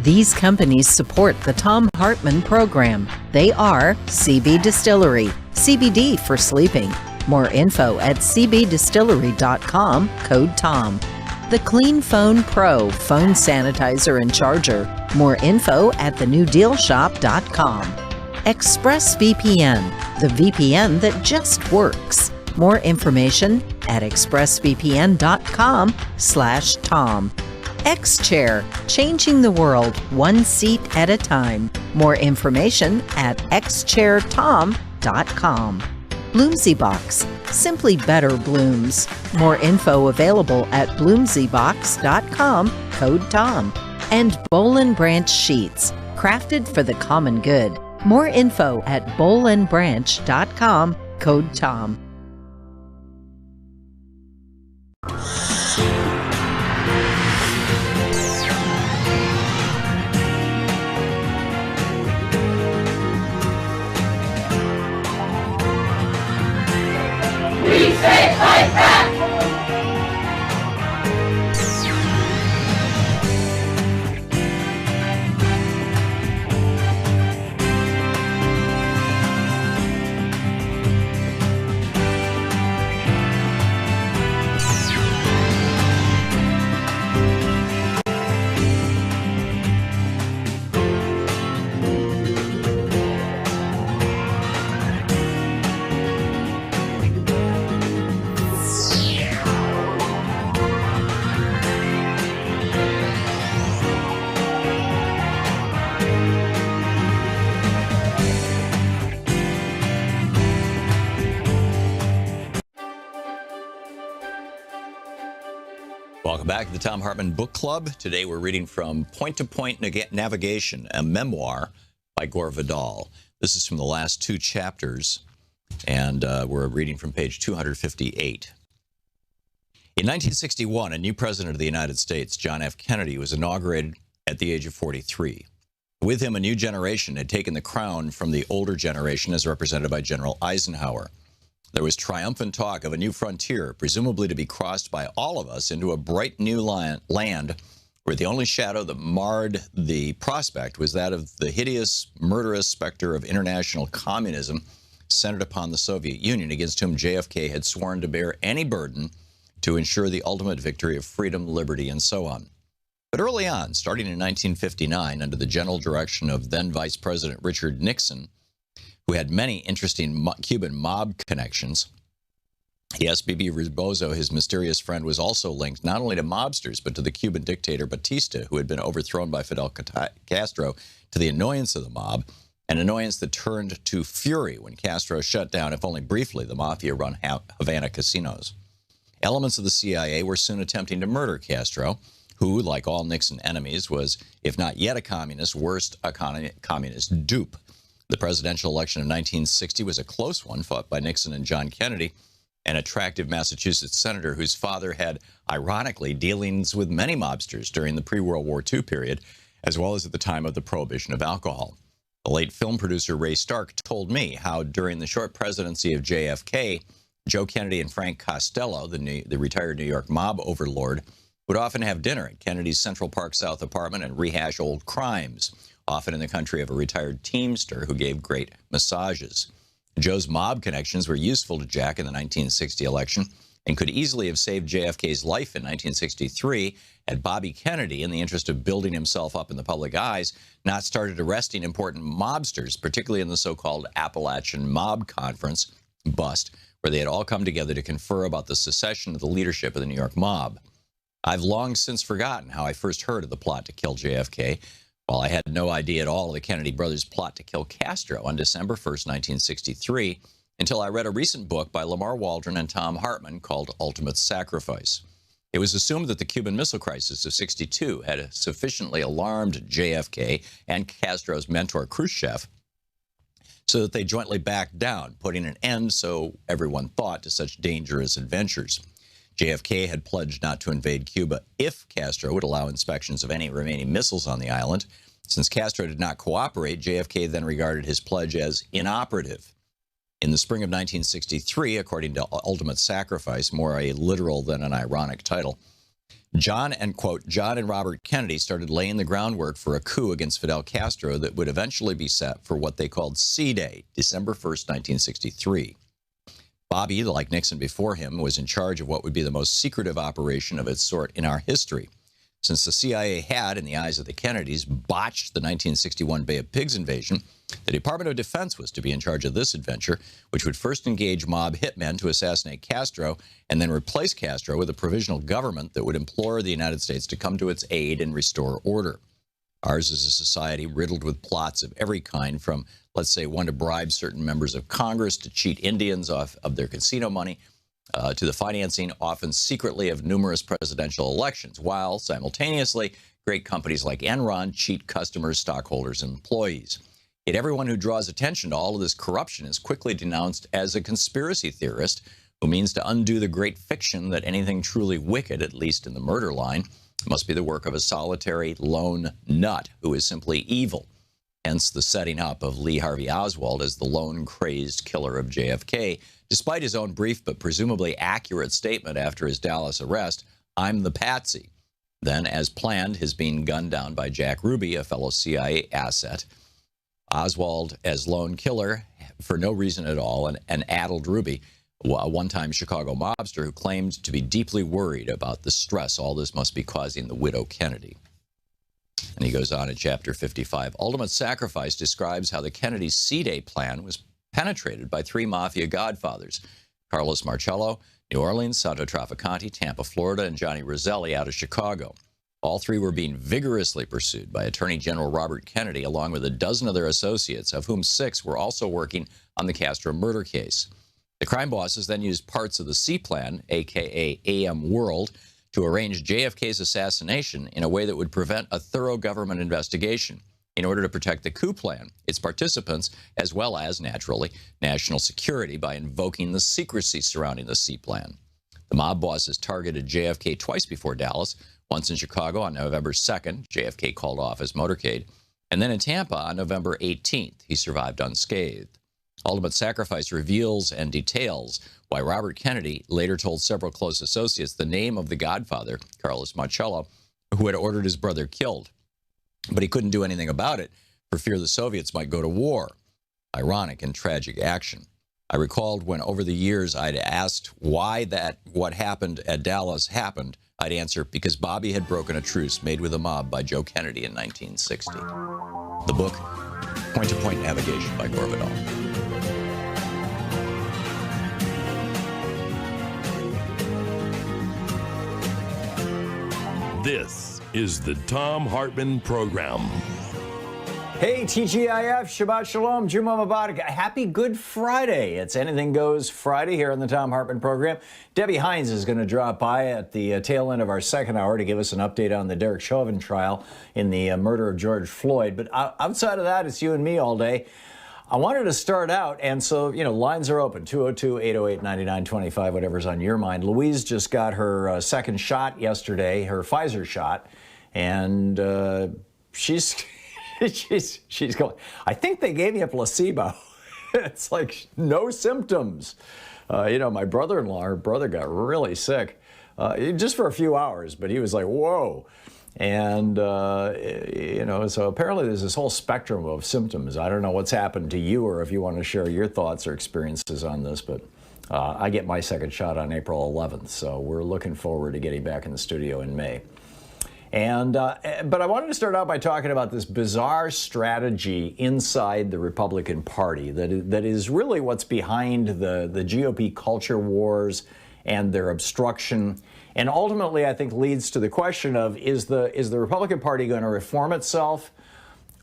These companies support the Thom Hartmann Program. They are CB Distillery, CBD for sleeping. More info at cbdistillery.com, code TOM. The Clean Phone Pro phone sanitizer and charger. More info at thenewdealshop.com. ExpressVPN, the VPN that just works. More information at expressvpn.com/Tom. X-Chair, changing the world one seat at a time. More information at xchairtom.com. Bloomsy Box, simply better blooms. More info available at bloomsybox.com, code TOM. And Boll & Branch Sheets, crafted for the common good. More info at bollandbranch.com, code TOM. We say fight back! Welcome back to the Thom Hartmann Book Club. Today we're reading from Point to Point Navigation, a memoir by Gore Vidal. This is from the last two chapters, and we're reading from page 258. In 1961, a new president of the United States, John F. Kennedy, was inaugurated at the age of 43. With him, a new generation had taken the crown from the older generation as represented by General Eisenhower. There was triumphant talk of a new frontier, presumably to be crossed by all of us into a bright new land where the only shadow that marred the prospect was that of the hideous, murderous specter of international communism centered upon the Soviet Union, against whom JFK had sworn to bear any burden to ensure the ultimate victory of freedom, liberty, and so on. But early on, starting in 1959, under the general direction of then Vice President Richard Nixon, who had many interesting Cuban mob connections. Yes, Bibi Rebozo, his mysterious friend, was also linked not only to mobsters, but to the Cuban dictator Batista, who had been overthrown by Fidel Castro, to the annoyance of the mob, an annoyance that turned to fury when Castro shut down, if only briefly, the mafia-run Havana casinos. Elements of the CIA were soon attempting to murder Castro, who, like all Nixon enemies, was, if not yet a communist, worst, a communist dupe. The presidential election of 1960 was a close one, fought by Nixon and John Kennedy, an attractive Massachusetts senator whose father had, ironically, dealings with many mobsters during the pre-World War II period, as well as at the time of the prohibition of alcohol. The late film producer Ray Stark told me how, during the short presidency of JFK, Joe Kennedy and Frank Costello, the retired New York mob overlord, would often have dinner at Kennedy's Central Park South apartment and rehash old crimes, often in the country of a retired teamster who gave great massages. Joe's mob connections were useful to Jack in the 1960 election and could easily have saved JFK's life in 1963 had Bobby Kennedy, in the interest of building himself up in the public eyes, not started arresting important mobsters, particularly in the so-called Appalachian Mob Conference, BUST, where they had all come together to confer about the secession of the leadership of the New York mob. I've long since forgotten how I first heard of the plot to kill JFK, while I had no idea at all of the Kennedy brothers' plot to kill Castro on December 1st, 1963, until I read a recent book by Lamar Waldron and Thom Hartmann called Ultimate Sacrifice. It was assumed that the Cuban Missile Crisis of '62 had sufficiently alarmed JFK and Castro's mentor Khrushchev so that they jointly backed down, putting an end, so everyone thought, to such dangerous adventures. JFK had pledged not to invade Cuba if Castro would allow inspections of any remaining missiles on the island. Since Castro did not cooperate, JFK then regarded his pledge as inoperative. In the spring of 1963, according to Ultimate Sacrifice, more a literal than an ironic title, John and Robert Kennedy started laying the groundwork for a coup against Fidel Castro that would eventually be set for what they called C-Day, December 1st, 1963. Bobby, like Nixon before him, was in charge of what would be the most secretive operation of its sort in our history. Since the CIA had, in the eyes of the Kennedys, botched the 1961 Bay of Pigs invasion, the Department of Defense was to be in charge of this adventure, which would first engage mob hitmen to assassinate Castro and then replace Castro with a provisional government that would implore the United States to come to its aid and restore order. Ours is a society riddled with plots of every kind, from, let's say, one to bribe certain members of Congress to cheat Indians of their casino money, to the financing, often secretly, of numerous presidential elections, while simultaneously great companies like Enron cheat customers, stockholders, and employees. Yet everyone who draws attention to all of this corruption is quickly denounced as a conspiracy theorist who means to undo the great fiction that anything truly wicked, at least in the murder line, must be the work of a solitary lone nut who is simply evil. Hence the setting up of Lee Harvey Oswald as the lone crazed killer of JFK, despite his own brief but presumably accurate statement after his Dallas arrest, "I'm the patsy." Then, as planned, his being gunned down by Jack Ruby, a fellow CIA asset. Oswald as lone killer for no reason at all, and addled Ruby, a one-time Chicago mobster who claimed to be deeply worried about the stress all this must be causing the widow Kennedy. And he goes on in chapter 55. Ultimate Sacrifice describes how the Kennedy C-Day plan was penetrated by three mafia godfathers: Carlos Marcello, New Orleans; Santo Trafficante, Tampa, Florida; and Johnny Roselli out of Chicago. All three were being vigorously pursued by Attorney General Robert Kennedy, along with a dozen of their associates, of whom 6 were also working on the Castro murder case. The crime bosses then used parts of the C-Plan, a.k.a. AM World, to arrange JFK's assassination in a way that would prevent a thorough government investigation in order to protect the coup plan, its participants, as well as, naturally, national security by invoking the secrecy surrounding the C-Plan. The mob bosses targeted JFK twice before Dallas, once in Chicago on November 2nd, JFK called off his motorcade, and then in Tampa on November 18th. He survived unscathed. Ultimate Sacrifice reveals and details why Robert Kennedy later told several close associates the name of the godfather, Carlos Marcello, who had ordered his brother killed. But he couldn't do anything about it for fear the Soviets might go to war. Ironic and tragic action. I recalled when over the years I'd asked why what happened at Dallas happened, I'd answer, because Bobby had broken a truce made with the mob by Joe Kennedy in 1960. The book, Point-to-Point Navigation by Gore Vidal. This is the Thom Hartmann Program. Hey, TGIF, Shabbat Shalom, Juma Mubarak. Happy Good Friday. It's Anything Goes Friday here on the Thom Hartmann Program. Debbie Hines is going to drop by at the tail end of our second hour to give us an update on the Derek Chauvin trial in the murder of George Floyd. But outside of that, it's you and me all day. I wanted to start out, and so, lines are open, 202-808-9925, whatever's on your mind. Louise just got her second shot yesterday, her Pfizer shot, and she's going, I think they gave me a placebo. It's like no symptoms. My brother-in-law, her brother got really sick just for a few hours, but he was like, whoa. And, so apparently there's this whole spectrum of symptoms. I don't know what's happened to you or if you want to share your thoughts or experiences on this, but I get my second shot on April 11th, so we're looking forward to getting back in the studio in May. But I wanted to start out by talking about this bizarre strategy inside the Republican Party that is really what's behind the GOP culture wars and their obstruction, and ultimately I think leads to the question of, is the Republican Party going to reform itself,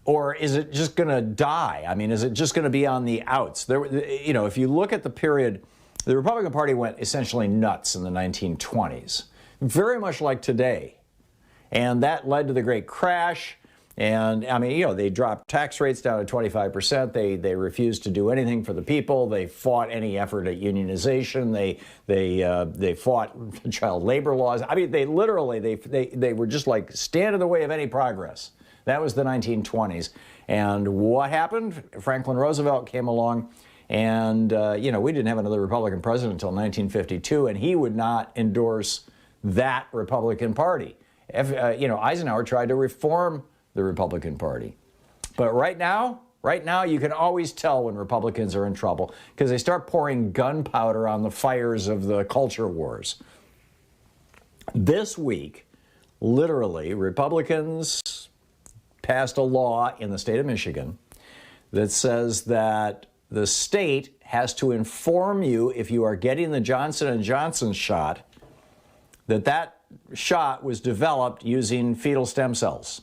or is it just going to die? I mean, is it just going to be on the outs? If you look at the period, the Republican Party went essentially nuts in the 1920s, very much like today. And that led to the Great Crash. And I mean, they dropped tax rates down to 25%. They refused to do anything for the people. They fought any effort at unionization. They fought child labor laws. I mean, they were just like stand in the way of any progress. That was the 1920s. And what happened? Franklin Roosevelt came along, and we didn't have another Republican president until 1952, and he would not endorse that Republican Party. Eisenhower tried to reform the Republican Party. But right now, you can always tell when Republicans are in trouble because they start pouring gunpowder on the fires of the culture wars. This week, literally, Republicans passed a law in the state of Michigan that says that the state has to inform you if you are getting the Johnson & Johnson shot, that shot was developed using fetal stem cells.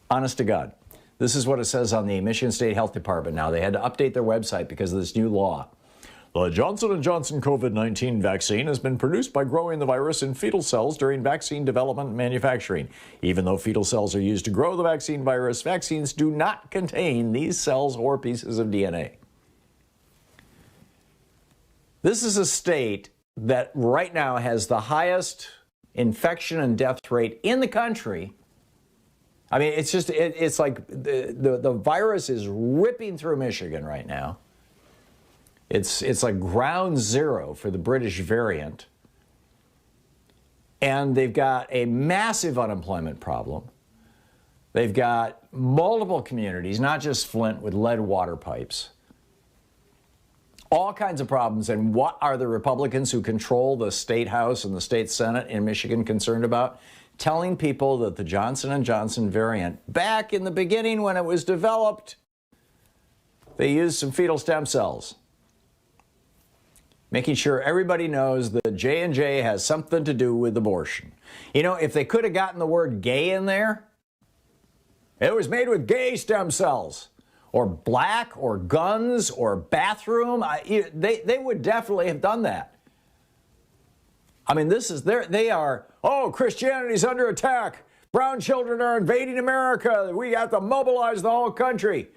Honest to God. This is what it says on the Michigan State Health Department now. They had to update their website because of this new law. The Johnson & Johnson COVID-19 vaccine has been produced by growing the virus in fetal cells during vaccine development and manufacturing. Even though fetal cells are used to grow the vaccine virus, vaccines do not contain these cells or pieces of DNA. This is a state that right now has the highest infection and death rate in the country. I mean, it's like the virus is ripping through Michigan right now. It's like ground zero for the British variant. And they've got a massive unemployment problem. They've got multiple communities, not just Flint, with lead water pipes. All kinds of problems. And what are the Republicans who control the state house and the state senate in Michigan concerned about? Telling people that the Johnson & Johnson variant, back in the beginning when it was developed, they used some fetal stem cells. Making sure everybody knows that J&J has something to do with abortion. You know, if they could have gotten the word gay in there, it was made with gay stem cells, or black, or guns, or bathroom. They would definitely have done that. I mean, they are, Christianity's under attack. Brown children are invading America. We have to mobilize the whole country.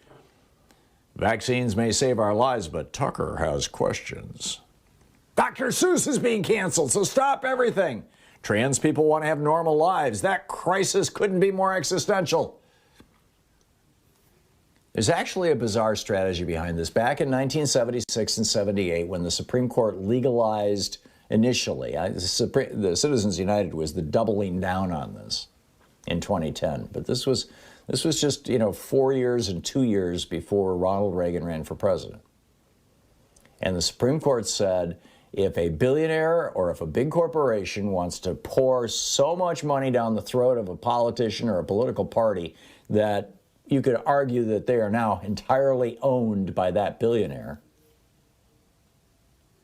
Vaccines may save our lives, but Tucker has questions. Dr. Seuss is being canceled, so stop everything. Trans people want to have normal lives. That crisis couldn't be more existential. There's actually a bizarre strategy behind this. Back in 1976 and 78, when the Supreme Court legalized initially, the Citizens United was the doubling down on this in 2010. But this was just, 4 years and 2 years before Ronald Reagan ran for president. And the Supreme Court said, if a billionaire or if a big corporation wants to pour so much money down the throat of a politician or a political party that you could argue that they are now entirely owned by that billionaire,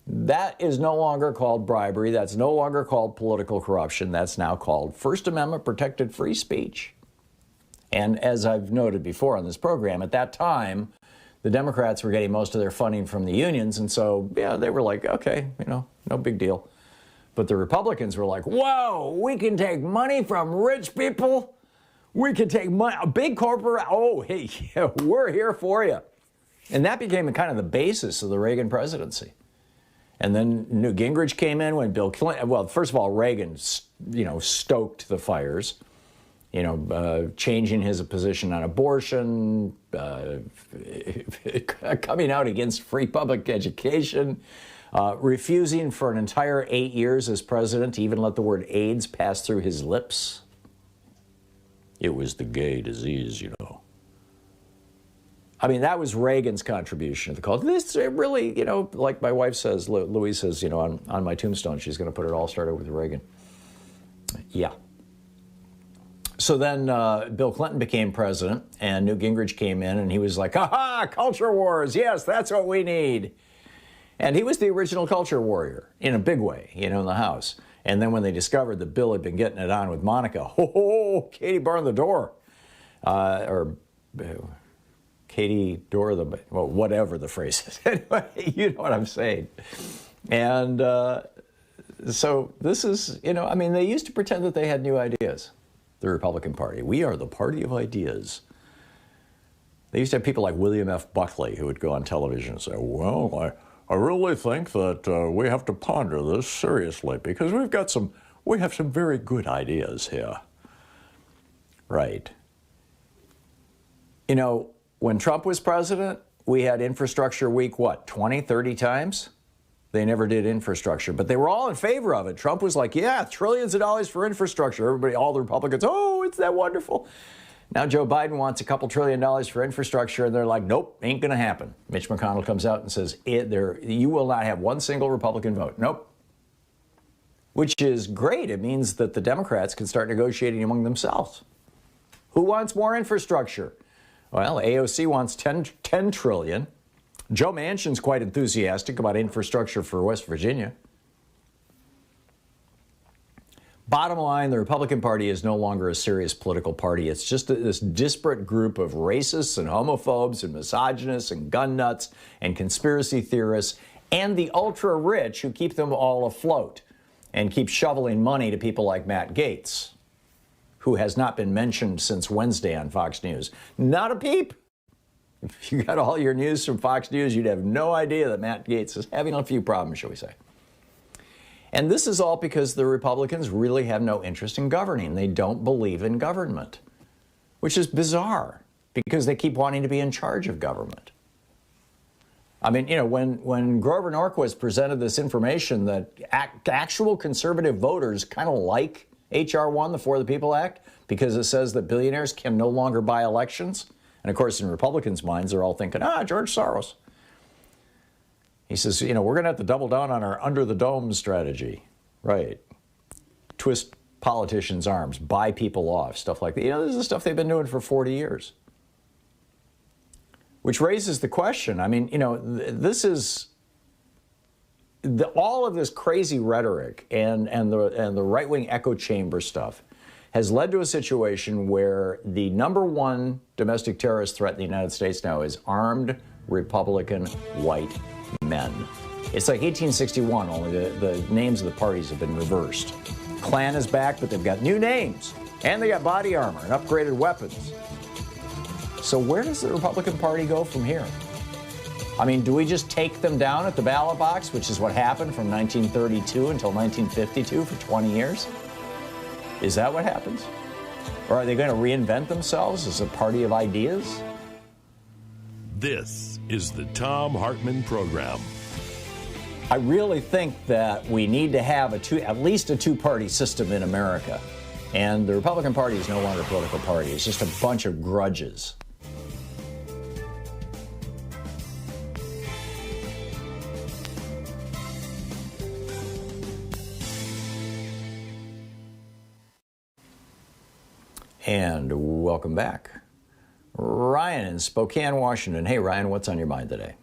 that is no longer called bribery. That's no longer called political corruption. That's now called First Amendment protected free speech. And as I've noted before on this program, at that time, the Democrats were getting most of their funding from the unions. And so, they were like, okay, no big deal. But the Republicans were like, whoa, we can take money from rich people. We can take money, a big corporate. Oh, hey, we're here for you. And that became kind of the basis of the Reagan presidency. And then Newt Gingrich came in when Bill Clinton, well, first of all, Reagan, stoked the fires. Changing his position on abortion, coming out against free public education, refusing for an entire 8 years as president to even let the word AIDS pass through his lips. It was the gay disease, I mean, that was Reagan's contribution to the cause. This really, like my wife says, Louise says, on my tombstone, she's going to put it all started with Reagan. Yeah. So then Bill Clinton became president, and Newt Gingrich came in, and he was like, ha-ha, culture wars, yes, that's what we need. And he was the original culture warrior in a big way, in the House. And then when they discovered that Bill had been getting it on with Monica, Katie barred the door. Katie door the, well, whatever the phrase is. Anyway, you know what I'm saying. And so this is, they used to pretend that they had new ideas. The Republican Party. We are the party of ideas. They used to have people like William F. Buckley who would go on television and say, well, I really think that we have to ponder this seriously because we have some very good ideas here. Right. When Trump was president, we had Infrastructure Week, 20, 30 times? they never did infrastructure, but they were all in favor of it. Trump was like, yeah, trillions of dollars for infrastructure. Everybody, all the Republicans, oh, it's that wonderful. Now Joe Biden wants a couple $1 trillion for infrastructure, and they're like, nope, ain't going to happen. Mitch McConnell comes out and says, you will not have one single Republican vote. Nope. Which is great. It means that the Democrats can start negotiating among themselves. Who wants more infrastructure? Well, AOC wants 10 trillion. Joe Manchin's quite enthusiastic about infrastructure for West Virginia. Bottom line, the Republican Party is no longer a serious political party. It's just this disparate group of racists and homophobes and misogynists and gun nuts and conspiracy theorists and the ultra-rich who keep them all afloat and keep shoveling money to people like Matt Gaetz, who has not been mentioned since Wednesday on Fox News. Not a peep. If you got all your news from Fox News, you'd have no idea that Matt Gaetz is having a few problems, shall we say. And this is all because the Republicans really have no interest in governing. They don't believe in government, which is bizarre because they keep wanting to be in charge of government. I mean, you know, when Grover Norquist presented this information that actual conservative voters kind of like H.R. 1, the For the People Act, because it says that billionaires can no longer buy elections. And of course, in Republicans' minds, they're all thinking, George Soros. He says, you know, we're going to have to double down on our under the dome strategy. Right. Twist politicians' arms, buy people off, stuff like that. You know, this is the stuff they've been doing for 40 years. Which raises the question, I mean, you know, this is all of this crazy rhetoric and the right-wing echo chamber stuff has led to a situation where the number one domestic terrorist threat in the United States now is armed Republican white men. It's like 1861, only the names of the parties have been reversed. Klan is back, but they've got new names, and they got body armor and upgraded weapons. So where does the Republican Party go from here? I mean, do we just take them down at the ballot box, which is what happened from 1932 until 1952 for 20 years? Is that what happens? Or are they going to reinvent themselves as a party of ideas? This is the Thom Hartmann Program. I really think that we need to have at least a two-party system in America. And the Republican Party is no longer a political party. It's just a bunch of grudges. And welcome back. Ryan in Spokane, Washington. Hey, Ryan, what's on your mind today?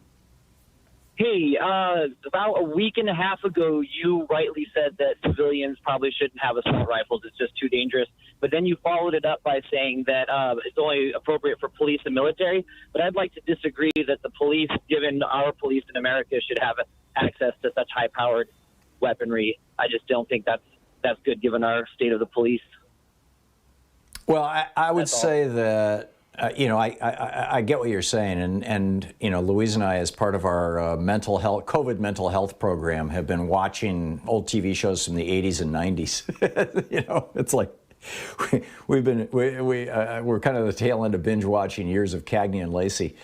Hey, about a week and a half ago, you rightly said that civilians probably shouldn't have assault rifles. It's just too dangerous. But then you followed it up by saying that it's only appropriate for police and military. But I'd like to disagree that the police, given our police in America, should have access to such high-powered weaponry. I just don't think that's good given our state of the police. Well, I would say that, you know, I get what you're saying. And, you know, Louise and I, as part of our COVID mental health program, have been watching old TV shows from the 80s and 90s. You know, it's like we're kind of the tail end of binge watching years of Cagney and Lacey.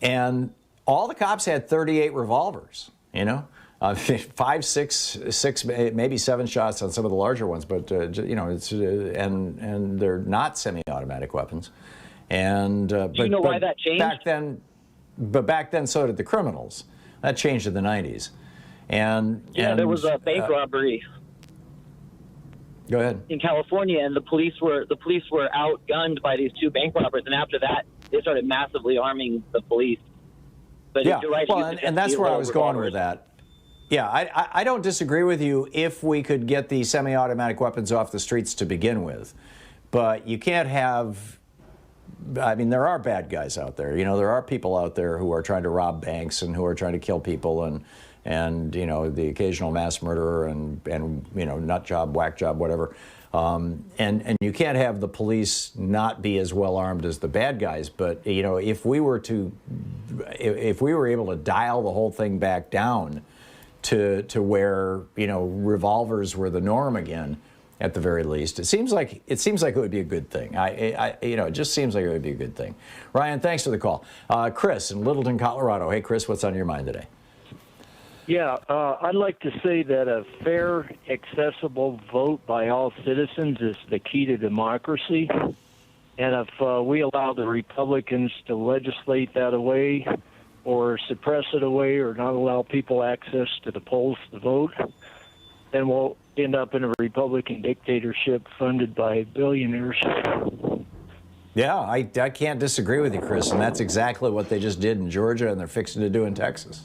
And all the cops had 38 revolvers, you know. 5, 6, maybe 7 shots on some of the larger ones, but you know, it's and they're not semi-automatic weapons. And do you know why that changed? Back then, so did the criminals. That changed in the 90s. And there was a bank robbery. Go ahead. In California, and the police were outgunned by these 2 bank robbers, and after that, they started massively arming the police. But yeah, you're right, well, and that's where I was going with that. Yeah, I don't disagree with you if we could get the semi-automatic weapons off the streets to begin with. But you can't have, I mean, there are bad guys out there. You know, there are people out there who are trying to rob banks and who are trying to kill people and you know, the occasional mass murderer and you know, nut job, whack job, whatever. And you can't have the police not be as well armed as the bad guys. But, you know, if we were able to dial the whole thing back down to where, you know, revolvers were the norm again, at the very least, it seems like it would be a good thing. You know, it just seems like it would be a good thing. Ryan, thanks for the call. Chris in Littleton, Colorado. Hey, Chris, what's on your mind today? Yeah, I'd like to say that a fair, accessible vote by all citizens is the key to democracy. And if we allow the Republicans to legislate that away or suppress it away or not allow people access to the polls to vote, then we'll end up in a Republican dictatorship funded by billionaires. Yeah, I can't disagree with you, Chris, and that's exactly what they just did in Georgia and they're fixing to do in Texas.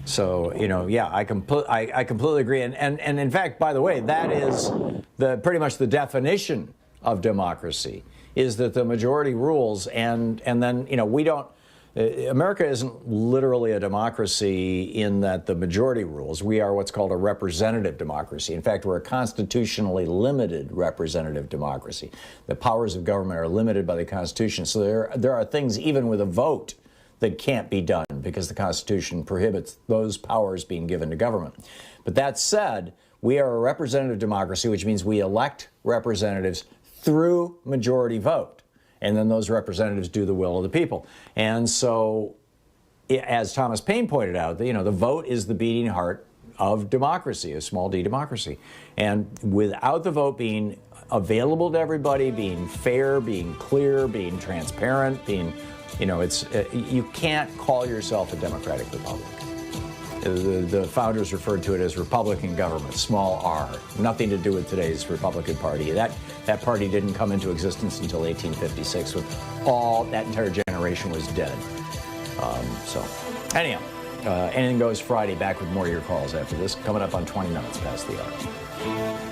So, yeah, I completely agree. And in fact, by the way, that is pretty much the definition of democracy, is that the majority rules, and then, we don't, America isn't literally a democracy in that the majority rules. We are what's called a representative democracy. In fact, we're a constitutionally limited representative democracy. The powers of government are limited by the Constitution. So there are things, even with a vote, that can't be done because the Constitution prohibits those powers being given to government. But that said, we are a representative democracy, which means we elect representatives through majority vote. And then those representatives do the will of the people. And so, as Thomas Paine pointed out, the vote is the beating heart of democracy, a small d democracy. And without the vote being available to everybody, being fair, being clear, being transparent, being you can't call yourself a democratic republic. The founders referred to it as Republican government, small r. Nothing to do with today's Republican Party. That party didn't come into existence until 1856, with all that entire generation was dead. So, anyhow, Anything Goes Friday, back with more of your calls after this, coming up on 20 minutes past the hour.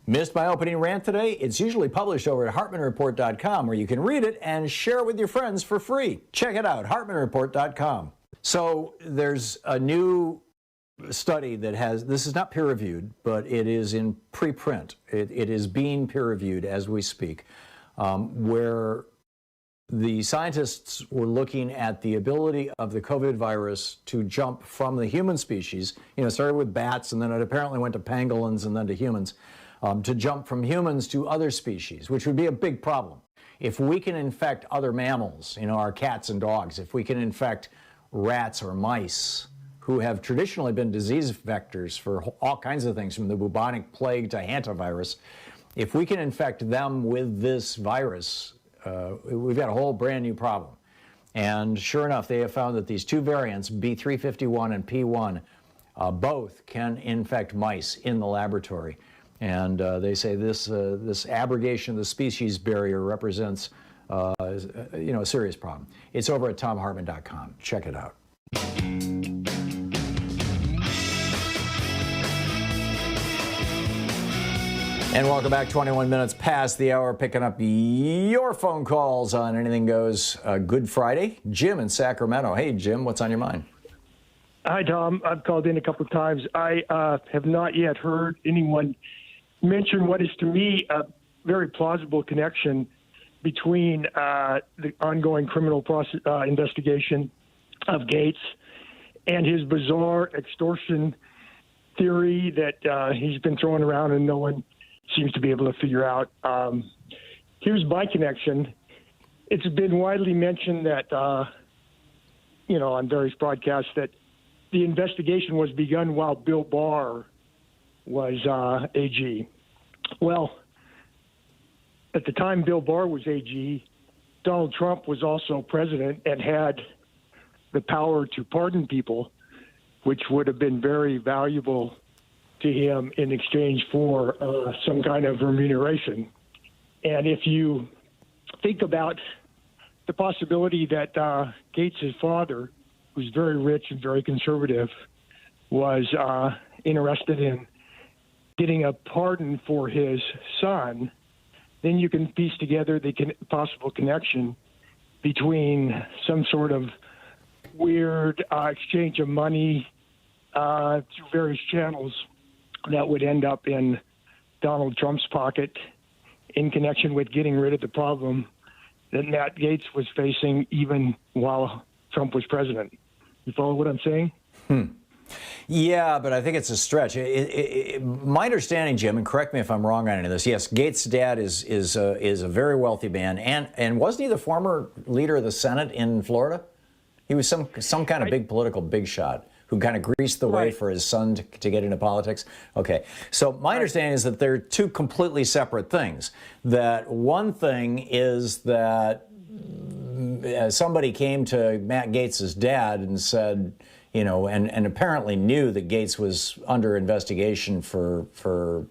Missed my opening rant today? It's usually published over at HartmannReport.com, where you can read it and share it with your friends for free. Check it out, HartmannReport.com. So there's a new study that this is not peer-reviewed, but it is in preprint. It is being peer-reviewed as we speak, where the scientists were looking at the ability of the COVID virus to jump from the human species. It started with bats, and then it apparently went to pangolins and then to humans. To jump from humans to other species, which would be a big problem. If we can infect other mammals, our cats and dogs, if we can infect rats or mice, who have traditionally been disease vectors for all kinds of things, from the bubonic plague to hantavirus, if we can infect them with this virus, we've got a whole brand new problem. And sure enough, they have found that these two variants, B351 and P1, both can infect mice in the laboratory. And they say this abrogation of the species barrier represents a serious problem. It's over at ThomHartmann.com. Check it out. And welcome back. 21 minutes past the hour, picking up your phone calls on Anything Goes Good Friday. Jim in Sacramento. Hey, Jim, what's on your mind? Hi, Tom. I've called in a couple of times. I have not yet heard anyone mention what is, to me, a very plausible connection between the ongoing criminal investigation of Gates and his bizarre extortion theory that he's been throwing around and no one seems to be able to figure out. Here's my connection. It's been widely mentioned that, on various broadcasts, that the investigation was begun while Bill Barr was AG. Well, at the time Bill Barr was AG, Donald Trump was also president and had the power to pardon people, which would have been very valuable to him in exchange for some kind of remuneration. And if you think about the possibility that Gates' father, who's very rich and very conservative, was interested in getting a pardon for his son, then you can piece together the possible connection between some sort of weird exchange of money through various channels that would end up in Donald Trump's pocket in connection with getting rid of the problem that Matt Gates was facing even while Trump was president. You follow what I'm saying? Yeah, but I think it's a stretch. My understanding, Jim, and correct me if I'm wrong on any of this. Yes, Gates' dad is a very wealthy man, and wasn't he the former leader of the Senate in Florida? He was some kind of big political big shot who kind of greased the way for his son to get into politics. Okay, so my understanding is that they're two completely separate things. That one thing is that somebody came to Matt Gates' dad and said, and apparently knew that Gates was under investigation for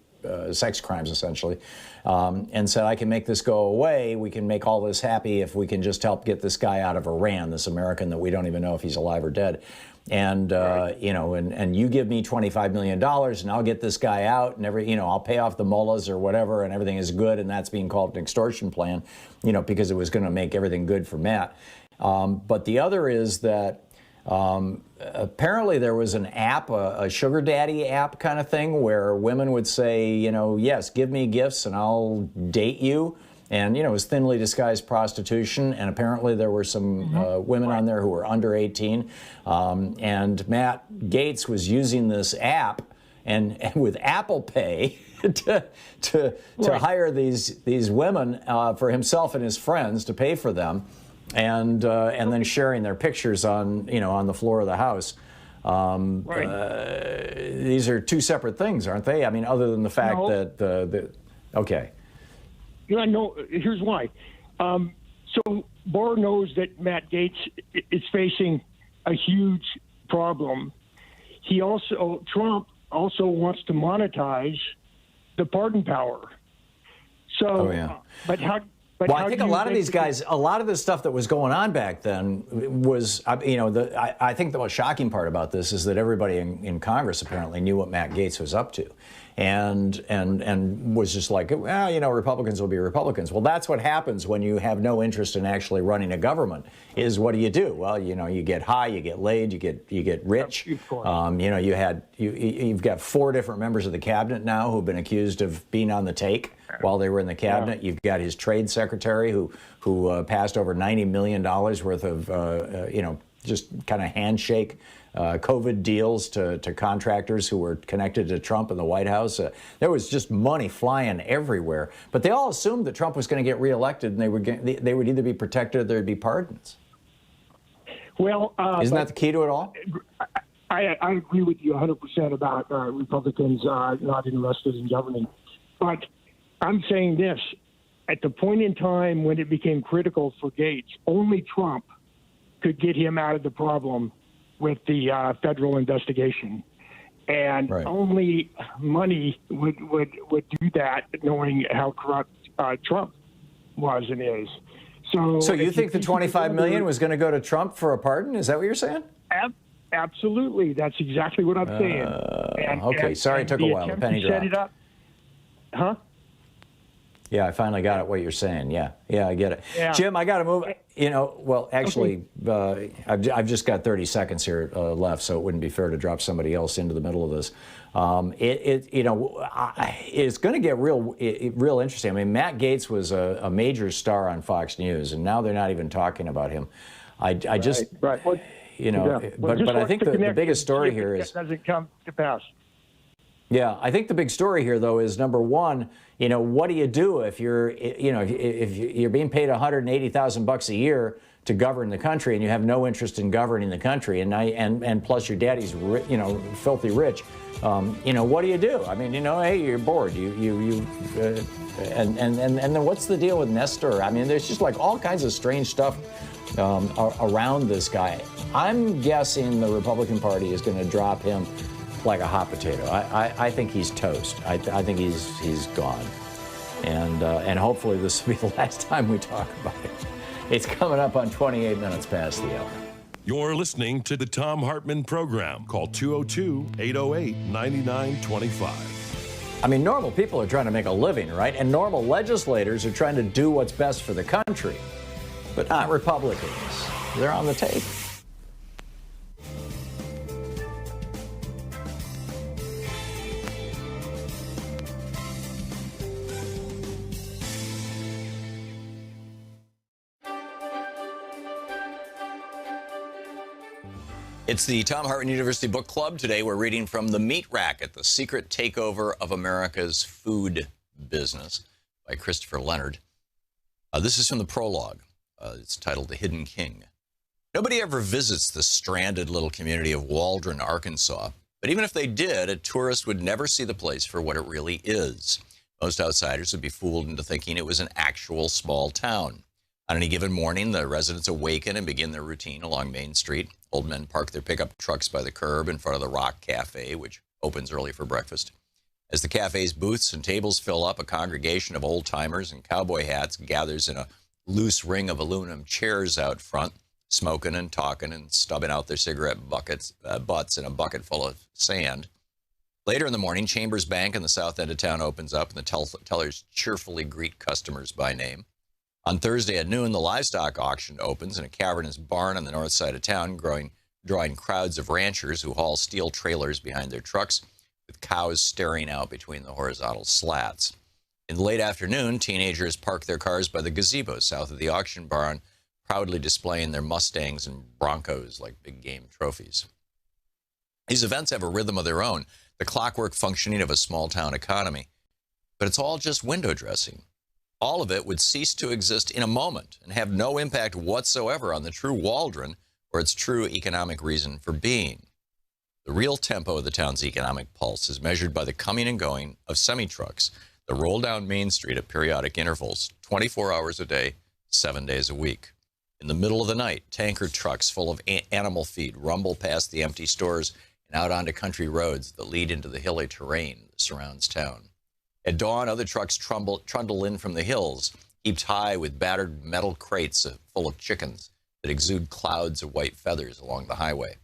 sex crimes, essentially, and said, I can make this go away. We can make all this happy if we can just help get this guy out of Iran, this American that we don't even know if he's alive or dead. And, and you give me $25 million and I'll get this guy out and I'll pay off the mullahs or whatever and everything is good. And that's being called an extortion plan, because it was going to make everything good for Matt. But the other is that apparently there was an app, a sugar daddy app kind of thing where women would say, yes, give me gifts and I'll date you. And, it was thinly disguised prostitution. And apparently there were some women on there who were under 18. And Matt Gates was using this app and with Apple Pay to hire these women for himself and his friends to pay for them. And then sharing their pictures on the floor of the house. These are two separate things, aren't they? I mean, other than the fact that okay. Yeah, no. Here's why. So Barr knows that Matt Gates is facing a huge problem. Trump also wants to monetize the pardon power. So, but how? Well, I think a lot of these guys, a lot of the stuff that was going on back then was, I think the most shocking part about this is that everybody in Congress apparently knew what Matt Gates was up to. And was just like, well, Republicans will be Republicans. Well, that's what happens when you have no interest in actually running a government. Is what do? Well, you get high, you get laid, you get rich. You've got 4 different members of the cabinet now who've been accused of being on the take while they were in the cabinet. You've got his trade secretary who passed over $90 million worth of just kind of handshake COVID deals to contractors who were connected to Trump in the White House. There was just money flying everywhere. But they all assumed that Trump was going to get reelected and they would either be protected or there'd be pardons. Well, isn't that the key to it all? I agree with you 100% about Republicans not interested in governing. But I'm saying this. At the point in time when it became critical for Gates, only Trump could get him out of the problem with the federal investigation. And only money would do that, knowing how corrupt Trump was and is. So you think the $25 million was going to go to Trump for a pardon? Is that what you're saying? Absolutely. That's exactly what I'm saying. Sorry it took a while. The penny dropped. Set it up. Huh? Yeah, I finally got it, what you're saying. Yeah, I get it. Yeah. Jim, I got to move. I've just got 30 seconds here left, so it wouldn't be fair to drop somebody else into the middle of this. It's going to get real interesting. I mean, Matt Gates was a major star on Fox News, and now they're not even talking about him. But I think the biggest story here is doesn't come to pass. Yeah, I think the big story here, though, is number one, what do you do if you're, if you're being paid $180,000 a year to govern the country and you have no interest in governing the country, and plus your daddy's, filthy rich, what do you do? I mean, hey, you're bored. And then what's the deal with Nestor? I mean, there's just like all kinds of strange stuff around this guy. I'm guessing the Republican Party is going to drop him like a hot potato. I think he's toast. I think he's gone. And hopefully this will be the last time we talk about it. It's coming up on 28 minutes past the hour. You're listening to the Thom Hartmann Program. Call 202-808-9925. I mean, normal people are trying to make a living, right? And normal legislators are trying to do what's best for the country, but not Republicans. They're on the take. It's the Thom Hartmann University Book Club. Today we're reading from The Meat Racket, The Secret Takeover of America's Food Business by Christopher Leonard. This is from the prologue. It's titled The Hidden King. Nobody ever visits the stranded little community of Waldron, Arkansas. But even if they did, a tourist would never see the place for what it really is. Most outsiders would be fooled into thinking it was an actual small town. On any given morning, the residents awaken and begin their routine along Main Street. Old men park their pickup trucks by the curb in front of the Rock Cafe, which opens early for breakfast. As the cafe's booths and tables fill up, a congregation of old-timers in cowboy hats gathers in a loose ring of aluminum chairs out front, smoking and talking and stubbing out their cigarette butts in a bucket full of sand. Later in the morning, Chambers Bank in the south end of town opens up, and the tellers cheerfully greet customers by name. On Thursday at noon, the livestock auction opens in a cavernous barn on the north side of town, drawing crowds of ranchers who haul steel trailers behind their trucks, with cows staring out between the horizontal slats. In the late afternoon, teenagers park their cars by the gazebo south of the auction barn, proudly displaying their Mustangs and Broncos like big game trophies. These events have a rhythm of their own, the clockwork functioning of a small-town economy. But it's all just window dressing. All of it would cease to exist in a moment and have no impact whatsoever on the true Waldron or its true economic reason for being. The real tempo of the town's economic pulse is measured by the coming and going of semi-trucks that roll down Main Street at periodic intervals, 24 hours a day, 7 days a week. In the middle of the night, tanker trucks full of animal feed rumble past the empty stores and out onto country roads that lead into the hilly terrain that surrounds town. At dawn, other trucks trundle in from the hills, heaped high with battered metal crates full of chickens that exude clouds of white feathers along the highway.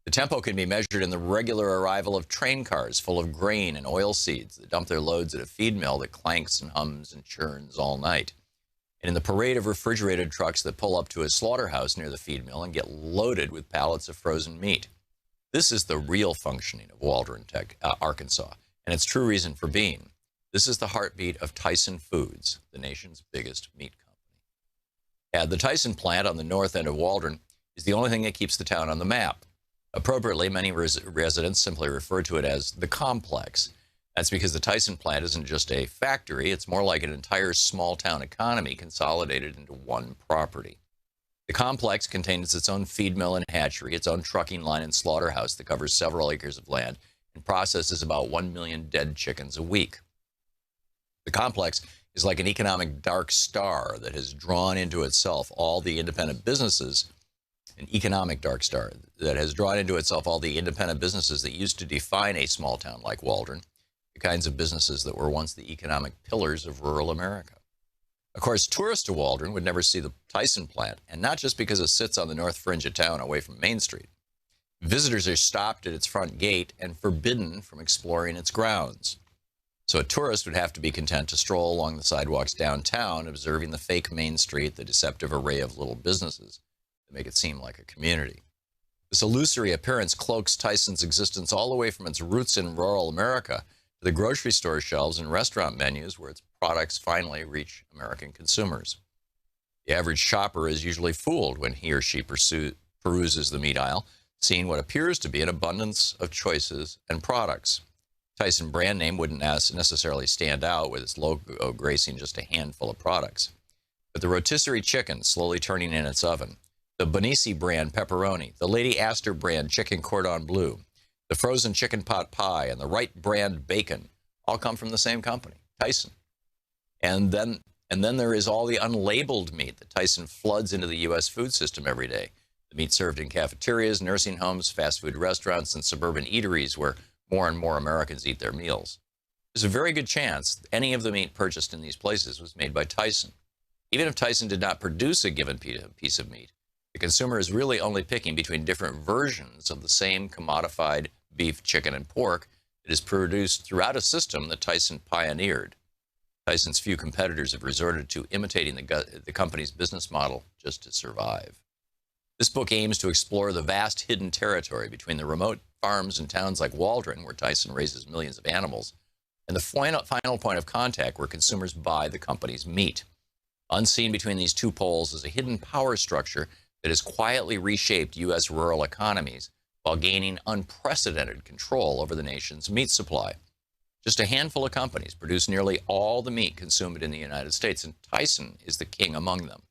The tempo can be measured in the regular arrival of train cars full of grain and oil seeds that dump their loads at a feed mill that clanks and hums and churns all night. And in the parade of refrigerated trucks that pull up to a slaughterhouse near the feed mill and get loaded with pallets of frozen meat. This is the real functioning of Waldron, Arkansas, and its true reason for being. This is the heartbeat of Tyson Foods, the nation's biggest meat company. The Tyson plant on the north end of Waldron is the only thing that keeps the town on the map. Appropriately, many residents simply refer to it as the complex. That's because the Tyson plant isn't just a factory, it's more like an entire small-town economy consolidated into one property. The complex contains its own feed mill and hatchery, its own trucking line and slaughterhouse that covers several acres of land and processes about 1 million dead chickens a week. The complex is like an economic dark star that has drawn into itself all the independent businesses, an economic dark star that has drawn into itself all the independent businesses that used to define a small town like Waldron, the kinds of businesses that were once the economic pillars of rural America. Of course, tourists to Waldron would never see the Tyson plant, and not just because it sits on the north fringe of town away from Main Street. Visitors are stopped at its front gate and forbidden from exploring its grounds. So a tourist would have to be content to stroll along the sidewalks downtown, observing the fake Main Street, the deceptive array of little businesses that make it seem like a community. This illusory appearance cloaks Tyson's existence all the way from its roots in rural America to the grocery store shelves and restaurant menus where its products finally reach American consumers. The average shopper is usually fooled when he or she peruses the meat aisle, seeing what appears to be an abundance of choices and products. Tyson brand name wouldn't necessarily stand out with its logo gracing just a handful of products. But the rotisserie chicken slowly turning in its oven, the Bonisi brand pepperoni, the Lady Astor brand chicken cordon bleu, the frozen chicken pot pie, and the Wright brand bacon all come from the same company, Tyson. And then there is all the unlabeled meat that Tyson floods into the U.S. food system every day. The meat served in cafeterias, nursing homes, fast food restaurants, and suburban eateries where more and more Americans eat their meals. There's a very good chance any of the meat purchased in these places was made by Tyson. Even if Tyson did not produce a given piece of meat, the consumer is really only picking between different versions of the same commodified beef, chicken, and pork that is produced throughout a system that Tyson pioneered. Tyson's few competitors have resorted to imitating the company's business model just to survive. This book aims to explore the vast hidden territory between the remote farms and towns like Waldron, where Tyson raises millions of animals, and the final point of contact where consumers buy the company's meat. Unseen between these two poles is a hidden power structure that has quietly reshaped U.S. rural economies while gaining unprecedented control over the nation's meat supply. Just a handful of companies produce nearly all the meat consumed in the United States, and Tyson is the king among them.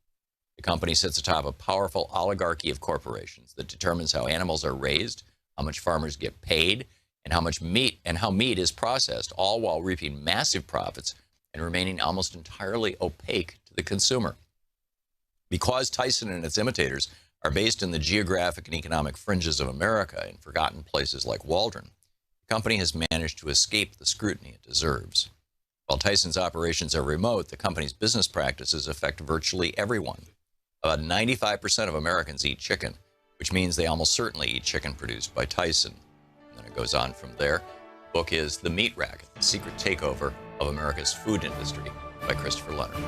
The company sits atop a powerful oligarchy of corporations that determines how animals are raised, how much farmers get paid, and how meat is processed, all while reaping massive profits and remaining almost entirely opaque to the consumer. Because Tyson and its imitators are based in the geographic and economic fringes of America in forgotten places like Waldron, the company has managed to escape the scrutiny it deserves. While Tyson's operations are remote, the company's business practices affect virtually everyone. About 95% of Americans eat chicken, which means they almost certainly eat chicken produced by Tyson. And then it goes on from there. The book is The Meat Racket, The Secret Takeover of America's Food Industry by Christopher Leonard.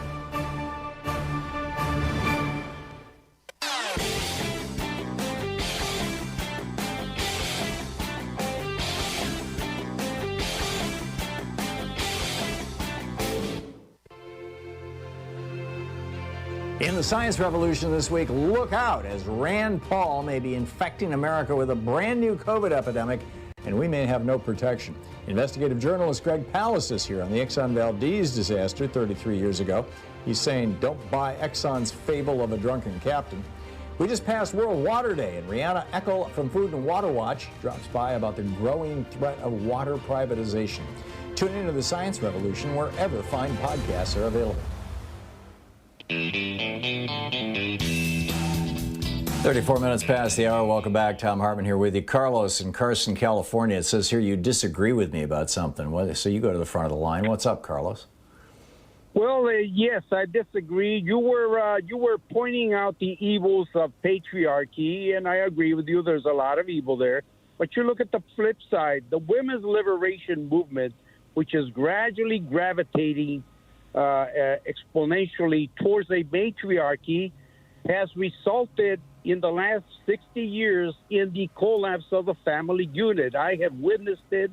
In the science revolution this week, look out as Rand Paul may be infecting America with a brand new COVID epidemic, and we may have no protection. Investigative journalist Greg Palast is here on the Exxon Valdez disaster 33 years ago. He's saying, don't buy Exxon's fable of a drunken captain. We just passed World Water Day, and Rihanna Eckel from Food and Water Watch drops by about the growing threat of water privatization. Tune into the science revolution wherever fine podcasts are available. 34 minutes past the hour. Welcome back. Thom Hartmann here with you. Carlos in Carson, California. It says here you disagree with me about something. So you go to the front of the line. What's up, Carlos? Well, yes, I disagree. You were pointing out the evils of patriarchy, and I agree with you. There's a lot of evil there. But you look at the flip side. The women's liberation movement, which is gradually gravitating exponentially towards a matriarchy, has resulted in the last 60 years in the collapse of the family unit. I have witnessed it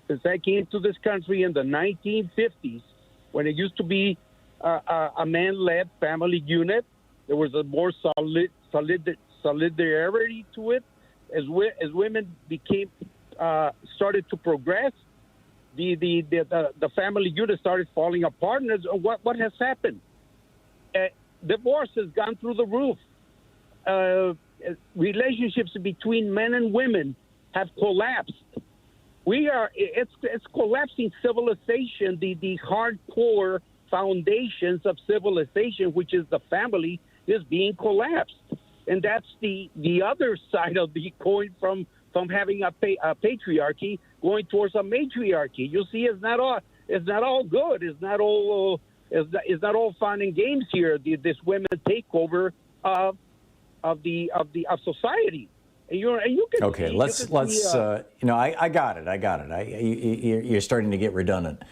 since I came to this country in the 1950s, when it used to be a man-led family unit. There was a more solidarity to it. As women started to progress, the family unit started falling apart. And what has happened? Divorce has gone through the roof. Relationships between men and women have collapsed. It's collapsing civilization. The hardcore foundations of civilization, which is the family, is being collapsed. And that's the other side of the coin from having a patriarchy going towards a matriarchy. You see, it's not all good. It's not all fun and games here. This women takeover of society. And you can okay. Let's I got it. You're starting to get redundant.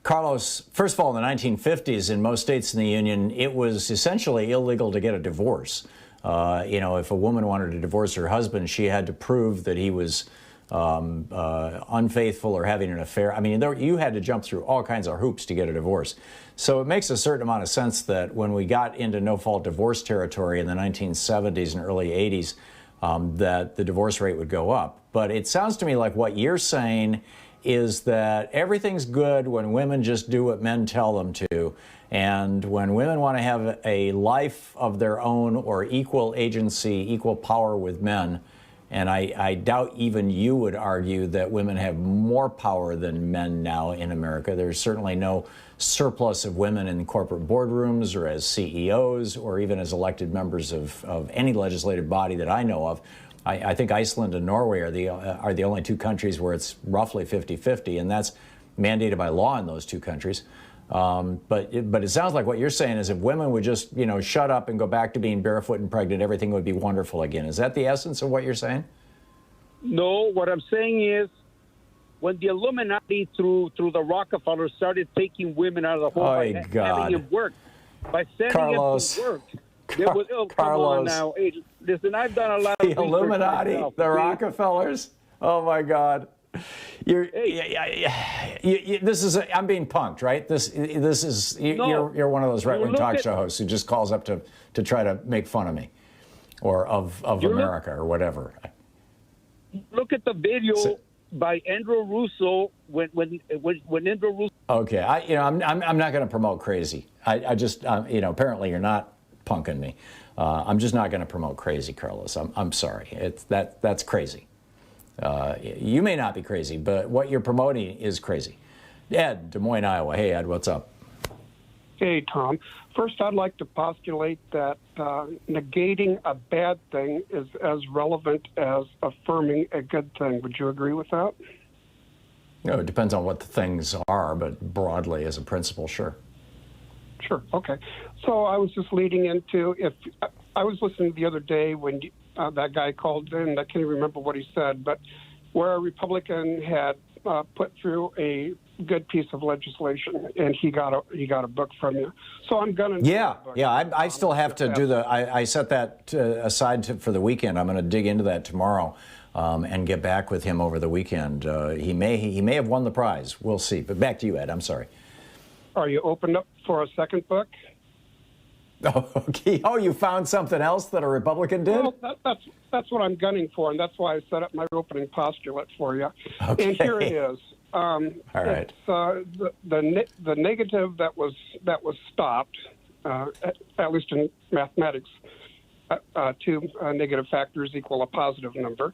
Carlos, first of all, in the 1950s, in most states in the Union, it was essentially illegal to get a divorce. If a woman wanted to divorce her husband, she had to prove that he was unfaithful or having an affair. I mean, you had to jump through all kinds of hoops to get a divorce. So it makes a certain amount of sense that when we got into no-fault divorce territory in the 1970s and early 80s, that the divorce rate would go up. But it sounds to me like what you're saying is that everything's good when women just do what men tell them to. And when women want to have a life of their own or equal agency, equal power with men, and I doubt even you would argue that women have more power than men now in America. There's certainly no surplus of women in corporate boardrooms or as CEOs or even as elected members of any legislative body that I know of. I think Iceland and Norway are the only two countries where it's roughly 50-50, and that's mandated by law in those two countries. But it sounds like what you're saying is if women would just, shut up and go back to being barefoot and pregnant, everything would be wonderful again. Is that the essence of what you're saying? No, what I'm saying is when the Illuminati through the Rockefellers started taking women out of the home by having them work, by sending them to work. Carlos. Come on now. Hey, listen, I've done a lot of the Illuminati, myself, the Rockefellers. Oh my God. I'm being punked, right? You're one of those right-wing talk show hosts who just calls up to try to make fun of me. or of America or whatever. Look at the video by Andrew Russo when Andrew Russo. Okay, I'm not going to promote crazy. I just apparently you're not punking me. I'm just not going to promote crazy, Carlos. I'm sorry. That's crazy. You may not be crazy, but what you're promoting is crazy. Ed, Des Moines, Iowa. Hey, Ed, what's up? Hey, Tom. First, I'd like to postulate that negating a bad thing is as relevant as affirming a good thing. Would you agree with that? It depends on what the things are, but broadly as a principle, sure. Sure. Okay. So I was just leading into, if I was listening the other day when that guy called in, I can't even remember what he said, but where a Republican had put through a good piece of legislation, and he got a book from you. So I'm gonna. I still have to do I set that aside for the weekend. I'm going to dig into that tomorrow and get back with him over the weekend. He may have won the prize. We'll see. But back to you, Ed. I'm sorry. Are you opened up for a second book? Oh, okay. Oh, you found something else that a Republican did? Well, that's what I'm gunning for, and that's why I set up my opening postulate for you. Okay. And here it is. All right. It's, the negative that was stopped, at least in mathematics, two negative factors equal a positive number,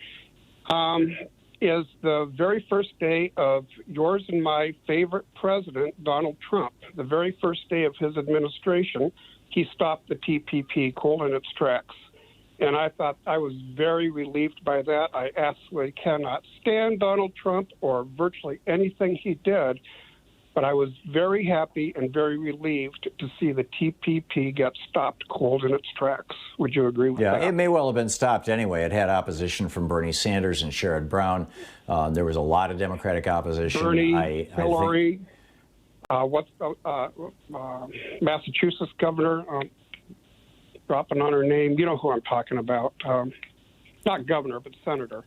is the very first day of yours and my favorite president, Donald Trump. The very first day of his administration, he stopped the TPP cold in its tracks. And I thought I was very relieved by that. I absolutely cannot stand Donald Trump or virtually anything he did, but I was very happy and very relieved to see the TPP get stopped cold in its tracks. Would you agree with that? Yeah, it may well have been stopped anyway. It had opposition from Bernie Sanders and Sherrod Brown. There was a lot of Democratic opposition. Bernie, Hillary, Massachusetts governor, dropping on her name. You know who I'm talking about. Not governor, but senator.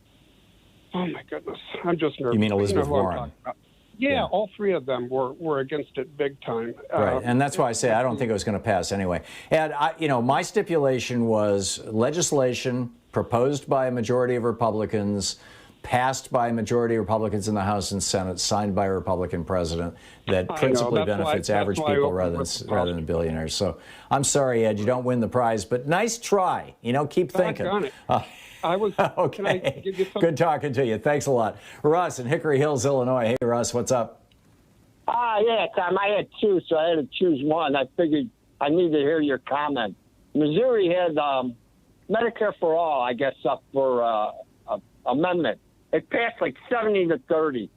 Oh, my goodness. I'm just nervous. You mean Elizabeth Warren? Yeah, all three of them were against it big time. Right, and that's why I say I don't think it was going to pass anyway. And, my stipulation was legislation proposed by a majority of Republicans, passed by a majority of Republicans in the House and Senate, signed by a Republican president, that principally benefits average people rather than billionaires. So I'm sorry, Ed, you don't win the prize, but nice try. Keep thinking. I was okay. Can I give you some? Good talking to you. Thanks a lot. Russ in Hickory Hills, Illinois. Hey, Russ, what's up? Yeah, Tom, I had two, so I had to choose one. I figured I needed to hear your comment. Missouri had Medicare for All, I guess, up for amendment. It passed like 70-30.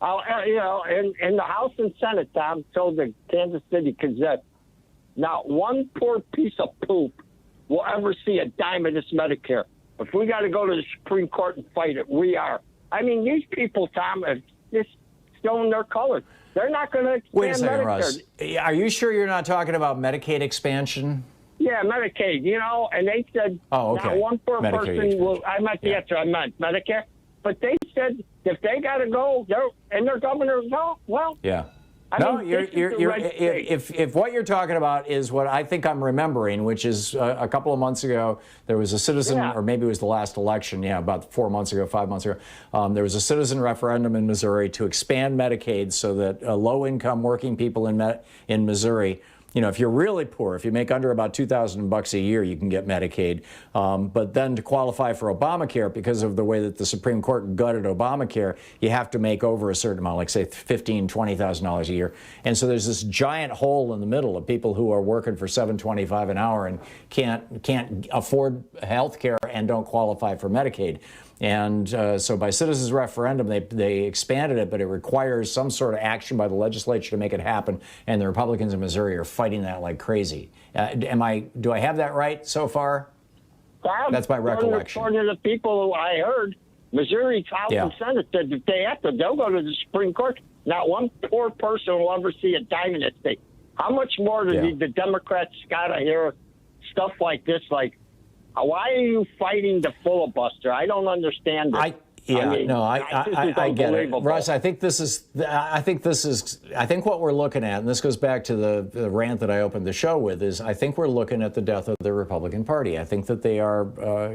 In the House and Senate, Tom told the Kansas City Gazette, not one poor piece of poop will ever see a dime of this Medicare. If we got to go to the Supreme Court and fight it, we are. I mean, these people, Tom, are just showing their colors. They're not going to expand Wait a second, Medicare. Russ. Are you sure you're not talking about Medicaid expansion? Yeah, Medicaid, and they said not one poor person will. I meant the answer. I meant Medicare. But they said if they got to go, their governors go, well. Yeah. If what you're talking about is what I think I'm remembering, which is a couple of months ago, there was a citizen, or maybe it was the last election, about 5 months ago, there was a citizen referendum in Missouri to expand Medicaid so that low-income working people in Missouri, if you're really poor, if you make under about $2,000 a year, you can get Medicaid. But then to qualify for Obamacare, because of the way that the Supreme Court gutted Obamacare, you have to make over a certain amount, like say $15,000, $20,000 a year. And so there's this giant hole in the middle of people who are working for $7.25 an hour and can't afford health care and don't qualify for Medicaid. And so by citizens' referendum, they expanded it, but it requires some sort of action by the legislature to make it happen. And the Republicans in Missouri are fighting that like crazy. Do I have that right so far? That's my recollection. According to the people who I heard, Missouri's House and Senate said if they have to, they'll go to the Supreme Court. Not one poor person will ever see a dime in this thing. How much more do the Democrats got to hear stuff like this? Like, why are you fighting the filibuster? I don't understand it. Yeah, mean, no, I get it, unbelievable. Russ. I think what we're looking at, and this goes back to the rant that I opened the show with, is I think we're looking at the death of the Republican Party. I think that they are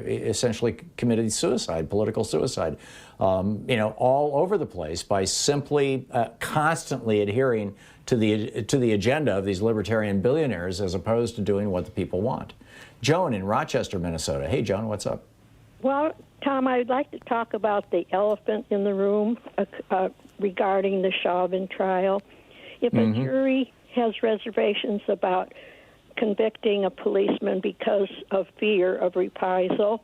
essentially committed suicide, political suicide, all over the place by simply constantly adhering to the agenda of these libertarian billionaires as opposed to doing what the people want. Joan in Rochester, Minnesota. Hey, Joan, what's up? Well, Tom, I'd like to talk about the elephant in the room regarding the Chauvin trial. If a jury has reservations about convicting a policeman because of fear of reprisal,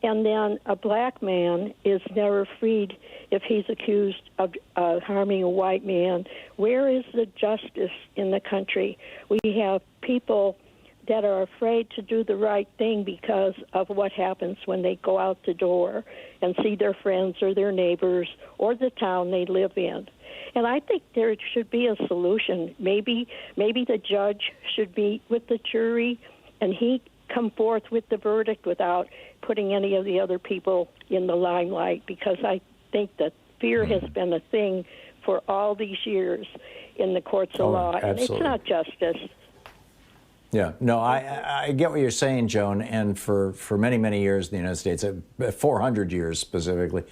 and then a black man is never freed if he's accused of harming a white man, where is the justice in the country? We have people that are afraid to do the right thing because of what happens when they go out the door and see their friends or their neighbors or the town they live in. And I think there should be a solution. Maybe the judge should meet with the jury and he come forth with the verdict without putting any of the other people in the limelight, because I think that fear has been a thing for all these years in the courts of law, and it's not justice. Yeah, no, I get what you're saying, Joan, and for many, many years in the United States, 400 years specifically,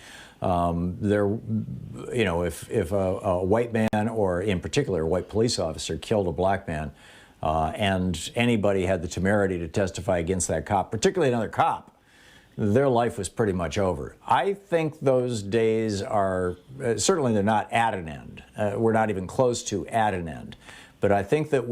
if a white man, or in particular a white police officer, killed a black man, and anybody had the temerity to testify against that cop, particularly another cop, their life was pretty much over. I think those days are, certainly they're not at an end. We're not even close to at an end. But I think that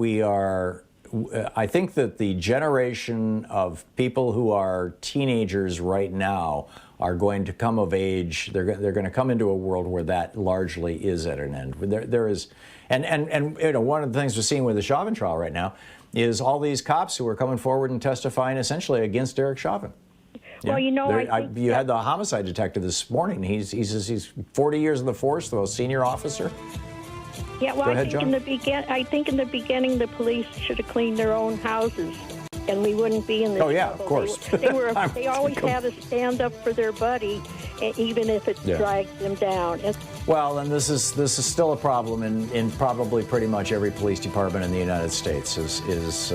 I think that the generation of people who are teenagers right now are going to come of age. They're going to come into a world where that largely is at an end. There is, and one of the things we're seeing with the Chauvin trial right now is all these cops who are coming forward and testifying essentially against Derek Chauvin. Well, You had the homicide detective this morning. He's 40 years in the force, the most senior officer. Yeah, well, Go ahead, I think in the beginning the police should have cleaned their own houses, and we wouldn't be in this. Oh yeah, trouble. of course. They always had to stand up for their buddy, even if it dragged them down. Well, and this is still a problem in probably pretty much every police department in the United States. Is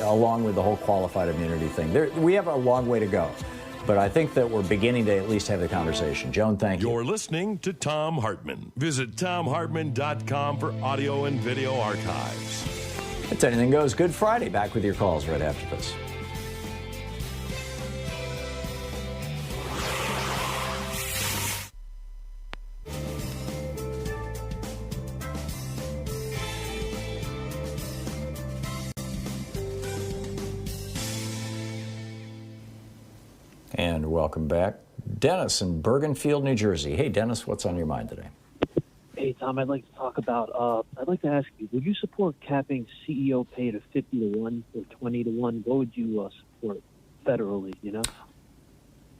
along with the whole qualified immunity thing. We have a long way to go. But I think that we're beginning to at least have the conversation. Joan, thank you. You're listening to Thom Hartmann. Visit ThomHartmann.com for audio and video archives. It's Anything Goes. Good Friday. Back with your calls right after this. And welcome back. Dennis in Bergenfield, New Jersey. Hey, Dennis, what's on your mind today? Hey, Tom, I'd like to talk about, I'd like to ask you, would you support capping CEO pay to 50 to 1 or 20 to 1? What would you support federally,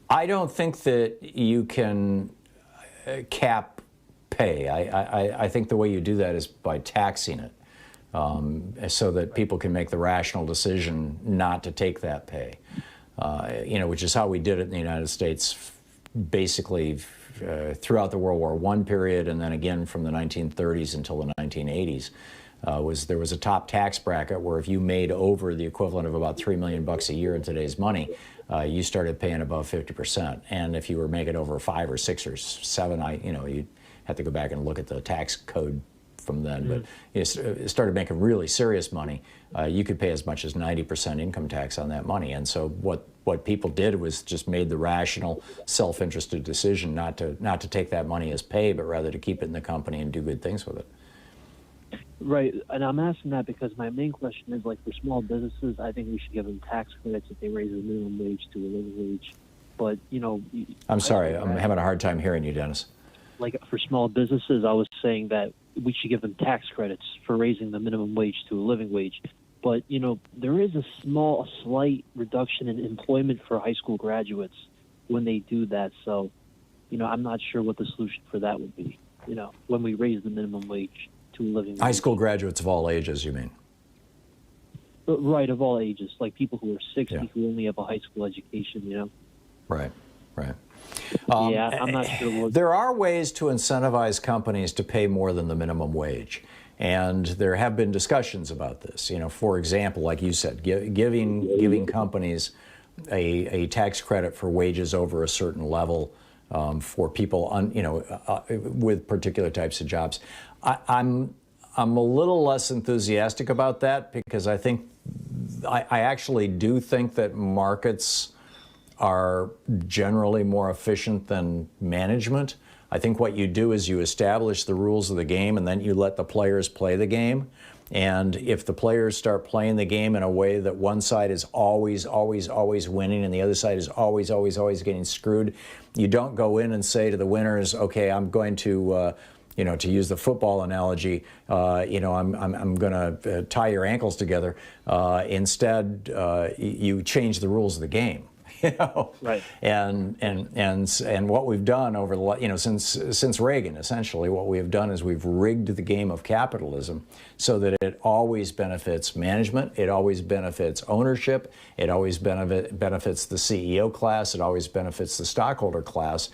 I don't think that you can cap pay. I think the way you do that is by taxing it, so that people can make the rational decision not to take that pay. Which is how we did it in the United States, basically throughout the World War I period, and then again from the 1930s until the 1980s. There was a top tax bracket where if you made over the equivalent of about $3 million a year in today's money, you started paying above 50%. And if you were making over 5 or 6 or 7, you'd have to go back and look at the tax code from then, but you started making really serious money, you could pay as much as 90% income tax on that money. And so what people did was just made the rational, self-interested decision not to take that money as pay, but rather to keep it in the company and do good things with it. Right, and I'm asking that because my main question is, for small businesses, I think we should give them tax credits if they raise the minimum wage to a living wage. But, I'm sorry, I'm having a hard time hearing you, Dennis. For small businesses, I was saying that we should give them tax credits for raising the minimum wage to a living wage. But, there is a slight reduction in employment for high school graduates when they do that. So, I'm not sure what the solution for that would be, when we raise the minimum wage to a living wage. High school graduates of all ages, you mean? Right, of all ages, like people who are 60 who only have a high school education, Right. Right. Yeah, I'm not sure. There are ways to incentivize companies to pay more than the minimum wage. And there have been discussions about this. For example, like you said, giving companies a tax credit for wages over a certain level for people with particular types of jobs. I'm a little less enthusiastic about that because I actually do think that markets are generally more efficient than management. I think what you do is you establish the rules of the game and then you let the players play the game. And if the players start playing the game in a way that one side is always winning and the other side is always getting screwed, you don't go in and say to the winners, okay, I'm going to, to use the football analogy, I'm going to tie your ankles together. Instead, you change the rules of the game. Right. And what we've done over the since Reagan, essentially what we have done is we've rigged the game of capitalism so that it always benefits management, it always benefits ownership, it always benefits the CEO class, it always benefits the stockholder class,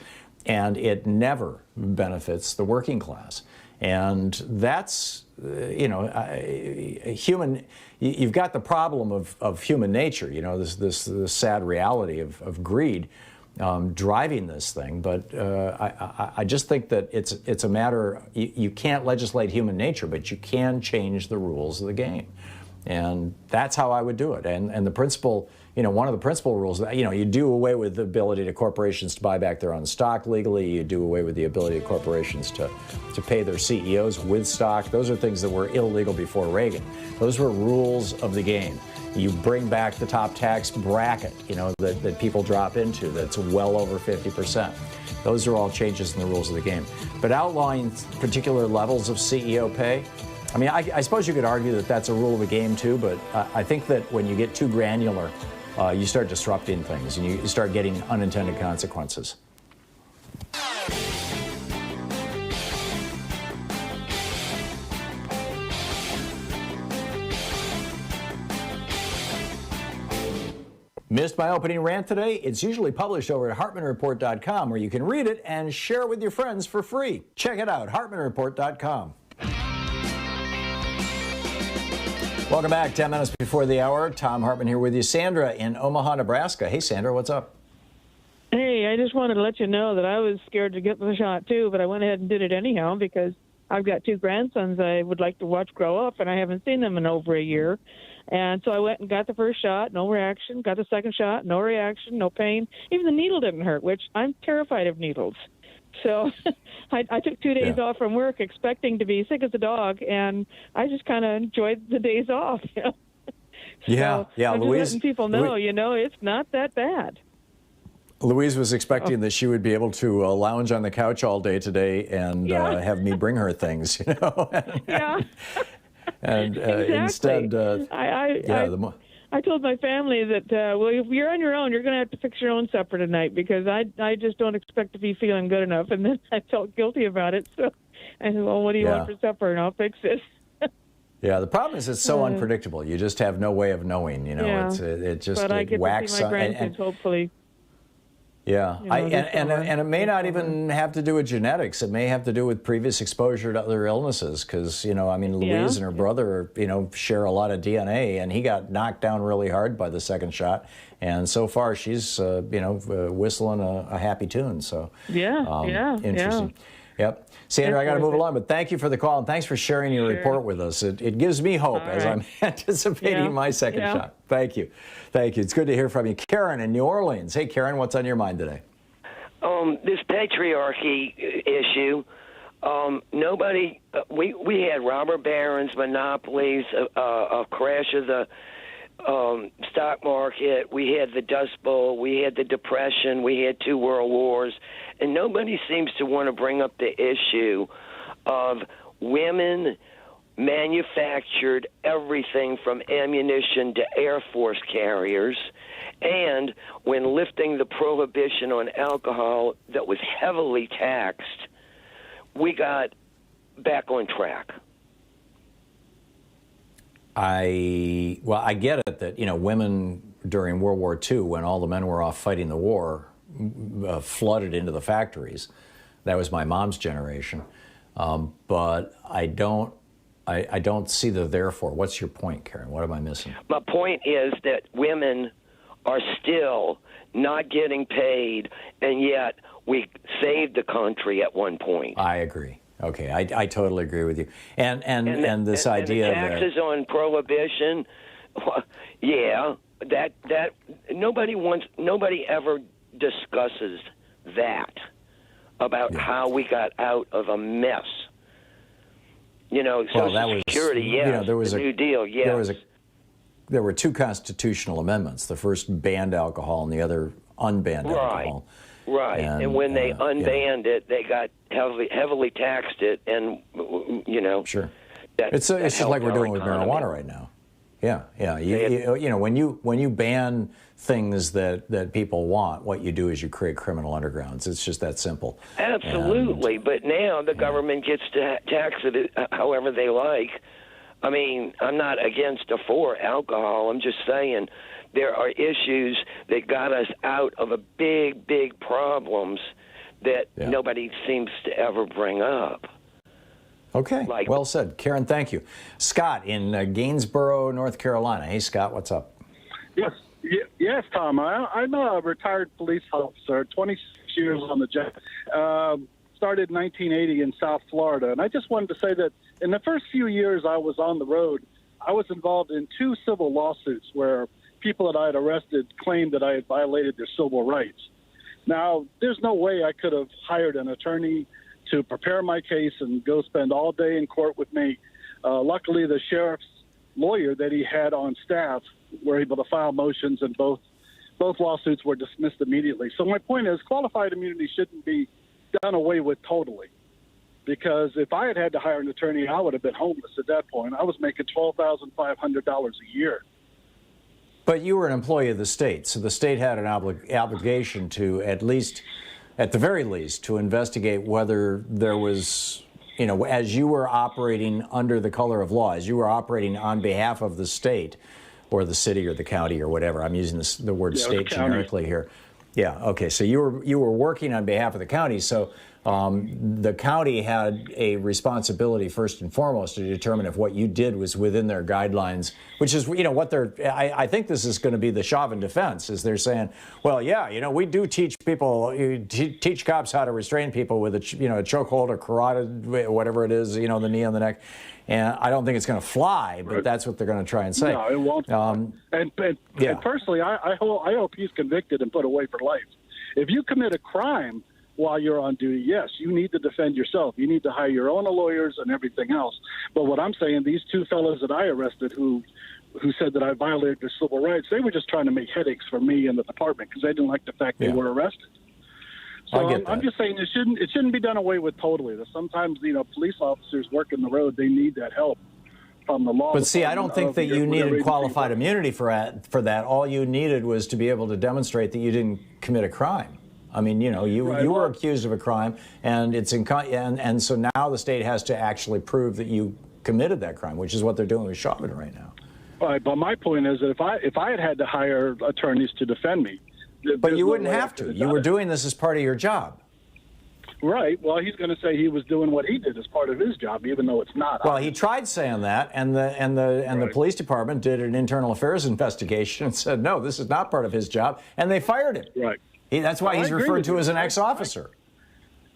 and it never benefits the working class. And that's human. You've got the problem of human nature, this sad reality of greed driving this thing. But I just think that it's a matter. You can't legislate human nature, but you can change the rules of the game, and that's how I would do it. And the principle. One of the principal rules, you do away with the ability to corporations to buy back their own stock legally. You do away with the ability of corporations to pay their CEOs with stock. Those are things that were illegal before Reagan. Those were rules of the game. You bring back the top tax bracket, that people drop into that's well over 50%. Those are all changes in the rules of the game. But outlawing particular levels of CEO pay, I suppose you could argue that that's a rule of the game too, but I think that when you get too granular, you start disrupting things and you start getting unintended consequences. Missed my opening rant today? It's usually published over at HartmannReport.com where you can read it and share it with your friends for free. Check it out, HartmannReport.com. Welcome back. 10 minutes before the hour. Thom Hartmann here with you. Sandra in Omaha, Nebraska. Hey, Sandra, what's up? Hey, I just wanted to let you know that I was scared to get the shot, too, but I went ahead and did it anyhow because I've got two grandsons I would like to watch grow up, and I haven't seen them in over a year. And so I went and got the first shot, no reaction. Got the second shot, no reaction, no pain. Even the needle didn't hurt, which I'm terrified of needles. So I took 2 days off from work expecting to be sick as a dog, and I just kind of enjoyed the days off. So yeah. I'm Louise, just letting people know, it's not that bad. Louise was expecting that she would be able to lounge on the couch all day today and have me bring her things, Yeah. And exactly. instead, I told my family that, if you're on your own, you're going to have to fix your own supper tonight because I just don't expect to be feeling good enough. And then I felt guilty about it. So I said, well, what do you want for supper? And I'll fix this. Yeah, the problem is it's so unpredictable. You just have no way of knowing, it just but I get whacks to see my grandkids, and hopefully. Yeah, and it may not even have to do with genetics. It may have to do with previous exposure to other illnesses. Because Louise and her brother, share a lot of DNA, and he got knocked down really hard by the second shot. And so far, she's whistling a happy tune. So interesting. Yep. Sandra, I got to move along, but thank you for the call, and thanks for sharing your report with us. It gives me hope as I'm anticipating my second shot. Thank you. Thank you. It's good to hear from you. Karen in New Orleans. Hey, Karen, what's on your mind today? This patriarchy issue, nobody, we had robber barons, monopolies, a crash of the stock market, we had the Dust Bowl, we had the Depression, we had 2 world wars, and nobody seems to want to bring up the issue of women manufactured everything from ammunition to Air Force carriers, and when lifting the prohibition on alcohol that was heavily taxed, we got back on track. I get it that, women during World War II, when all the men were off fighting the war, flooded into the factories. That was my mom's generation. But I don't see the therefore. What's your point, Karen? What am I missing? My point is that women are still not getting paid, and yet we saved the country at one point. I agree. Okay, I totally agree with you. And this idea the taxes that on prohibition, yeah, that nobody ever discusses that about how we got out of a mess. You know, Social Security, yes. There was the New Deal, yes. There were two constitutional amendments. The first banned alcohol, and the other unbanned alcohol. Right, and when they unbanned it, they got heavily taxed it, and sure. It's just like we're doing with marijuana right now. Yeah. You know, when you ban things that people want, what you do is you create criminal undergrounds. It's just that simple. Absolutely, but now the government gets to tax it however they like. I mean, I'm not against or for alcohol. I'm just saying there are issues that got us out of a big problems that nobody seems to ever bring up. Okay, well said. Karen, thank you. Scott in Gainesboro, North Carolina. Hey, Scott, what's up? Yes, Tom. I'm a retired police officer, 26 years on the job. Started in 1980 in South Florida. And I just wanted to say that in the first few years I was on the road, I was involved in 2 civil lawsuits where people that I had arrested claimed that I had violated their civil rights. Now, there's no way I could have hired an attorney to prepare my case and go spend all day in court with me. Luckily, the sheriff's lawyer that he had on staff were able to file motions, and both lawsuits were dismissed immediately. So my point is, qualified immunity shouldn't be done away with totally, because if I had to hire an attorney, I would have been homeless at that point. I was making $12,500 a year. But you were an employee of the state, so the state had an obligation to at the very least, to investigate whether there was, as you were operating under the color of law, as you were operating on behalf of the state or the city or the county or whatever. I'm using the word state generically here. Yeah, okay, so you were working on behalf of the county, so the county had a responsibility first and foremost to determine if what you did was within their guidelines, which is, what they're, I think this is going to be the Chauvin defense, is they're saying, well, yeah, we do teach people, teach cops how to restrain people with a chokehold or carotid, whatever it is, the knee on the neck. And I don't think it's going to fly, but that's what they're going to try and say. No, it won't. And personally, I hope he's convicted and put away for life. If you commit a crime while you're on duty, yes, you need to defend yourself. You need to hire your own lawyers and everything else. But what I'm saying, these 2 fellows that I arrested who said that I violated their civil rights, they were just trying to make headaches for me and the department because they didn't like the fact they were arrested. So I'm just saying it shouldn't be done away with totally. That sometimes police officers working the road, they need that help from the law. But see, I don't think that you needed qualified immunity for that. All you needed was to be able to demonstrate that you didn't commit a crime. I mean, you were accused of a crime, and and so now the state has to actually prove that you committed that crime, which is what they're doing with Chauvin right now. Right, but my point is that if I had to hire attorneys to defend me. But you wouldn't have to. You were doing this as part of your job. Right. Well, he's going to say he was doing what he did as part of his job, even though it's not. Well, he tried saying that, and the police department did an internal affairs investigation and said, no, this is not part of his job, and they fired him. Right. That's why he's referred to as an ex-officer.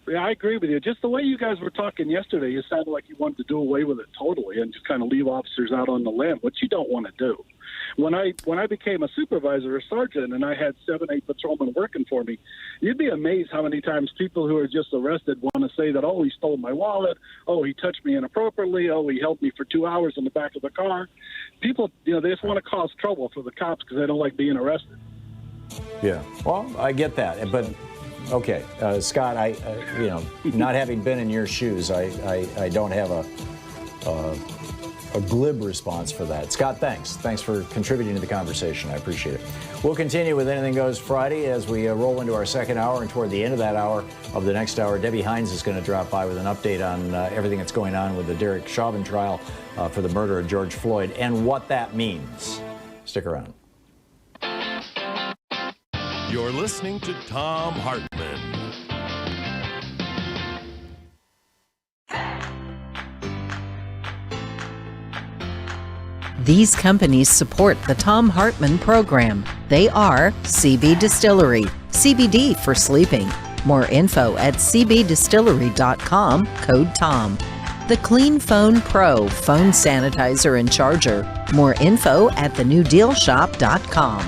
Yeah, I agree with you. Just the way you guys were talking yesterday, you sounded like you wanted to do away with it totally and just kind of leave officers out on the limb, which you don't want to do. When I became a supervisor or sergeant and I had 7-8 patrolmen working for me, you'd be amazed how many times people who are just arrested want to say that, oh, he stole my wallet, oh, he touched me inappropriately, oh, he held me for 2 hours in the back of the car. People, they just want to cause trouble for the cops because they don't like being arrested. Yeah, well, I get that, but okay, Scott, not having been in your shoes, I don't have a glib response for that. Scott, thanks. Thanks for contributing to the conversation. I appreciate it. We'll continue with Anything Goes Friday as we roll into our second hour, and toward the end of that hour, of the next hour, Debbie Hines is going to drop by with an update on everything that's going on with the Derek Chauvin trial for the murder of George Floyd and what that means. Stick around. You're listening to Thom Hartmann. These companies support the Thom Hartmann Program. They are CB Distillery, CBD for sleeping. More info at cbdistillery.com, code TOM. The Clean Phone Pro phone sanitizer and charger. More info at thenewdealshop.com.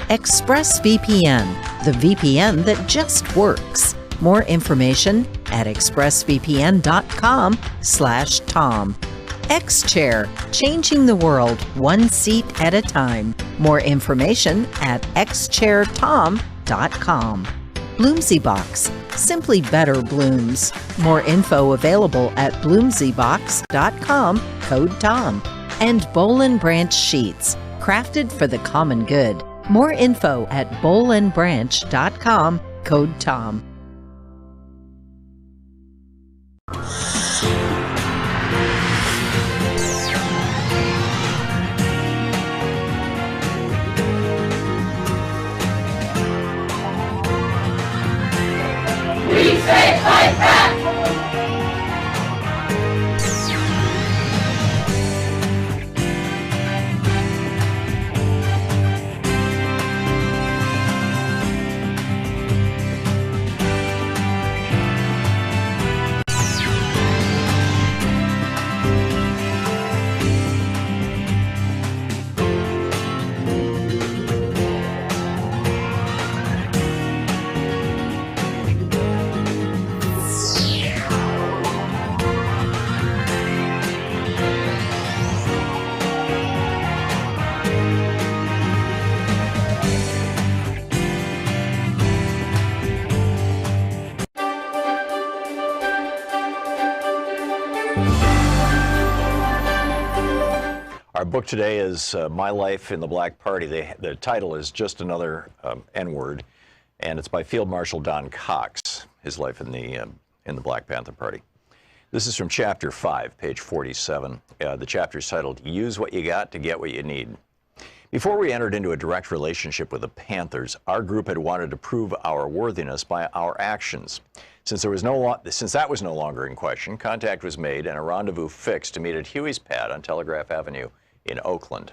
ExpressVPN, the VPN that just works. More information at expressvpn.com/Tom. X-Chair, changing the world one seat at a time. More information at xchairtom.com. Bloomsy Box, simply better blooms. More info available at bloomsybox.com, code TOM. And Boll & Branch Sheets, crafted for the common good. More info at bollandbranch.com, code TOM. We say fight back! Our book today is My Life in the Black Party. The title is just another N-word, and it's by Field Marshal Don Cox, his life in the Black Panther Party. This is from Chapter 5, page 47. The chapter is titled, Use What You Got to Get What You Need. Before we entered into a direct relationship with the Panthers, our group had wanted to prove our worthiness by our actions. Since that was no longer in question, contact was made and a rendezvous fixed to meet at Huey's Pad on Telegraph Avenue in Oakland.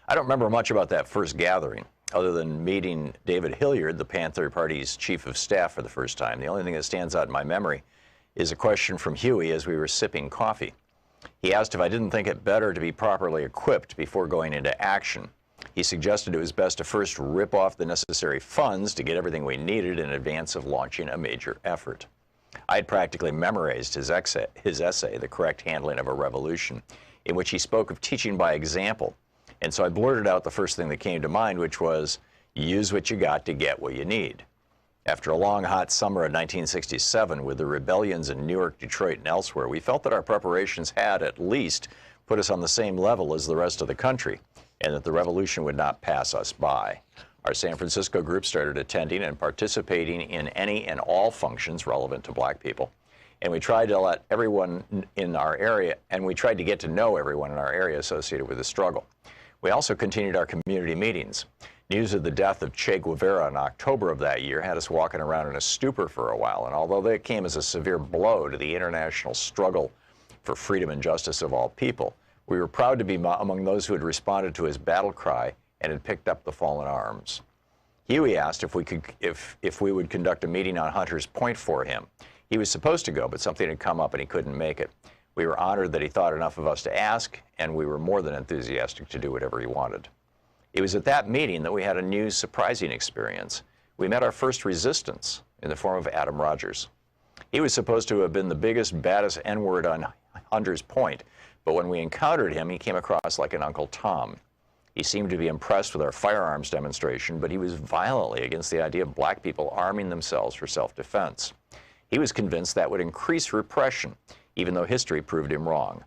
I don't remember much about that first gathering, other than meeting David Hilliard, the Panther Party's chief of staff, for the first time. The only thing that stands out in my memory is a question from Huey as we were sipping coffee. He asked if I didn't think it better to be properly equipped before going into action. He suggested it was best to first rip off the necessary funds to get everything we needed in advance of launching a major effort. I had practically memorized his essay, The Correct Handling of a Revolution, in which he spoke of teaching by example. And so I blurted out the first thing that came to mind, which was, use what you got to get what you need. After a long, hot summer of 1967, with the rebellions in Newark, Detroit, and elsewhere, we felt that our preparations had, at least, put us on the same level as the rest of the country, and that the revolution would not pass us by. Our San Francisco group started attending and participating in any and all functions relevant to black people. And we tried to let everyone in our area, and we tried to get to know everyone in our area associated with the struggle. We also continued our community meetings. News of the death of Che Guevara in October of that year had us walking around in a stupor for a while, and although that came as a severe blow to the international struggle for freedom and justice of all people, we were proud to be among those who had responded to his battle cry and had picked up the fallen arms. Huey asked if we would conduct a meeting on Hunter's Point for him. He was supposed to go, but something had come up and he couldn't make it. We were honored that he thought enough of us to ask, and we were more than enthusiastic to do whatever he wanted. It was at that meeting that we had a new, surprising experience. We met our first resistance in the form of Adam Rogers. He was supposed to have been the biggest, baddest N-word on Hunter's Point, but when we encountered him, he came across like an Uncle Tom. He seemed to be impressed with our firearms demonstration, but he was violently against the idea of black people arming themselves for self-defense. He was convinced that would increase repression, even though history proved him wrong.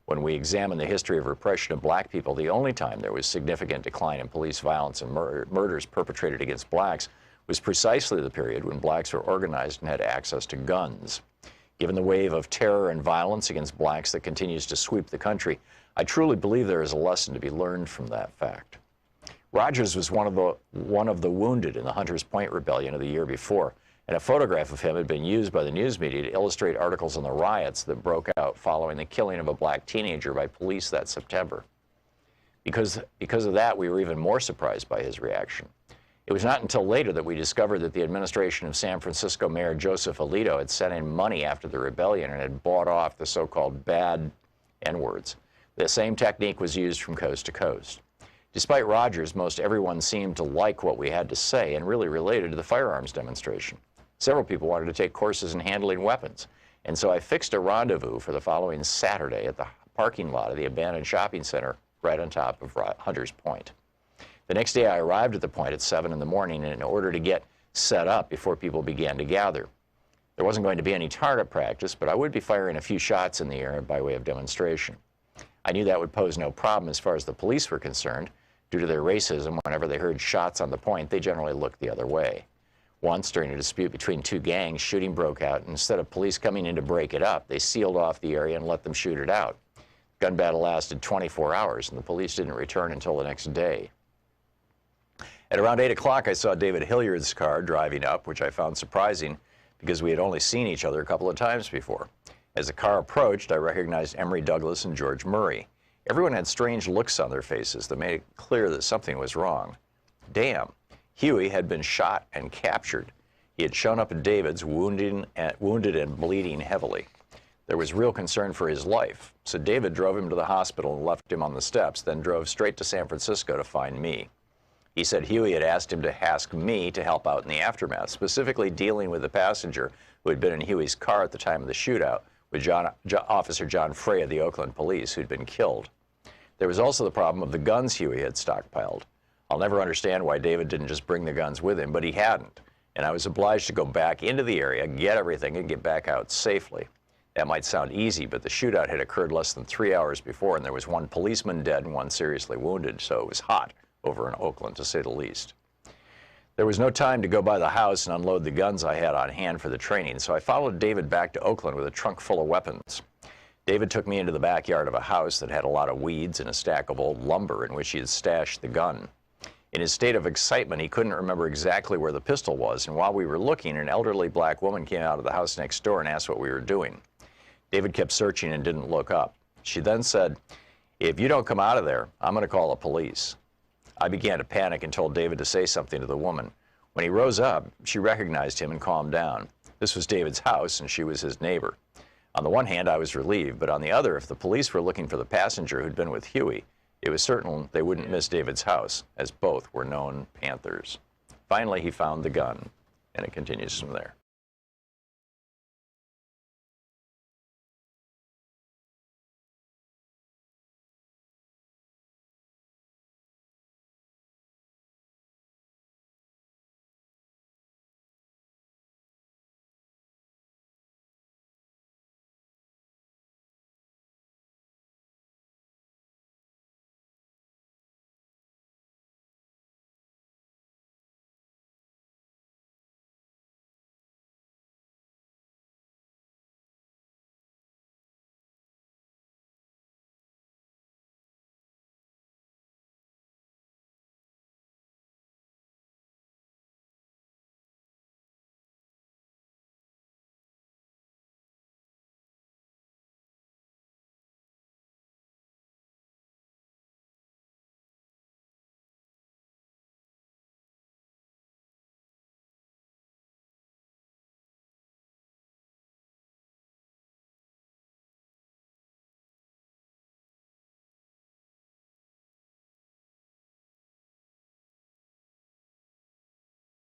When we examined the history of repression of black people, the only time there was significant decline in police violence and murders perpetrated against blacks was precisely the period when blacks were organized and had access to guns. Given the wave of terror and violence against blacks that continues to sweep the country, I truly believe there is a lesson to be learned from that fact. Rogers was one of the wounded in the Hunters Point Rebellion of the year before, and a photograph of him had been used by the news media to illustrate articles on the riots that broke out following the killing of a black teenager by police that September. Because of that, we were even more surprised by his reaction. It was not until later that we discovered that the administration of San Francisco Mayor Joseph Alito had sent in money after the rebellion and had bought off the so-called bad N-words. The same technique was used from coast to coast. Despite Rogers, most everyone seemed to like what we had to say and really related to the firearms demonstration. Several people wanted to take courses in handling weapons, and so I fixed a rendezvous for the following Saturday at the parking lot of the abandoned shopping center right on top of Hunters Point. The next day I arrived at the point at 7 in the morning in order to get set up before people began to gather. There wasn't going to be any target practice, but I would be firing a few shots in the air by way of demonstration. I knew that would pose no problem as far as the police were concerned. Due to their racism, whenever they heard shots on the point, they generally looked the other way. Once, during a dispute between two gangs, shooting broke out, and instead of police coming in to break it up, they sealed off the area and let them shoot it out. The gun battle lasted 24 hours, and the police didn't return until the next day. At around 8 o'clock, I saw David Hilliard's car driving up, which I found surprising because we had only seen each other a couple of times before. As the car approached, I recognized Emory Douglas and George Murray. Everyone had strange looks on their faces that made it clear that something was wrong. Damn, Huey had been shot and captured. He had shown up at David's wounded and bleeding heavily. There was real concern for his life, so David drove him to the hospital and left him on the steps, then drove straight to San Francisco to find me. He said Huey had asked him to ask me to help out in the aftermath, specifically dealing with the passenger who had been in Huey's car at the time of the shootout, with Officer John Frey of the Oakland Police, who'd been killed. There was also the problem of the guns Huey had stockpiled. I'll never understand why David didn't just bring the guns with him, but he hadn't, and I was obliged to go back into the area, get everything, and get back out safely. That might sound easy, but the shootout had occurred less than 3 hours before, and there was one policeman dead and one seriously wounded, so it was hot over in Oakland, to say the least. There was no time to go by the house and unload the guns I had on hand for the training, so I followed David back to Oakland with a trunk full of weapons. David took me into the backyard of a house that had a lot of weeds and a stack of old lumber in which he had stashed the gun. In his state of excitement, he couldn't remember exactly where the pistol was, and while we were looking, an elderly black woman came out of the house next door and asked what we were doing. David kept searching and didn't look up. She then said, "If you don't come out of there, I'm going to call the police." I began to panic and told David to say something to the woman. When he rose up, she recognized him and calmed down. This was David's house, and she was his neighbor. On the one hand, I was relieved, but on the other, if the police were looking for the passenger who'd been with Huey, it was certain they wouldn't miss David's house, as both were known Panthers. Finally, he found the gun, and it continues from there.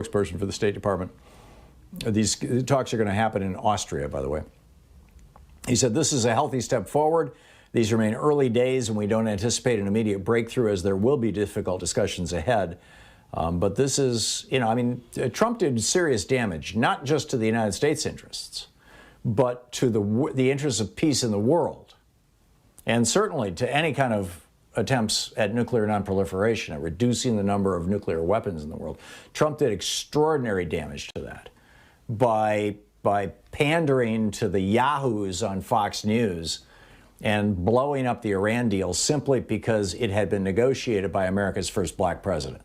Spokesperson for the State Department. These talks are going to happen in Austria, by the way. He said, "This is a healthy step forward. These remain early days, and we don't anticipate an immediate breakthrough as there will be difficult discussions ahead. But this is, Trump did serious damage, not just to the United States interests, but to the interests of peace in the world, and certainly to any kind of attempts at nuclear nonproliferation, at reducing the number of nuclear weapons in the world. Trump did extraordinary damage to that by pandering to the yahoos on Fox News and blowing up the Iran deal simply because it had been negotiated by America's first black president.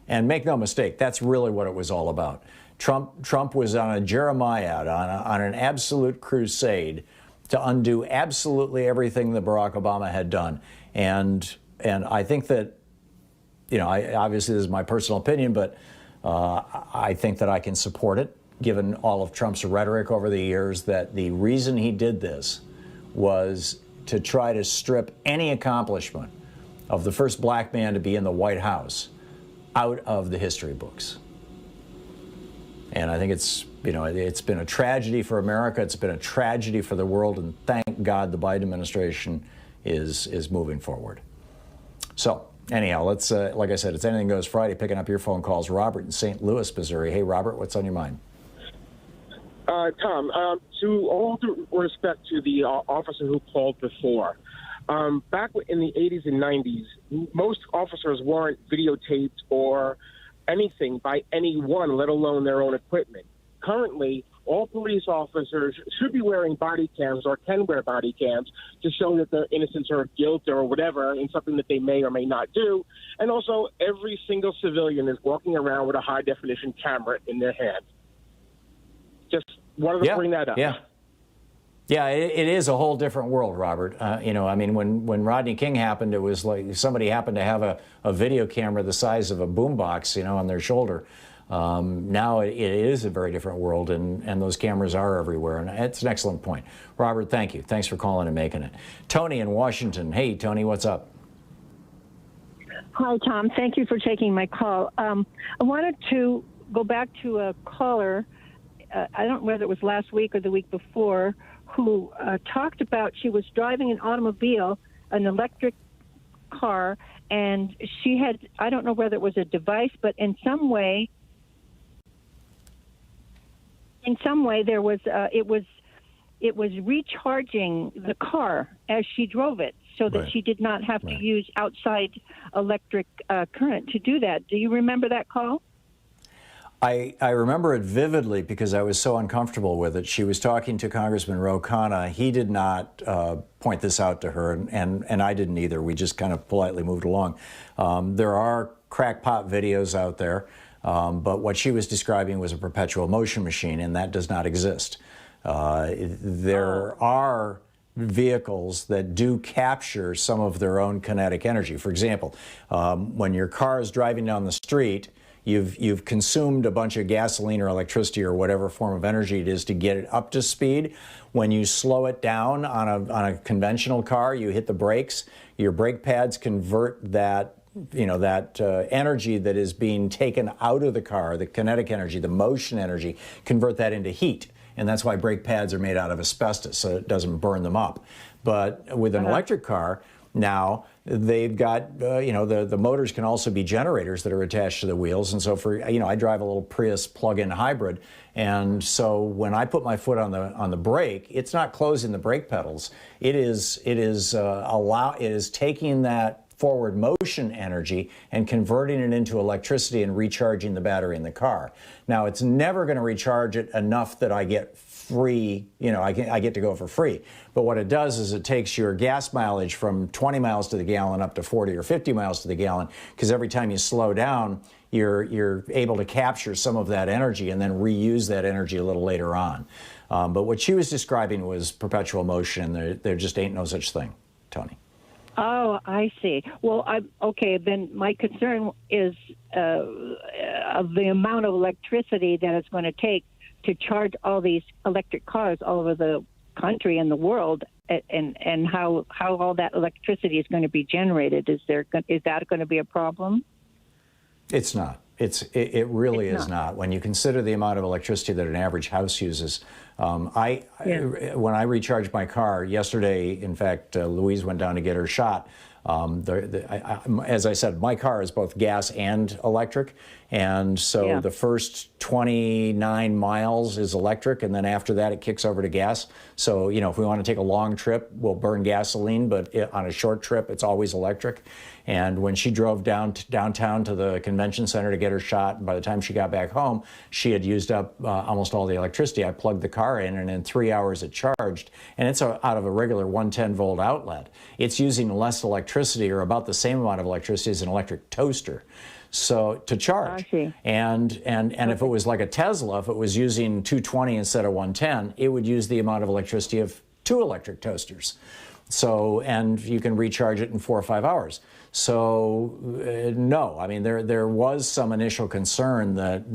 And make no mistake, that's really what it was all about. Trump was on a Jeremiad, on an absolute crusade to undo absolutely everything that Barack Obama had done. And I think that, you know, obviously this is my personal opinion, but I think that I can support it, given all of Trump's rhetoric over the years, that the reason he did this was to try to strip any accomplishment of the first black man to be in the White House out of the history books. And I think it's, you know, it's been a tragedy for America, it's been a tragedy for the world, and thank God the Biden administration is moving forward. So anyhow, let's, like I said, it's Anything Goes Friday, picking up your phone calls. Robert in St. Louis, Missouri. Hey, Robert, what's on your mind? Tom, to all due respect to the officer who called before, back in the 80s and 90s, most officers weren't videotaped or anything by anyone, let alone their own equipment. Currently, all police officers should be wearing body cams or can wear body cams to show that they're innocent or guilt or whatever in something that they may or may not do. And also, every single civilian is walking around with a high-definition camera in their hand. Just wanted to bring that up. Yeah, it is a whole different world, Robert. You know, I mean, when Rodney King happened, it was like somebody happened to have a video camera the size of a boombox, you know, on their shoulder. Now it is a very different world, and those cameras are everywhere, and it's an excellent point. Robert, thank you. Thanks for calling and making it. Tony in Washington. Hey, Tony, what's up? Hi, Tom. Thank you for taking my call. I wanted to go back to a caller, I don't know whether it was last week or the week before, who talked about she was driving an automobile, an electric car, and she had, I don't know whether it was a device, but in some way there was, it was recharging the car as she drove it, so that she did not have to use outside electric current to do that. Do you remember that call? I remember it vividly because I was so uncomfortable with it. She was talking to Congressman Ro Khanna. He did not point this out to her, and I didn't either. We just kind of politely moved along. There are crackpot videos out there, but what she was describing was a perpetual motion machine, and that does not exist. There are vehicles that do capture some of their own kinetic energy. For example, when your car is driving down the street, you've consumed a bunch of gasoline or electricity or whatever form of energy it is to get it up to speed. When you slow it down on a conventional car, you hit the brakes. Your brake pads convert that energy that is being taken out of the car, the kinetic energy, the motion energy, convert that into heat. And that's why brake pads are made out of asbestos, so it doesn't burn them up. But with an electric car, now they've got, the motors can also be generators that are attached to the wheels. And so I drive a little Prius plug-in hybrid. And so when I put my foot on the brake, it's not closing the brake pedals. It is taking that forward motion energy and converting it into electricity and recharging the battery in the car. Now, it's never going to recharge it enough that I get free, I get to go for free. But what it does is it takes your gas mileage from 20 miles to the gallon up to 40 or 50 miles to the gallon, because every time you slow down, you're able to capture some of that energy and then reuse that energy a little later on. But what she was describing was perpetual motion, and there just ain't no such thing, Tony. Oh, I see. Well, then my concern is of the amount of electricity that it's going to take to charge all these electric cars all over the country and the world, and how all that electricity is going to be generated. Is that going to be a problem? It's not. It really is not. When you consider the amount of electricity that an average house uses, when I recharged my car yesterday, in fact, Louise went down to get her shot. As I said, my car is both gas and electric, And so the first 29 miles is electric, and then after that it kicks over to gas. So, you know, if we want to take a long trip, we'll burn gasoline, but on a short trip, it's always electric. And when she drove downtown to the convention center to get her shot, by the time she got back home, she had used up almost all the electricity. I plugged the car in, and in 3 hours it charged. And it's out of a regular 110-volt outlet. It's using less electricity, or about the same amount of electricity as an electric toaster. So to charge, and if it was like a Tesla, if it was using 220 instead of 110, it would use the amount of electricity of 2 electric toasters. So, and you can recharge it in 4 or 5 hours. So no, I mean, there was some initial concern that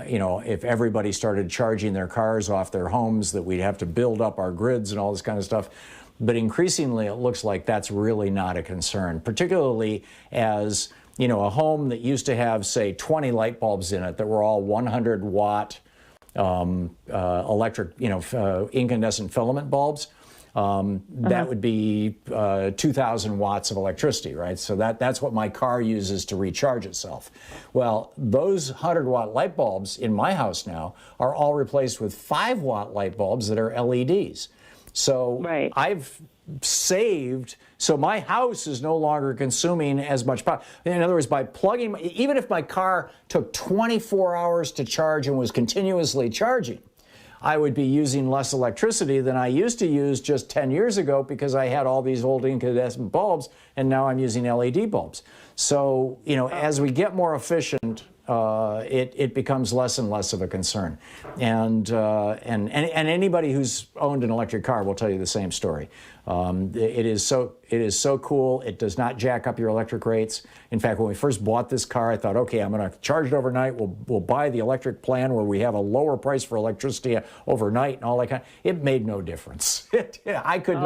you know, if everybody started charging their cars off their homes, that we'd have to build up our grids and all this kind of stuff. But increasingly, it looks like that's really not a concern, particularly as, you know, a home that used to have, say, 20 light bulbs in it that were all 100-watt electric, you know, incandescent filament bulbs. That would be 2,000 watts of electricity, right? So that's what my car uses to recharge itself. Well, those 100-watt light bulbs in my house now are all replaced with 5-watt light bulbs that are LEDs. So I've saved, so my house is no longer consuming as much power. In other words, by plugging, even if my car took 24 hours to charge and was continuously charging, I would be using less electricity than I used to use just 10 years ago, because I had all these old incandescent bulbs, and now I'm using LED bulbs. So, you know, as we get more efficient, it becomes less and less of a concern. And anybody who's owned an electric car will tell you the same story. It is so cool. It does not jack up your electric rates. In fact, when we first bought this car, I thought, okay, I'm going to charge it overnight. We'll buy the electric plan where we have a lower price for electricity overnight and all that kind. It made no difference. I could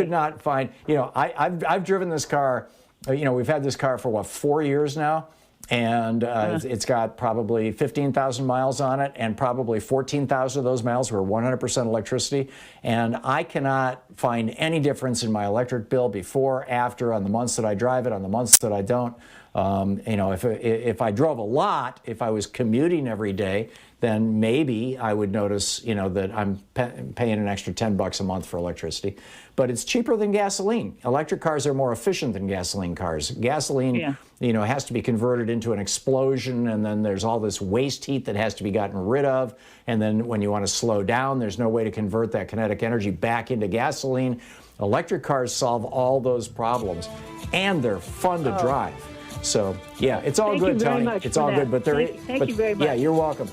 not find. You know, I've driven this car. You know, we've had this car for what, 4 years now. And it's got probably 15,000 miles on it, and probably 14,000 of those miles were 100% electricity. And I cannot find any difference in my electric bill before, after, on the months that I drive it, on the months that I don't. You know, if I drove a lot, if I was commuting every day, then maybe I would notice, you know, that I'm paying an extra $10 a month for electricity. But it's cheaper than gasoline. Electric cars are more efficient than gasoline cars. Gasoline, you know, has to be converted into an explosion, and then there's all this waste heat that has to be gotten rid of. And then when you want to slow down, there's no way to convert that kinetic energy back into gasoline. Electric cars solve all those problems, and they're fun to drive. So, yeah, it's all good, Tony. It's all good. But thank you very much. Yeah, you're welcome.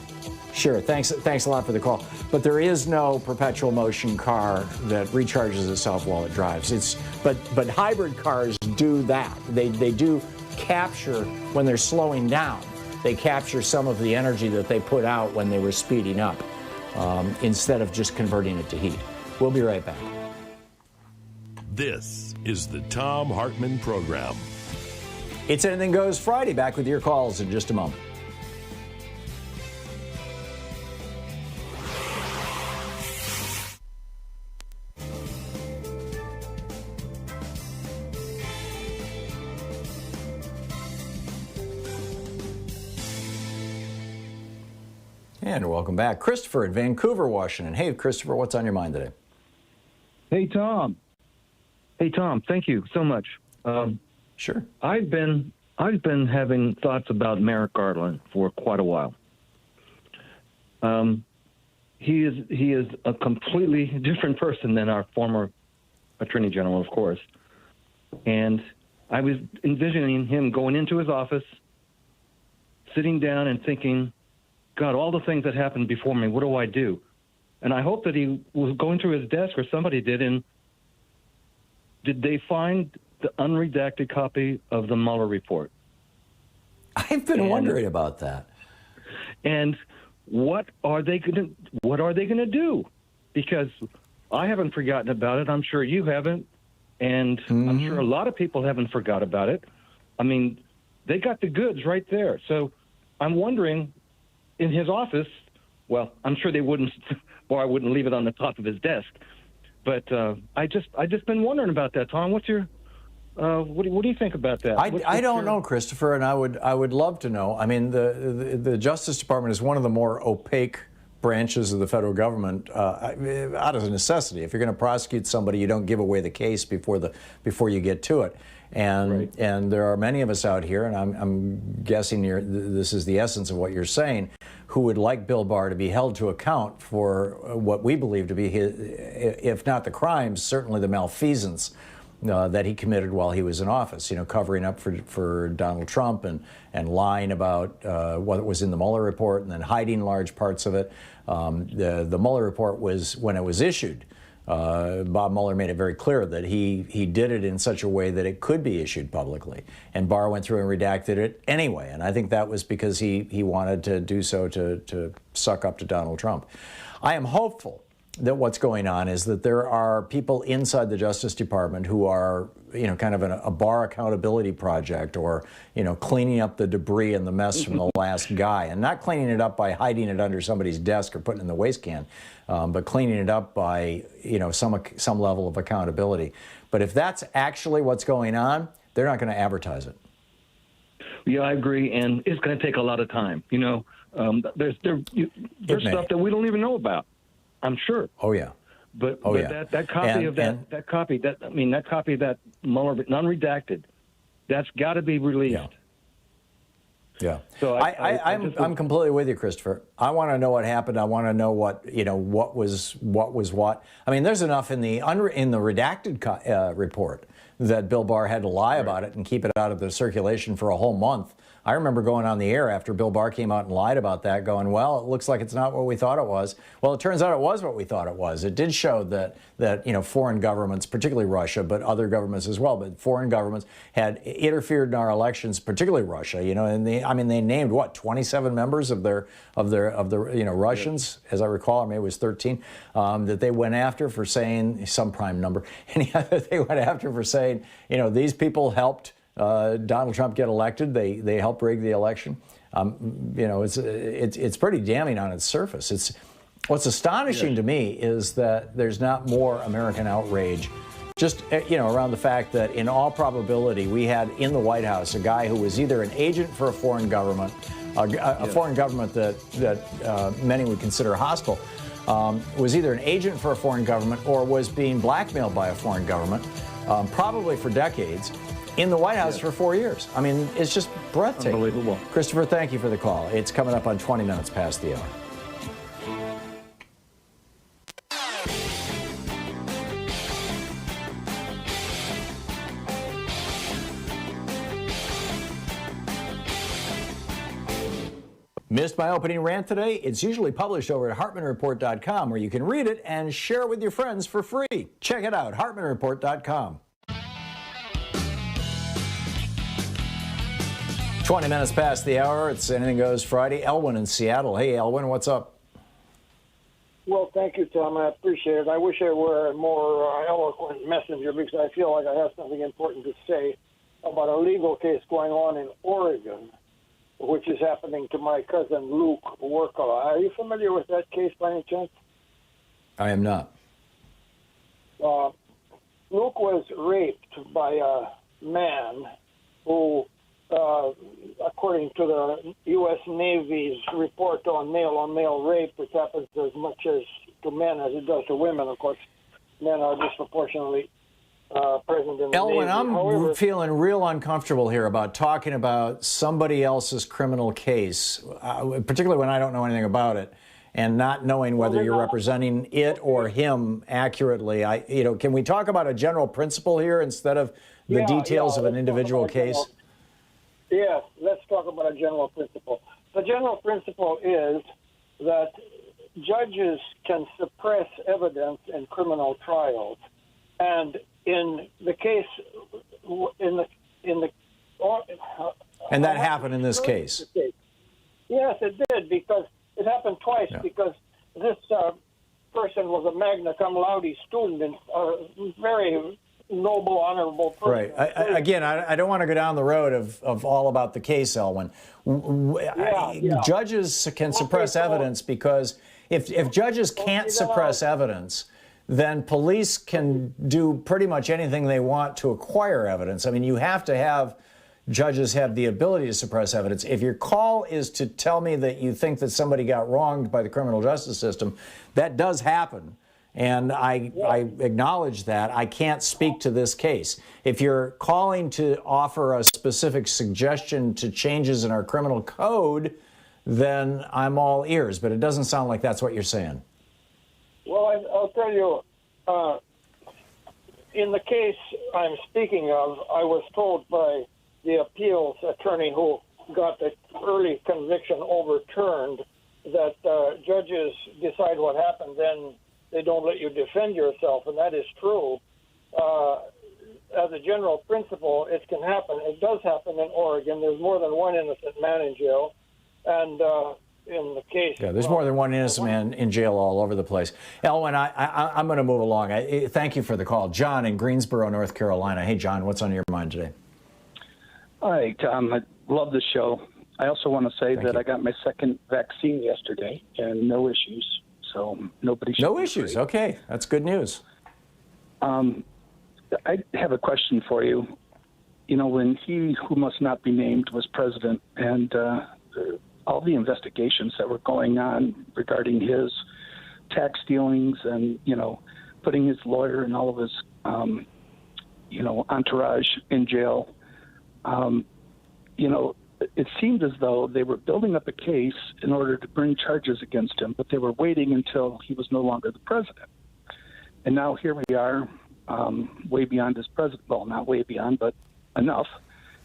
Sure, thanks a lot for the call. But there is no perpetual motion car that recharges itself while it drives. But hybrid cars do that. They do capture, when they're slowing down, they capture some of the energy that they put out when they were speeding up, instead of just converting it to heat. We'll be right back. This is the Thom Hartmann Program. It's Anything Goes Friday. Back with your calls in just a moment. And welcome back. Christopher in Vancouver, Washington. Hey, Christopher, what's on your mind today? Hey, Tom. Thank you so much. Sure. I've been having thoughts about Merrick Garland for quite a while. He is a completely different person than our former Attorney General, of course. And I was envisioning him going into his office, sitting down and thinking, God, all the things that happened before me, what do I do? And I hope that he was going through his desk, or somebody did, and did they find the unredacted copy of the Mueller report? I've been wondering about that. And what are they going to do? Because I haven't forgotten about it. I'm sure you haven't. And I'm sure a lot of people haven't forgot about it. I mean, they got the goods right there. So I'm wondering, in his office, well, I'm sure they wouldn't, or I wouldn't leave it on the top of his desk. But I just been wondering about that, Tom. What's your What do you think about that? I don't know, Christopher, and I would love to know. I mean, the Justice Department is one of the more opaque branches of the federal government out of necessity. If you're going to prosecute somebody, you don't give away the case before you get to it. And there are many of us out here, and I'm guessing this is the essence of what you're saying, who would like Bill Barr to be held to account for what we believe to be his, if not the crimes, certainly the malfeasance that he committed while he was in office, covering up for Donald Trump and lying about what was in the Mueller report and then hiding large parts of it. The Mueller report was, when it was issued, Bob Mueller made it very clear that he did it in such a way that it could be issued publicly. And Barr went through and redacted it anyway. And I think that was because he wanted to do so to suck up to Donald Trump. I am hopeful that what's going on is that there are people inside the Justice Department who are, kind of a Barr accountability project, or, cleaning up the debris and the mess from the last guy, and not cleaning it up by hiding it under somebody's desk or putting it in the waste can, but cleaning it up by, some level of accountability. But if that's actually what's going on, they're not going to advertise it. Yeah, I agree, and it's going to take a lot of time. There's stuff that we don't even know about, I'm sure. Oh yeah. But that copy of that Mueller, non-redacted, that's got to be released. Yeah. So I'm completely with you, Christopher. I want to know what happened. I want to know what was what. I mean, there's enough in the redacted report that Bill Barr had to lie about it and keep it out of the circulation for a whole month. I remember going on the air after Bill Barr came out and lied about that, going, well, it looks like it's not what we thought it was. Well, it turns out it was what we thought it was. It did show that foreign governments, particularly Russia, but other governments as well, but foreign governments had interfered in our elections, particularly Russia. And they named 27 members of the Russians, as I recall, or maybe it was 13, that they went after for saying some prime number. They went after for saying, these people helped Donald Trump get elected. They helped rig the election. It's pretty damning on its surface. What's astonishing to me is that there's not more American outrage, just around the fact that in all probability we had in the White House a guy who was either an agent for a foreign government, a foreign government that many would consider hostile, was either an agent for a foreign government or was being blackmailed by a foreign government, probably for decades, in the White House for 4 years. I mean, it's just breathtaking. Unbelievable. Christopher, thank you for the call. It's coming up on 20 minutes past the hour. Missed my opening rant today? It's usually published over at HartmannReport.com, where you can read it and share it with your friends for free. Check it out, HartmannReport.com. 20 minutes past the hour. It's Anything Goes Friday. Elwin in Seattle. Hey, Elwin, what's up? Well, thank you, Tom. I appreciate it. I wish I were a more eloquent messenger, because I feel like I have something important to say about a legal case going on in Oregon, which is happening to my cousin Luke Workala. Are you familiar with that case by any chance? I am not. Luke was raped by a man who, according to the U.S. Navy's report on male rape, which happens as much as to men as it does to women, of course, men are disproportionately present in the Elwin, Navy. I'm feeling real uncomfortable here about talking about somebody else's criminal case, particularly when I don't know anything about it, and not knowing whether you're representing it or him accurately. Can we talk about a general principle here instead of the details of an individual case? Yes, let's talk about a general principle. The general principle is that judges can suppress evidence in criminal trials, and in the case, and that happened in this case. Yes, it did, because it happened twice. Yeah. Because this person was a magna cum laude student and a very noble, honorable person. Right. I don't want to go down the road of all about the case, Elwin. Judges can suppress evidence because if judges can't suppress evidence, then police can do pretty much anything they want to acquire evidence. I mean, you have to have judges have the ability to suppress evidence. If your call is to tell me that you think that somebody got wronged by the criminal justice system, that does happen. And I acknowledge that. I can't speak to this case. If you're calling to offer a specific suggestion to changes in our criminal code, then I'm all ears. But it doesn't sound like that's what you're saying. Well, I'll tell you, in the case I'm speaking of, I was told by the appeals attorney who got the early conviction overturned that judges decide what happened, then they don't let you defend yourself, and that is true. As a general principle, it can happen. It does happen in Oregon. There's more than one innocent man in jail, and in the case... Yeah, there's more than one innocent man in jail all over the place. Elwyn, I'm going to move along. Thank you for the call. John in Greensboro, North Carolina. Hey, John, what's on your mind today? Hi, Tom. I love the show. I also want to say Thank that you. I got my second vaccine yesterday and no issues. So nobody should No be issues. afraid. Okay, that's good news. I have a question for you. You know, when he who must not be named was president, and all the investigations that were going on regarding his tax dealings and, you know, putting his lawyer and all of his, you know, entourage in jail, you know, it seemed as though they were building up a case in order to bring charges against him, but they were waiting until he was no longer the president. And now here we are, way beyond his president. Well, not way beyond, but enough.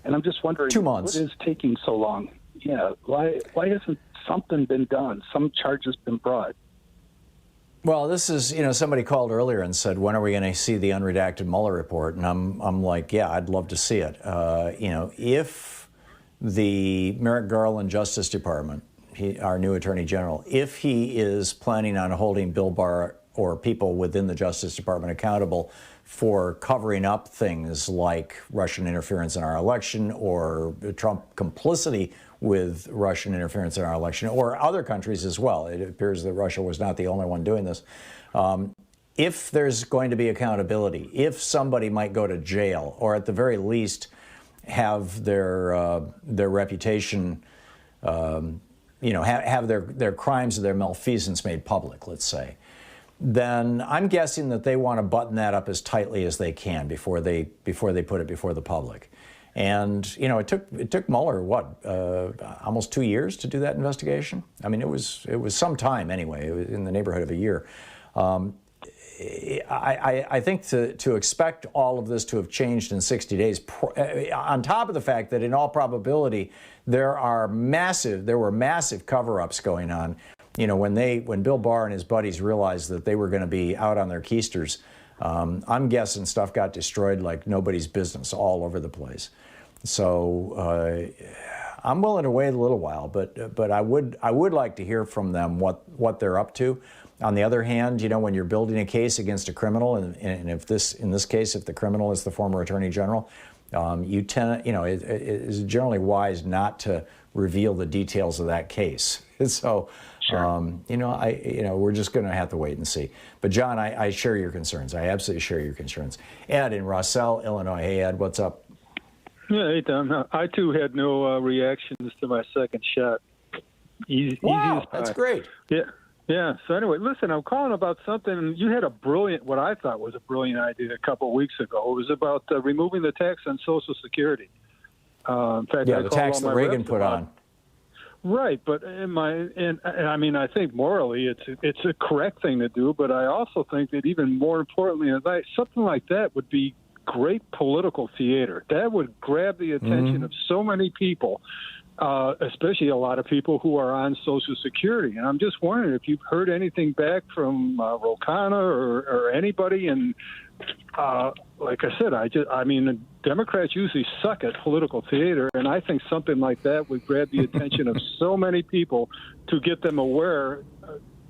And I'm just wondering, 2 months. What is taking so long? Yeah, why hasn't something been done? Some charges been brought. Well, this is, you know, somebody called earlier and said, when are we going to see the unredacted Mueller report? And I'm like, yeah, I'd love to see it. You know, if the Merrick Garland Justice Department, our new Attorney General, if he is planning on holding Bill Barr or people within the Justice Department accountable for covering up things like Russian interference in our election or Trump complicity with Russian interference in our election, or other countries as well. It appears that Russia was not the only one doing this. If there's going to be accountability, if somebody might go to jail, or at the very least have their reputation, you know, have their crimes or their malfeasance made public, let's say, then I'm guessing that they want to button that up as tightly as they can before they put it before the public. And you know, it took Mueller what almost 2 years to do that investigation. I mean, it was some time anyway. It was in the neighborhood of a year. I think to expect all of this to have changed in 60 days, on top of the fact that in all probability there were massive cover-ups going on. You know, when Bill Barr and his buddies realized that they were going to be out on their keisters, I'm guessing stuff got destroyed like nobody's business all over the place. So I'm willing to wait a little while, but I would like to hear from them what they're up to. On the other hand, you know, when you're building a case against a criminal, and in this case, if the criminal is the former Attorney General, you tend, you know, it is generally wise not to reveal the details of that case. So, sure. You know, we're just going to have to wait and see. But John, I share your concerns. I absolutely share your concerns. Ed in Rossell, Illinois. Hey, Ed, what's up? Yeah, hey, Tom. I too had no reactions to my second shot. Wow, that's great. Yeah. Yeah. So anyway, listen, I'm calling about something. You had what I thought was a brilliant idea a couple of weeks ago. It was about removing the tax on Social Security. In fact, yeah, the tax that Reagan put on. Right, but I mean, I think morally it's a correct thing to do, but I also think that even more importantly, something like that would be great political theater. That would grab the attention of so many people, especially a lot of people who are on Social Security. And I'm just wondering if you've heard anything back from Ro Khanna or anybody. And like I said, I mean, Democrats usually suck at political theater, and I think something like that would grab the attention of so many people to get them aware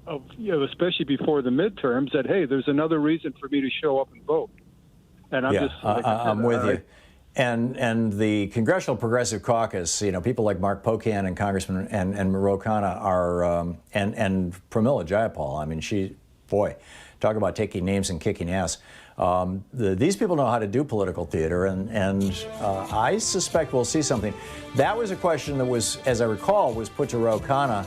of, you know, especially before the midterms, that, hey, there's another reason for me to show up and vote. And I'm I'm with you. And the Congressional Progressive Caucus, you know, people like Mark Pocan and Congressman and Ro Khanna are, and Pramila Jayapal, I mean, Talk about taking names and kicking ass. These people know how to do political theater, and I suspect we'll see something. That was a question that was, as I recall, was put to Ro Khanna,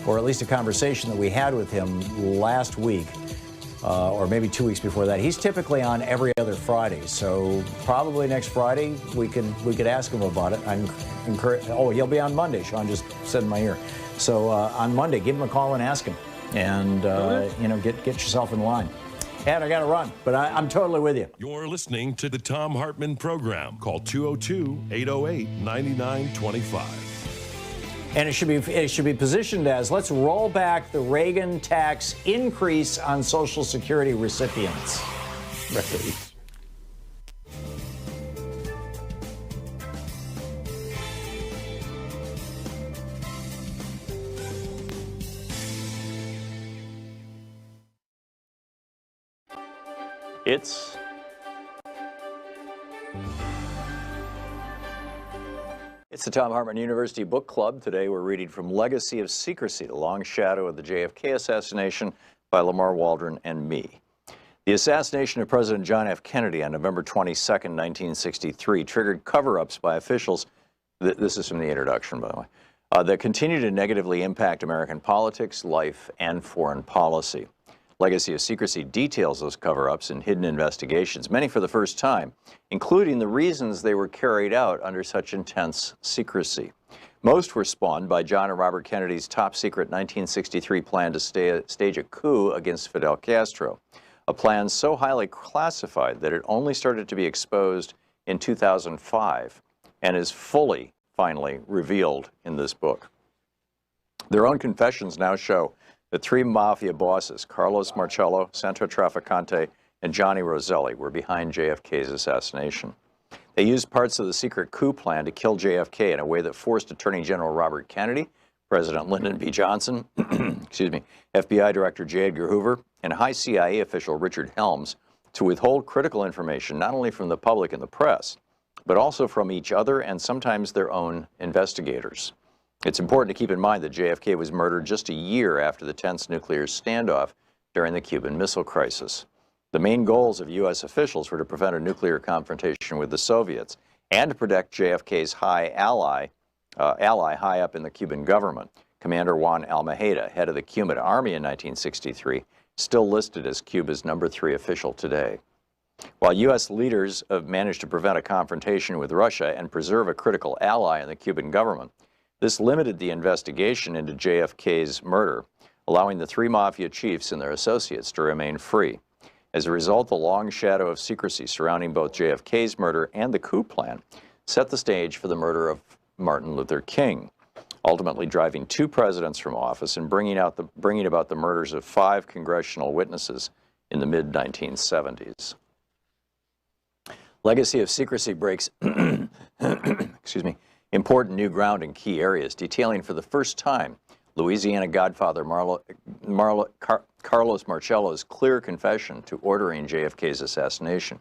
or at least a conversation that we had with him last week, or maybe 2 weeks before that. He's typically on every other Friday, so probably next Friday we could ask him about it. I'm encouraged. Oh, he'll be on Monday. Sean just said in my ear. So on Monday, give him a call and ask him, and get yourself in line. And I got to run, but I'm totally with you. You're listening to the Thom Hartmann Program. Call 202-808-9925. And it should be positioned as, let's roll back the Reagan tax increase on Social Security recipients. Right. It's the Thom Hartmann University Book Club. Today we're reading from Legacy of Secrecy, The Long Shadow of the JFK Assassination by Lamar Waldron and me. The assassination of President John F. Kennedy on November 22, 1963 triggered cover-ups by officials, this is from the introduction, by the way, that continue to negatively impact American politics, life, and foreign policy. Legacy of Secrecy details those cover-ups and hidden investigations, many for the first time, including the reasons they were carried out under such intense secrecy. Most were spawned by John and Robert Kennedy's top-secret 1963 plan to stage a coup against Fidel Castro, a plan so highly classified that it only started to be exposed in 2005 and is finally revealed in this book. Their own confessions now show the three mafia bosses, Carlos Marcello, Santo Trafficante, and Johnny Roselli, were behind JFK's assassination. They used parts of the secret coup plan to kill JFK in a way that forced Attorney General Robert Kennedy, President Lyndon B. Johnson, FBI Director J. Edgar Hoover, and high CIA official Richard Helms to withhold critical information not only from the public and the press, but also from each other and sometimes their own investigators. It's important to keep in mind that JFK was murdered just a year after the tense nuclear standoff during the Cuban Missile Crisis. The main goals of U.S. officials were to prevent a nuclear confrontation with the Soviets and to protect JFK's ally high up in the Cuban government, Commander Juan Almeida, head of the Cuban Army in 1963, still listed as Cuba's #3 official today. While U.S. leaders have managed to prevent a confrontation with Russia and preserve a critical ally in the Cuban government, this limited the investigation into JFK's murder, allowing the three mafia chiefs and their associates to remain free. As a result, the long shadow of secrecy surrounding both JFK's murder and the coup plan set the stage for the murder of Martin Luther King, ultimately driving 2 presidents from office and bringing about the murders of 5 congressional witnesses in the mid-1970s. Legacy of Secrecy breaks important new ground in key areas, detailing for the first time Louisiana godfather Carlos Marcello's clear confession to ordering JFK's assassination.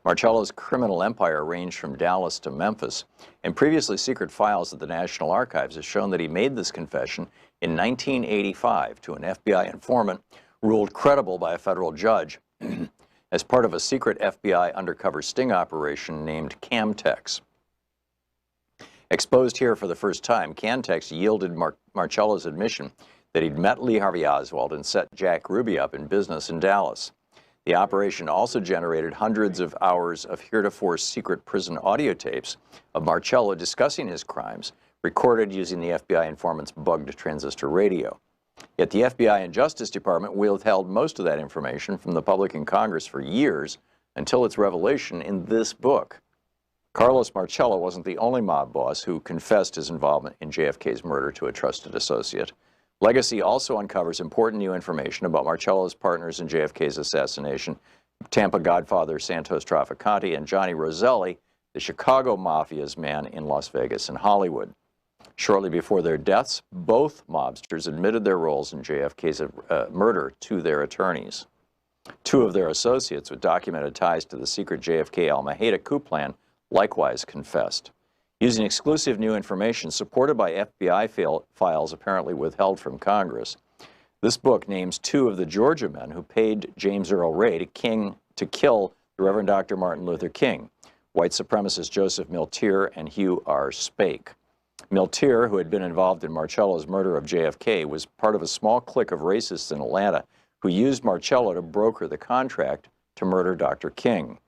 Marcello's criminal empire ranged from Dallas to Memphis, and previously secret files at the National Archives have shown that he made this confession in 1985 to an FBI informant ruled credible by a federal judge as part of a secret FBI undercover sting operation named Camtex. Exposed here for the first time, Camtex yielded Marcello's admission that he'd met Lee Harvey Oswald and set Jack Ruby up in business in Dallas. The operation also generated hundreds of hours of heretofore secret prison audio tapes of Marcello discussing his crimes, recorded using the FBI informant's bugged transistor radio. Yet the FBI and Justice Department withheld most of that information from the public and Congress for years until its revelation in this book. Carlos Marcello wasn't the only mob boss who confessed his involvement in JFK's murder to a trusted associate. Legacy also uncovers important new information about Marcello's partners in JFK's assassination, Tampa godfather Santos Trafficante and Johnny Roselli, the Chicago Mafia's man in Las Vegas and Hollywood. Shortly before their deaths, both mobsters admitted their roles in JFK's murder to their attorneys. 2 of their associates with documented ties to the secret JFK Almeida coup plan likewise confessed. Using exclusive new information supported by FBI files apparently withheld from Congress, This book names two of the Georgia men who paid James Earl Ray to kill the Reverend Dr. Martin Luther King, white supremacist Joseph Miltier and Hugh R. Spake. Miltier, who had been involved in Marcello's murder of JFK, was part of a small clique of racists in Atlanta who used Marcello to broker the contract to murder Dr. King.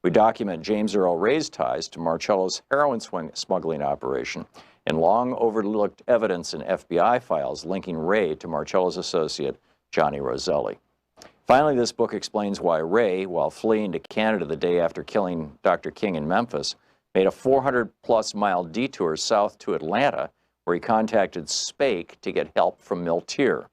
We document James Earl Ray's ties to Marcello's heroin smuggling operation and long overlooked evidence in FBI files linking Ray to Marcello's associate, Johnny Roselli. Finally, this book explains why Ray, while fleeing to Canada the day after killing Dr. King in Memphis, made a 400-plus mile detour south to Atlanta, where he contacted Spake to get help from Miltier.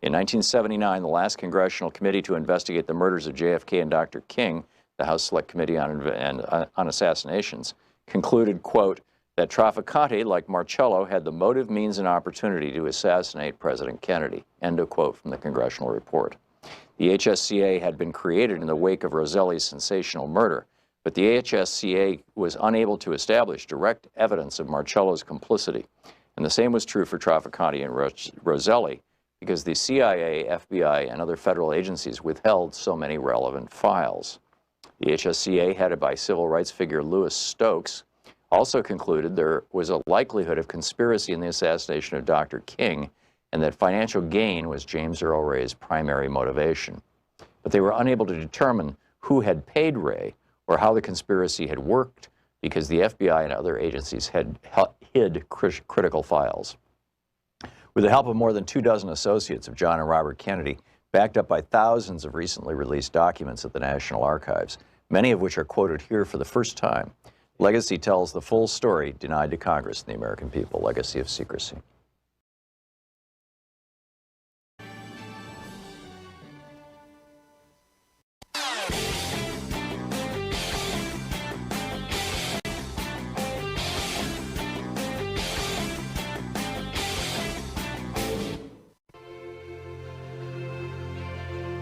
In 1979, the last congressional committee to investigate the murders of JFK and Dr. King, the House Select Committee on Assassinations, concluded, quote, that Trafficante, like Marcello, had the motive, means, and opportunity to assassinate President Kennedy, end of quote from the congressional report. The HSCA had been created in the wake of Roselli's sensational murder, but the HSCA was unable to establish direct evidence of Marcello's complicity. And the same was true for Trafficante and Roselli, because the CIA, FBI, and other federal agencies withheld so many relevant files. The HSCA, headed by civil rights figure Louis Stokes, also concluded there was a likelihood of conspiracy in the assassination of Dr. King and that financial gain was James Earl Ray's primary motivation. But they were unable to determine who had paid Ray or how the conspiracy had worked because the FBI and other agencies had hid critical files. With the help of more than 24 associates of John and Robert Kennedy, backed up by thousands of recently released documents at the National Archives, many of which are quoted here for the first time, Legacy tells the full story denied to Congress and the American people, legacy of secrecy.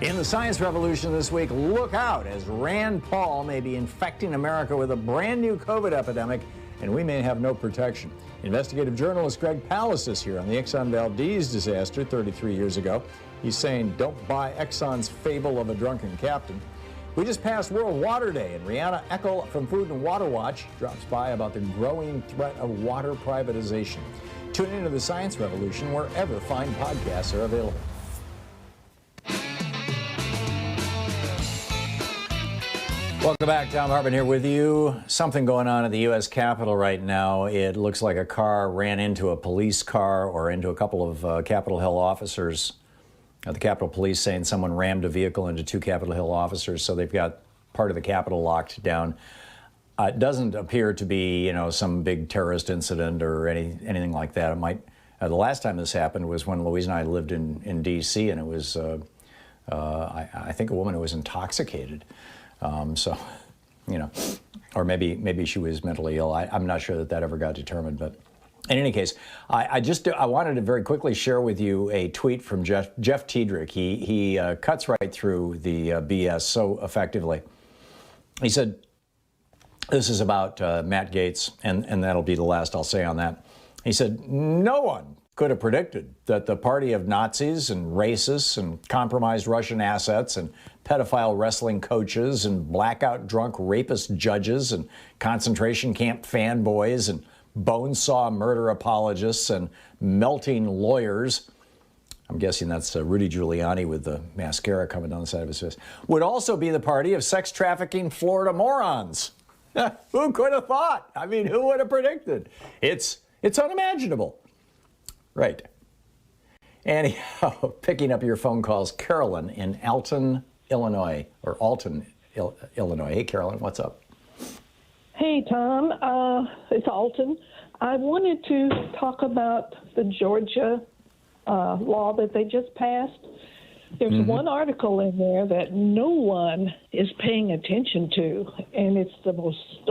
In the science revolution this week, look out as Rand Paul may be infecting America with a brand new COVID epidemic, and we may have no protection. Investigative journalist Greg Palast is here on the Exxon Valdez disaster 33 years ago. He's saying, don't buy Exxon's fable of a drunken captain. We just passed World Water Day, and Rihanna Eckel from Food and Water Watch drops by about the growing threat of water privatization. Tune into the science revolution wherever fine podcasts are available. Welcome back. Thom Hartmann here with you. Something going on at the U.S. Capitol right now. It looks like a car ran into a police car or into a couple of Capitol Hill officers. The Capitol Police saying someone rammed a vehicle into two Capitol Hill officers, so they've got part of the Capitol locked down. It doesn't appear to be, some big terrorist incident or anything like that. It might. The last time this happened was when Louise and I lived in D.C., and it was, I think, a woman who was intoxicated. Or maybe she was mentally ill. I'm not sure that ever got determined. But in any case, I wanted to very quickly share with you a tweet from Jeff Tiedrich. He cuts right through the BS so effectively. He said, this is about Matt Gaetz, and that'll be the last I'll say on that. He said, no one could have predicted that the party of Nazis and racists and compromised Russian assets and pedophile wrestling coaches and blackout drunk rapist judges and concentration camp fanboys and bone saw murder apologists and melting lawyers, I'm guessing that's Rudy Giuliani with the mascara coming down the side of his face, would also be the party of sex trafficking Florida morons. Who could have thought? I mean, who would have predicted? It's unimaginable. Right. Anyhow, picking up your phone calls, Carolyn in Alton, Illinois, or Alton, Illinois. Hey, Carolyn, what's up? Hey, Tom. It's Alton. I wanted to talk about the Georgia law that they just passed. There's one article in there that no one is paying attention to, and it's the most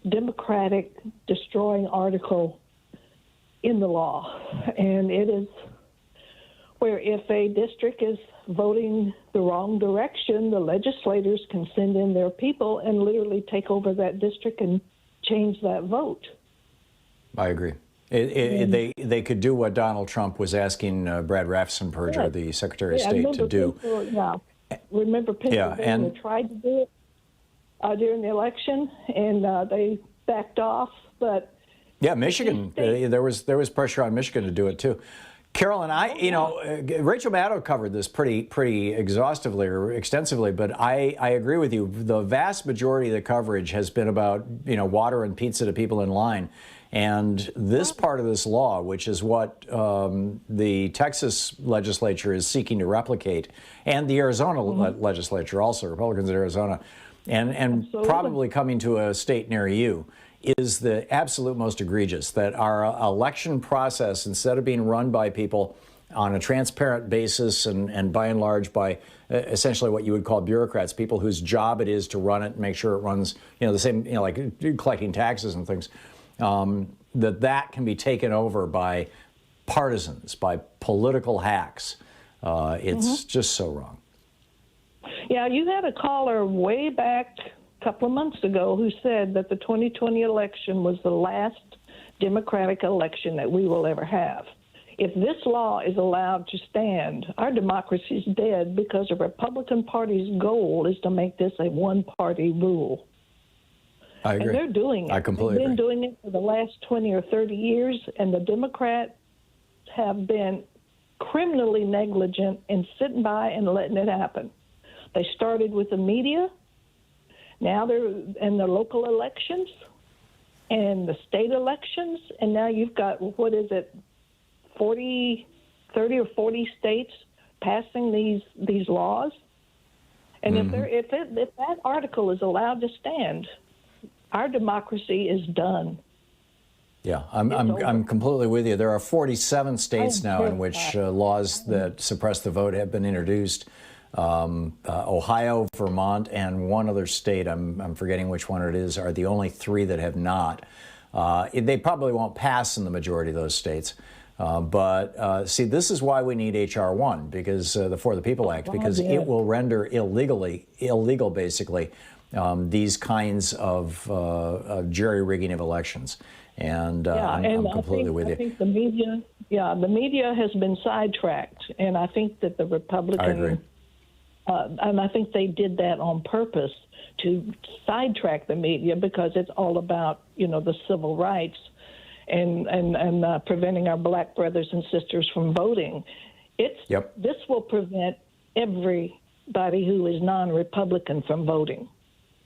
democratic, destroying article in the law. And it is where if a district is voting the wrong direction, the legislators can send in their people and literally take over that district and change that vote. I agree. They could do what Donald Trump was asking Brad Raffensperger, the Secretary of State, to do. Remember Pennsylvania tried to do it during the election, and they backed off. But yeah, Michigan. There was pressure on Michigan to do it too. Carolyn, Rachel Maddow covered this pretty exhaustively or extensively, but I agree with you. The vast majority of the coverage has been about water and pizza to people in line, and this part of this law, which is what the Texas legislature is seeking to replicate, and the Arizona legislature also, Republicans in Arizona, and probably coming to a state near you, is the absolute most egregious, that our election process, instead of being run by people on a transparent basis and by and large by essentially what you would call bureaucrats, people whose job it is to run it and make sure it runs, the same, like collecting taxes and things, that can be taken over by partisans, by political hacks. It's just so wrong. Yeah, you had a caller way back couple of months ago who said that the 2020 election was the last democratic election that we will ever have. If this law is allowed to stand, our democracy is dead because the Republican Party's goal is to make this a one-party rule. I agree. And they're doing it. I completely They've been agree. doing it for the last 20 or 30 years, and the Democrats have been criminally negligent in sitting by and letting it happen. They started with the media. Now they're in the local elections and the state elections, and now you've got, 30 or 40 states passing these laws. And if that article is allowed to stand, our democracy is done. Yeah, I'm completely with you. There are 47 states now in which laws that suppress the vote have been introduced. Ohio, Vermont, and one other state, I'm forgetting which one it is, are the only three that have not. They probably won't pass in the majority of those states. But see, this is why we need H.R. 1, because the For the People Act, because it will render illegal, basically, these kinds of jerry-rigging of elections. And I'm completely with you. I think the media has been sidetracked, and I think that the Republican... I agree. And I think they did that on purpose to sidetrack the media because it's all about, the civil rights and preventing our black brothers and sisters from voting. This will prevent everybody who is non-Republican from voting.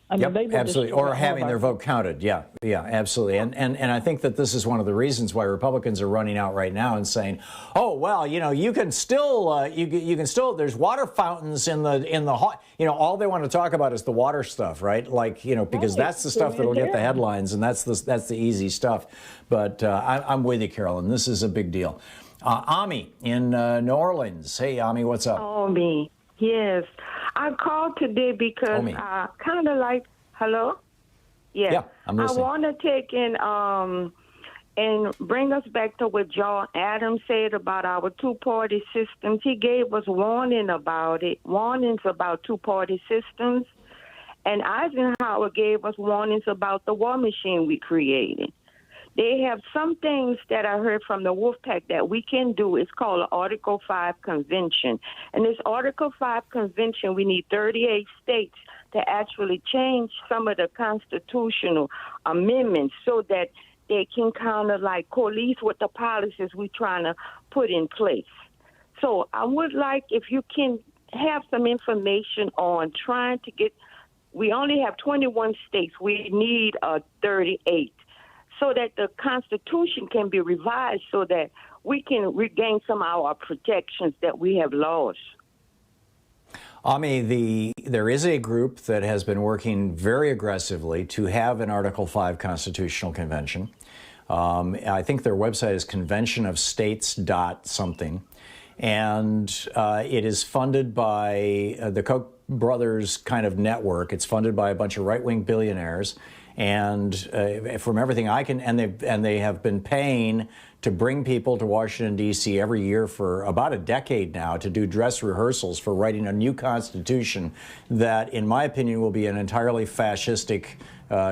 I mean, absolutely, or having their vote counted. Yeah, absolutely. And I think that this is one of the reasons why Republicans are running out right now and saying, "Oh, well, you can still you can still there's water fountains in the hot." All they want to talk about is the water stuff, right? Like, because that's the stuff that'll get the headlines, and that's the easy stuff. But I'm with you, Carolyn. This is a big deal. Ami in New Orleans. Hey, Ami, what's up? Ami, yes. I called today because I kind of like, hello? Yeah, I'm listening. I want to take in and bring us back to what John Adams said about our two-party systems. He gave us warnings about two-party systems. And Eisenhower gave us warnings about the war machine we created. They have some things that I heard from the Wolfpack that we can do. It's called an Article 5 Convention. And this Article 5 Convention, we need 38 states to actually change some of the constitutional amendments so that they can kind of like police with the policies we're trying to put in place. So I would like if you can have some information on trying to get, we only have 21 states. We need 38. So that the Constitution can be revised so that we can regain some of our protections that we have lost. Ami, there is a group that has been working very aggressively to have an Article 5 constitutional convention. I think their website is conventionofstates.something. And it is funded by the Koch brothers kind of network. It's funded by a bunch of right-wing billionaires. And from everything I can, and they have been paying to bring people to Washington, D.C. every year for about a decade now to do dress rehearsals for writing a new constitution that, in my opinion, will be an entirely fascistic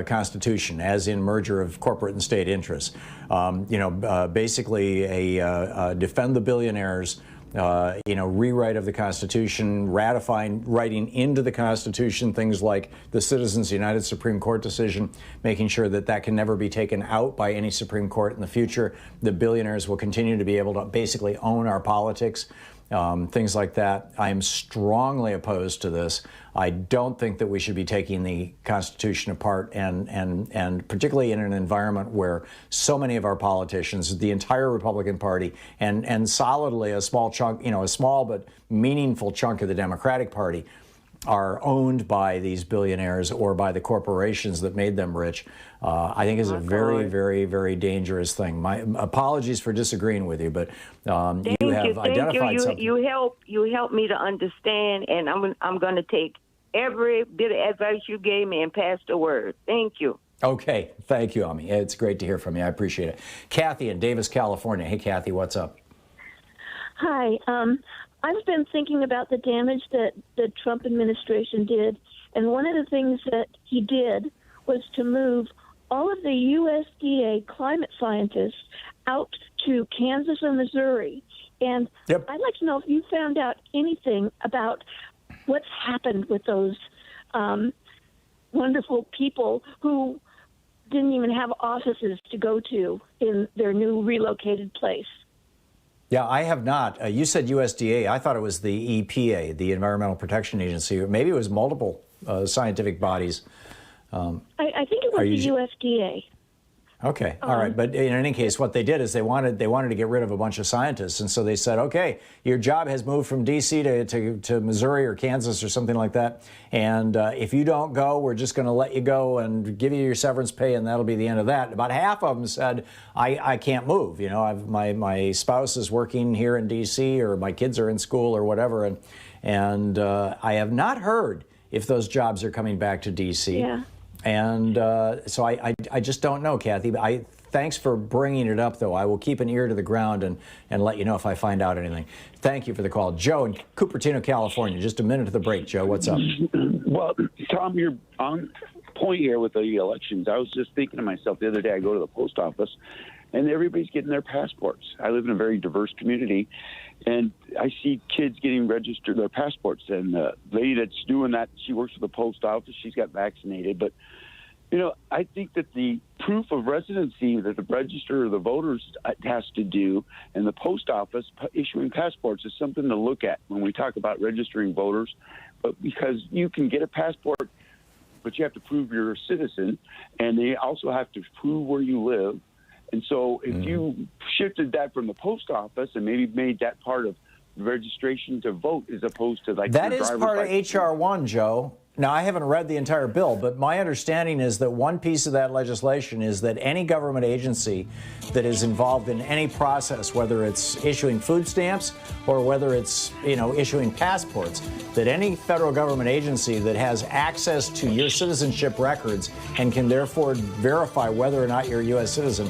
Constitution, as in merger of corporate and state interests. Basically a defend the billionaires, rewrite of the Constitution, writing into the Constitution things like the Citizens United Supreme Court decision, making sure that can never be taken out by any Supreme Court in the future. The billionaires will continue to be able to basically own our politics. Things like that. I am strongly opposed to this. I don't think that we should be taking the Constitution apart, and particularly in an environment where so many of our politicians, the entire Republican Party, and solidly a small chunk, a small but meaningful chunk of the Democratic Party, are owned by these billionaires or by the corporations that made them rich, I think is a very, very, very dangerous thing. My apologies for disagreeing with you, but you have identified something. You help me to understand, and I'm going to take every bit of advice you gave me and pass the word. Thank you. Okay. Thank you, Ami. It's great to hear from you. I appreciate it. Kathy in Davis, California. Hey, Kathy, what's up? Hi. I've been thinking about the damage that the Trump administration did, and one of the things that he did was to move all of the USDA climate scientists out to Kansas and Missouri. And I'd like to know if you found out anything about what's happened with those wonderful people who didn't even have offices to go to in their new relocated place. Yeah, I have not. You said USDA. I thought it was the EPA, the Environmental Protection Agency. Maybe it was multiple scientific bodies. I think it was the USDA. Okay, all right. But in any case, what they did is they wanted to get rid of a bunch of scientists, and so they said, okay, your job has moved from D.C. to Missouri or Kansas or something like that, and if you don't go, we're just going to let you go and give you your severance pay, and that'll be the end of that. About half of them said, I can't move. My spouse is working here in D.C. or my kids are in school or whatever, and I have not heard if those jobs are coming back to D.C. Yeah. And so I just don't know, Kathy. Thanks for bringing it up, though. I will keep an ear to the ground and let you know if I find out anything. Thank you for the call. Joe in Cupertino, California. Just a minute to the break, Joe. What's up? Well, Tom, you're on point here with the elections. I was just thinking to myself the other day, I go to the post office, and everybody's getting their passports. I live in a very diverse community, and I see kids getting registered their passports. And the lady that's doing that, she works for the post office. She's got vaccinated. But, I think that the proof of residency that the register of the voters has to do and the post office issuing passports is something to look at when we talk about registering voters. But because you can get a passport, but you have to prove you're a citizen, and they also have to prove where you live. And so if you shifted that from the post office and maybe made that part of registration to vote as opposed to like that is part of H.R. 1, Joe. Now, I haven't read the entire bill, but my understanding is that one piece of that legislation is that any government agency that is involved in any process, whether it's issuing food stamps or whether it's, issuing passports, that any federal government agency that has access to your citizenship records and can therefore verify whether or not you're a U.S. citizen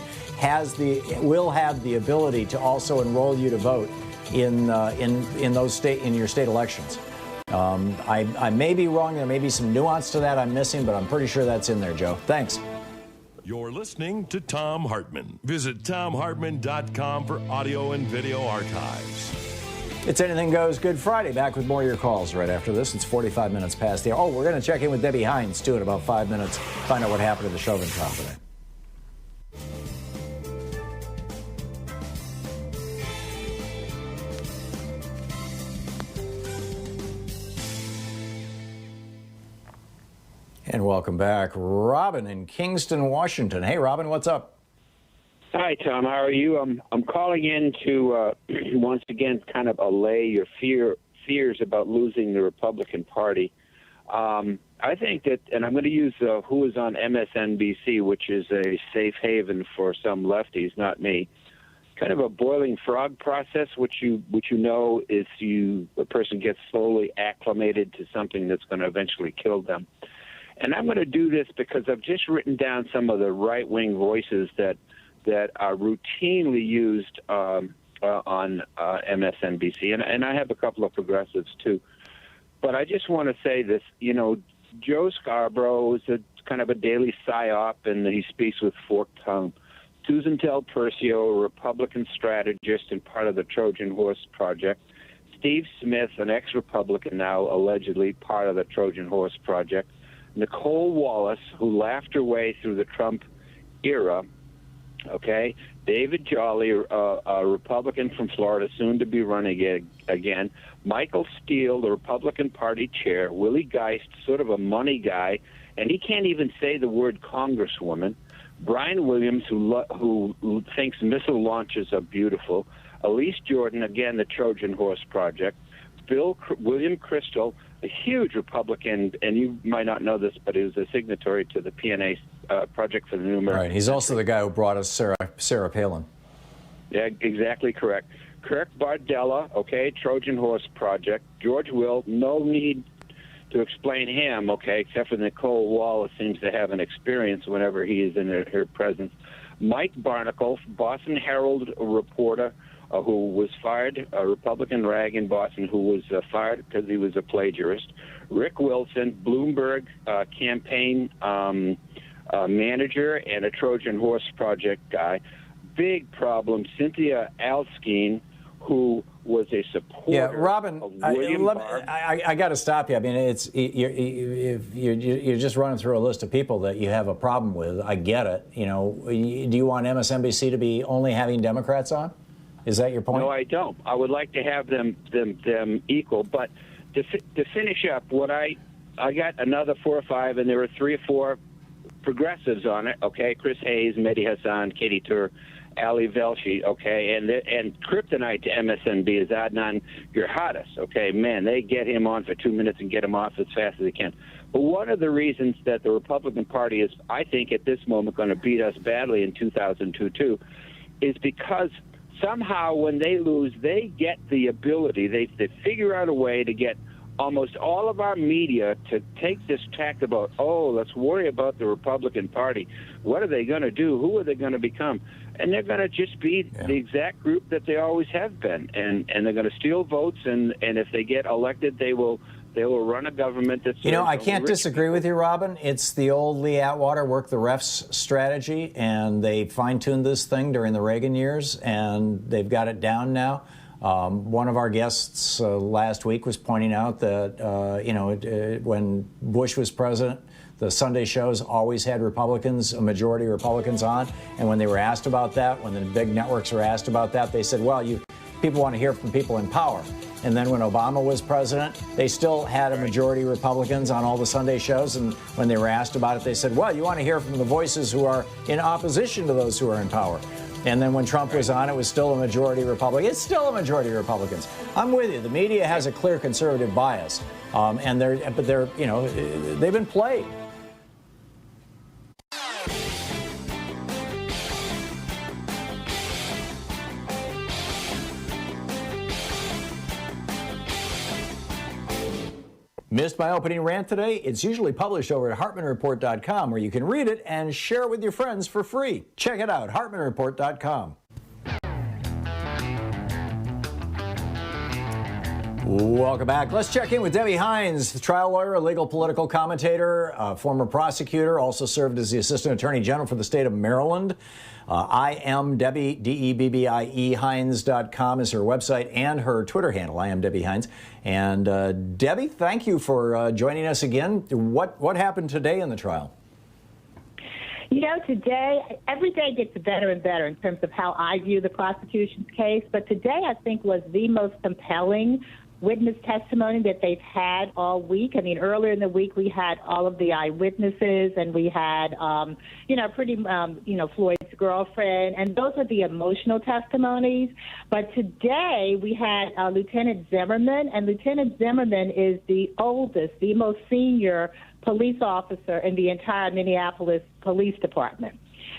will have the ability to also enroll you to vote in your state elections. I may be wrong. There may be some nuance to that I'm missing, but I'm pretty sure that's in there, Joe. Thanks. You're listening to Thom Hartmann. Visit thomhartmann.com for audio and video archives. It's Anything Goes Good Friday. Back with more of your calls right after this. It's 45 minutes past the hour. Oh, we're going to check in with Debbie Hines, too, in about 5 minutes. Find out what happened to the Chauvin trial today. And welcome back, Robin in Kingston, Washington. Hey, Robin, what's up? Hi, Tom. How are you? I'm calling in to once again kind of allay your fears about losing the Republican Party. I think that, and I'm going to use who is on MSNBC, which is a safe haven for some lefties, not me. Kind of a boiling frog process, which you know is a person gets slowly acclimated to something that's going to eventually kill them. And I'm going to do this because I've just written down some of the right-wing voices that are routinely used on MSNBC, and I have a couple of progressives too. But I just want to say this, Joe Scarborough is a kind of a daily psyop, and he speaks with forked tongue. Susan Del Percio, a Republican strategist and part of the Trojan Horse Project. Steve Smith, an ex-Republican now, allegedly part of the Trojan Horse Project. Nicole Wallace, who laughed her way through the Trump era. Okay, David Jolly, a Republican from Florida, soon to be running again. Michael Steele, the Republican Party chair. Willie Geist, sort of a money guy, and he can't even say the word Congresswoman. Brian Williams, who thinks missile launches are beautiful. Elise Jordan, again, the Trojan Horse Project. William Crystal, a huge Republican, and you might not know this, but he was a signatory to the PNA Project for the New American. Right. He's also the guy who brought us Sarah Palin. Yeah, exactly correct. Kirk Bardella, okay, Trojan Horse Project. George Will, no need to explain him, okay, except for Nicole Wallace seems to have an experience whenever he is in her presence. Mike Barnacle, Boston Herald reporter, who was fired, a Republican rag in Boston who was fired because he was a plagiarist. Rick Wilson, Bloomberg campaign manager and a Trojan Horse Project guy. Big problem, Cynthia Alskine, who was a supporter. Yeah, Robin, of William Barr. I got to stop you. I mean, you're just running through a list of people that you have a problem with. I get it. You know, do you want MSNBC to be only having Democrats on? Is that your point? No, I don't. I would like to have them equal. But to finish up, I got another 4 or 5, and there were 3 or 4 progressives on it. Okay, Chris Hayes, Mehdi Hassan, Katie Tur, Ali Velshi. Okay, and kryptonite to MSNB is Adnan Gerhardis. Okay, man, they get him on for 2 minutes and get him off as fast as they can. But one of the reasons that the Republican Party is, I think, at this moment going to beat us badly in 2002 is because somehow when they lose, they get the ability, they figure out a way to get almost all of our media to take this tact about, oh, let's worry about the Republican Party. What are they going to do? Who are they going to become? And they're going to just be the exact group that they always have been. And they're going to steal votes, and if they get elected, they will run a government that's... You know, I can't disagree with you, Robin. It's the old Lee Atwater work the refs strategy, and they fine-tuned this thing during the Reagan years, and they've got it down now. One of our guests last week was pointing out that, when Bush was president, the Sunday shows always had Republicans, a majority of Republicans on, and when they were asked about that, when the big networks were asked about that, they said, well, people want to hear from people in power. And then when Obama was president, they still had a majority of Republicans on all the Sunday shows. And when they were asked about it, they said, well, you want to hear from the voices who are in opposition to those who are in power. And then when Trump was on, it was still a majority Republican. It's still a majority of Republicans. I'm with you. The media has a clear conservative bias. And they've been played. Missed my opening rant today? It's usually published over at HartmannReport.com, where you can read it and share it with your friends for free. Check it out, HartmannReport.com. Welcome back. Let's check in with Debbie Hines, the trial lawyer, a legal political commentator, a former prosecutor, also served as the Assistant Attorney General for the state of Maryland. I am Debbie, DEBBIE, Hines.com is her website and her Twitter handle. I am Debbie Hines. And Debbie, thank you for joining us again. What happened today in the trial? You know, today, every day gets better and better in terms of how I view the prosecution's case. But today, I think, was the most compelling witness testimony that they've had all week. I mean, earlier in the week, we had all of the eyewitnesses, and we had, Floyd's girlfriend, and those are the emotional testimonies. But today, we had Lieutenant Zimmerman, and Lieutenant Zimmerman is the oldest, the most senior police officer in the entire Minneapolis Police Department.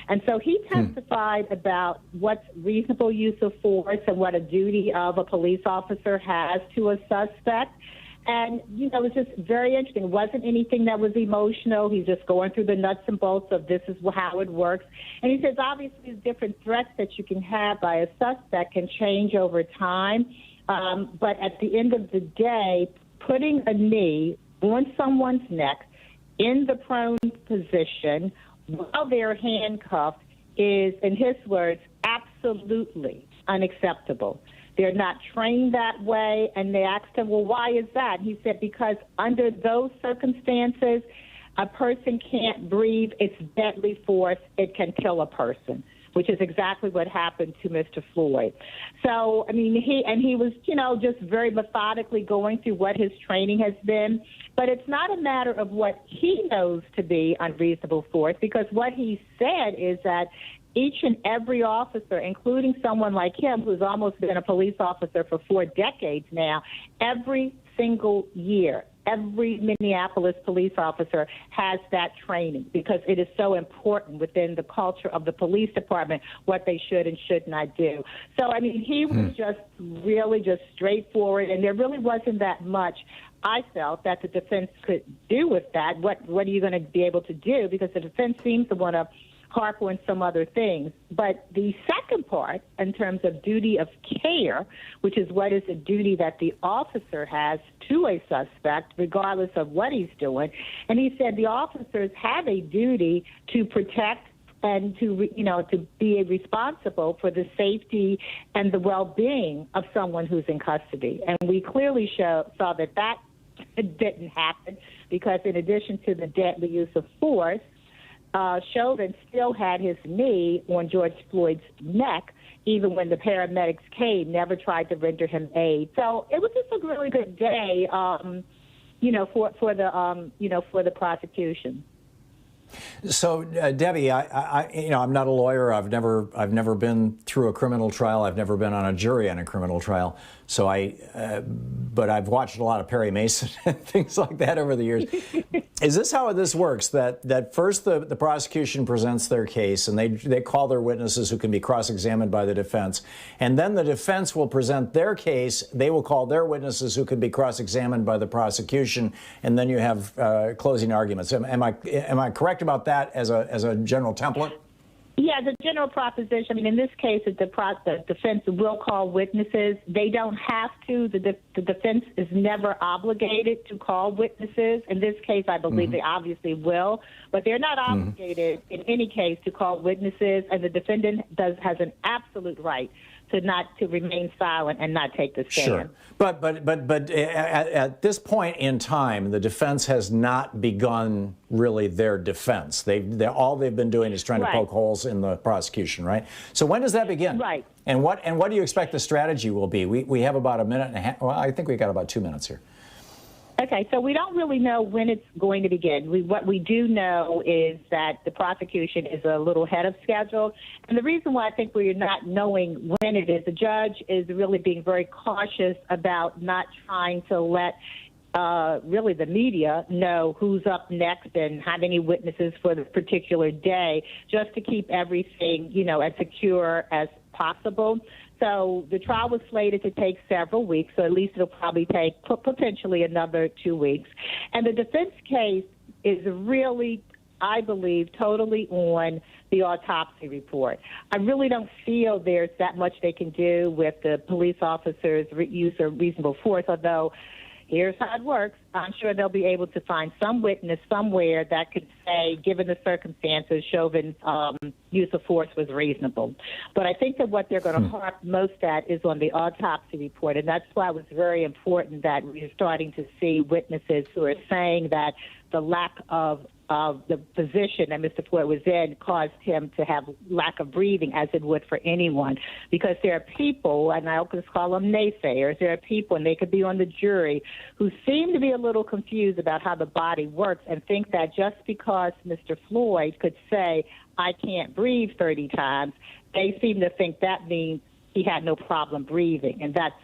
And so he testified about what's reasonable use of force and what a duty of a police officer has to a suspect. And, it was just very interesting. It wasn't anything that was emotional. He's just going through the nuts and bolts of this is how it works. And he says, obviously, the different threats that you can have by a suspect can change over time. But at the end of the day, putting a knee on someone's neck in the prone position while they're handcuffed is, in his words, absolutely unacceptable. They're not trained that way, and they asked him, well, why is that? He said, because under those circumstances, a person can't breathe. It's deadly force. It can kill a person, which is exactly what happened to Mr. Floyd. So, I mean, he was, just very methodically going through what his training has been. But it's not a matter of what he knows to be unreasonable force, because what he said is that each and every officer, including someone like him who's almost been a police officer for 4 decades now, every single year, every Minneapolis police officer has that training, because it is so important within the culture of the police department what they should and should not do. So, I mean, he was just really just straightforward, and there really wasn't that much I felt that the defense could do with that. What are you going to be able to do? Because the defense seems to want to harp on some other things. But the second part, in terms of duty of care, which is what is a duty that the officer has to a suspect, regardless of what he's doing, and he said the officers have a duty to protect and to be responsible for the safety and the well-being of someone who's in custody. And we clearly saw that didn't happen, because in addition to the deadly use of force, Chauvin still had his knee on George Floyd's neck, even when the paramedics came, never tried to render him aid. So it was just a really good day, for the prosecution. So, Debbie, I'm not a lawyer. I've never been through a criminal trial. I've never been on a jury on a criminal trial. So but I've watched a lot of Perry Mason and things like that over the years. Is this how this works? That first the prosecution presents their case, and they call their witnesses who can be cross-examined by the defense, and then the defense will present their case. They will call their witnesses who can be cross-examined by the prosecution, and then you have closing arguments. Am I correct about that as a general template? Yeah, the general proposition. I mean, in this case, the defense will call witnesses. They don't have to. The defense is never obligated to call witnesses. In this case, I believe they obviously will, but they're not obligated in any case to call witnesses. And the defendant has an absolute right to remain silent and not take the stand. Sure, but at this point in time, the defense has not begun really their defense. All they've been doing is trying to poke holes in the prosecution, right? So when does that begin? Right. And what do you expect the strategy will be? We have about a minute and a half. Well, I think we got about 2 minutes here. Okay, so we don't really know when it's going to begin. What we do know is that the prosecution is a little ahead of schedule. And the reason why I think we're not knowing when it is, the judge is really being very cautious about not trying to let really the media know who's up next and how many witnesses for the particular day, just to keep everything, as secure as possible. So the trial was slated to take several weeks, so at least it'll probably take potentially another 2 weeks. And the defense case is really, I believe, totally on the autopsy report. I really don't feel there's that much they can do with the police officers' use of reasonable force, although here's how it works. I'm sure they'll be able to find some witness somewhere that could say, given the circumstances, Chauvin's use of force was reasonable. But I think that what they're going to harp most at is on the autopsy report, and that's why it was very important that we're starting to see witnesses who are saying that the lack of the position that Mr. Floyd was in caused him to have lack of breathing, as it would for anyone. Because there are people, and I'll just call them naysayers, there are people, and they could be on the jury, who seem to be a little confused about how the body works and think that just because Mr. Floyd could say, I can't breathe 30 times, they seem to think that means he had no problem breathing. And that's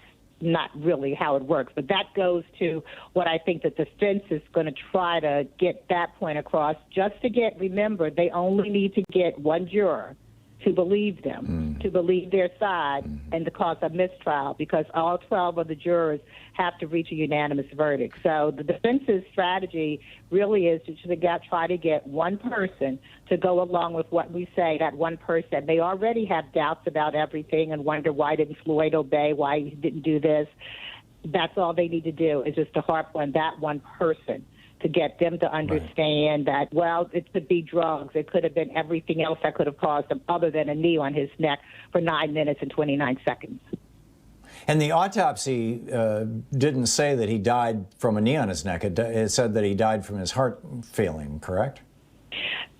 not really how it works. But that goes to what I think the defense is going to try to get that point across. Just to remember, they only need to get one juror to believe them, to believe their side, and to cause a mistrial, because all 12 of the jurors have to reach a unanimous verdict. So the defense's strategy really is to try to get one person to go along with what we say, that one person. They already have doubts about everything and wonder why didn't Floyd obey, why he didn't do this. That's all they need to do, is just to harp on that one person to get them to understand that, well, it could be drugs. It could have been everything else that could have caused him other than a knee on his neck for 9 minutes and 29 seconds. And the autopsy didn't say that he died from a knee on his neck. It said that he died from his heart failing, correct?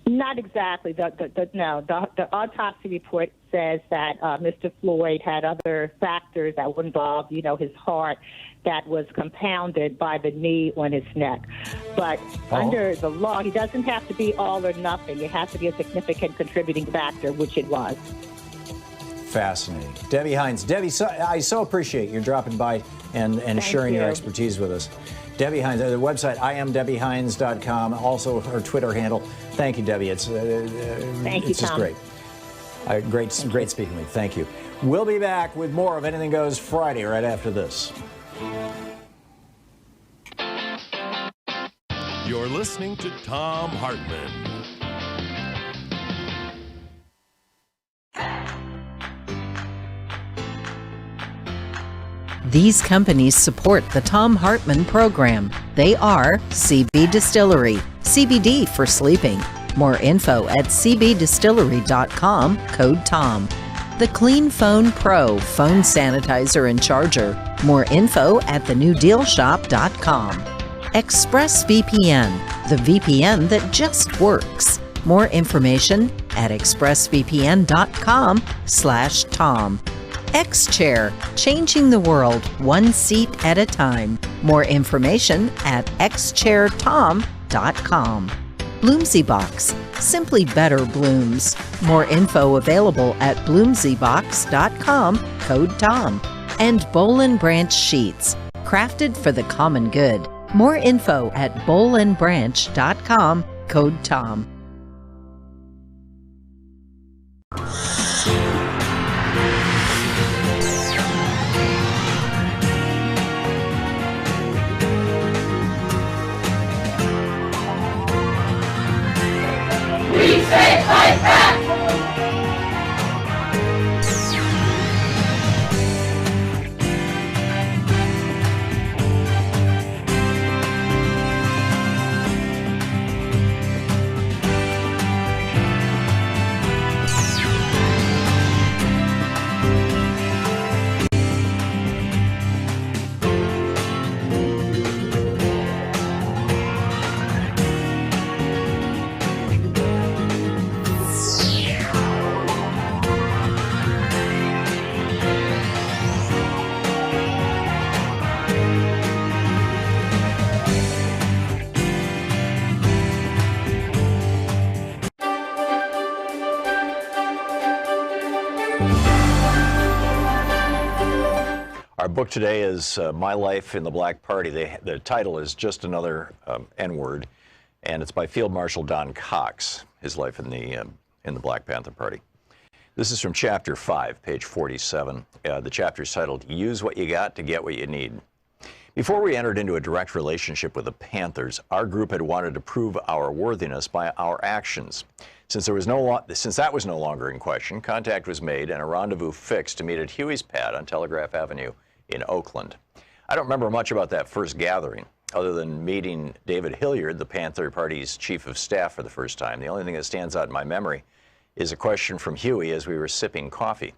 Not exactly. The autopsy report says that Mr. Floyd had other factors that would involve, his heart, that was compounded by the knee on his neck. But under the law, he doesn't have to be all or nothing. It has to be a significant contributing factor, which it was. Fascinating. Debbie Hines. Debbie, I so appreciate you dropping by and sharing your expertise with us. Debbie Hines, the website, IamDebbieHines.com, also her Twitter handle. Thank you, Debbie. It's just Tom. great. Great speaking with you. Thank you. We'll be back with more of Anything Goes Friday right after this. You're listening to Thom Hartmann. These companies support the Thom Hartmann Program. They are CB Distillery, CBD for sleeping. More info at cbdistillery.com, code TOM. The Clean Phone Pro phone sanitizer and charger. More info at thenewdealshop.com. ExpressVPN, the VPN that just works. More information at expressvpn.com/Tom. X-Chair, changing the world one seat at a time. More information at xchairtom.com. Bloomsy Box, simply better blooms. More info available at bloomsybox.com, code TOM. And Boll & Branch Sheets, crafted for the common good. More info at bollandbranch.com, code TOM. We say fight back! Our book today is My Life in the Black Party. The title is just another N-word, and it's by Field Marshal Don Cox, his life in the Black Panther Party. This is from Chapter 5, page 47. The chapter is titled, Use What You Got to Get What You Need. Before we entered into a direct relationship with the Panthers, our group had wanted to prove our worthiness by our actions. Since that was no longer in question, contact was made and a rendezvous fixed to meet at Huey's Pad on Telegraph Avenue in Oakland. I don't remember much about that first gathering, other than meeting David Hilliard, the Panther Party's chief of staff, for the first time. The only thing that stands out in my memory is a question from Huey as we were sipping coffee.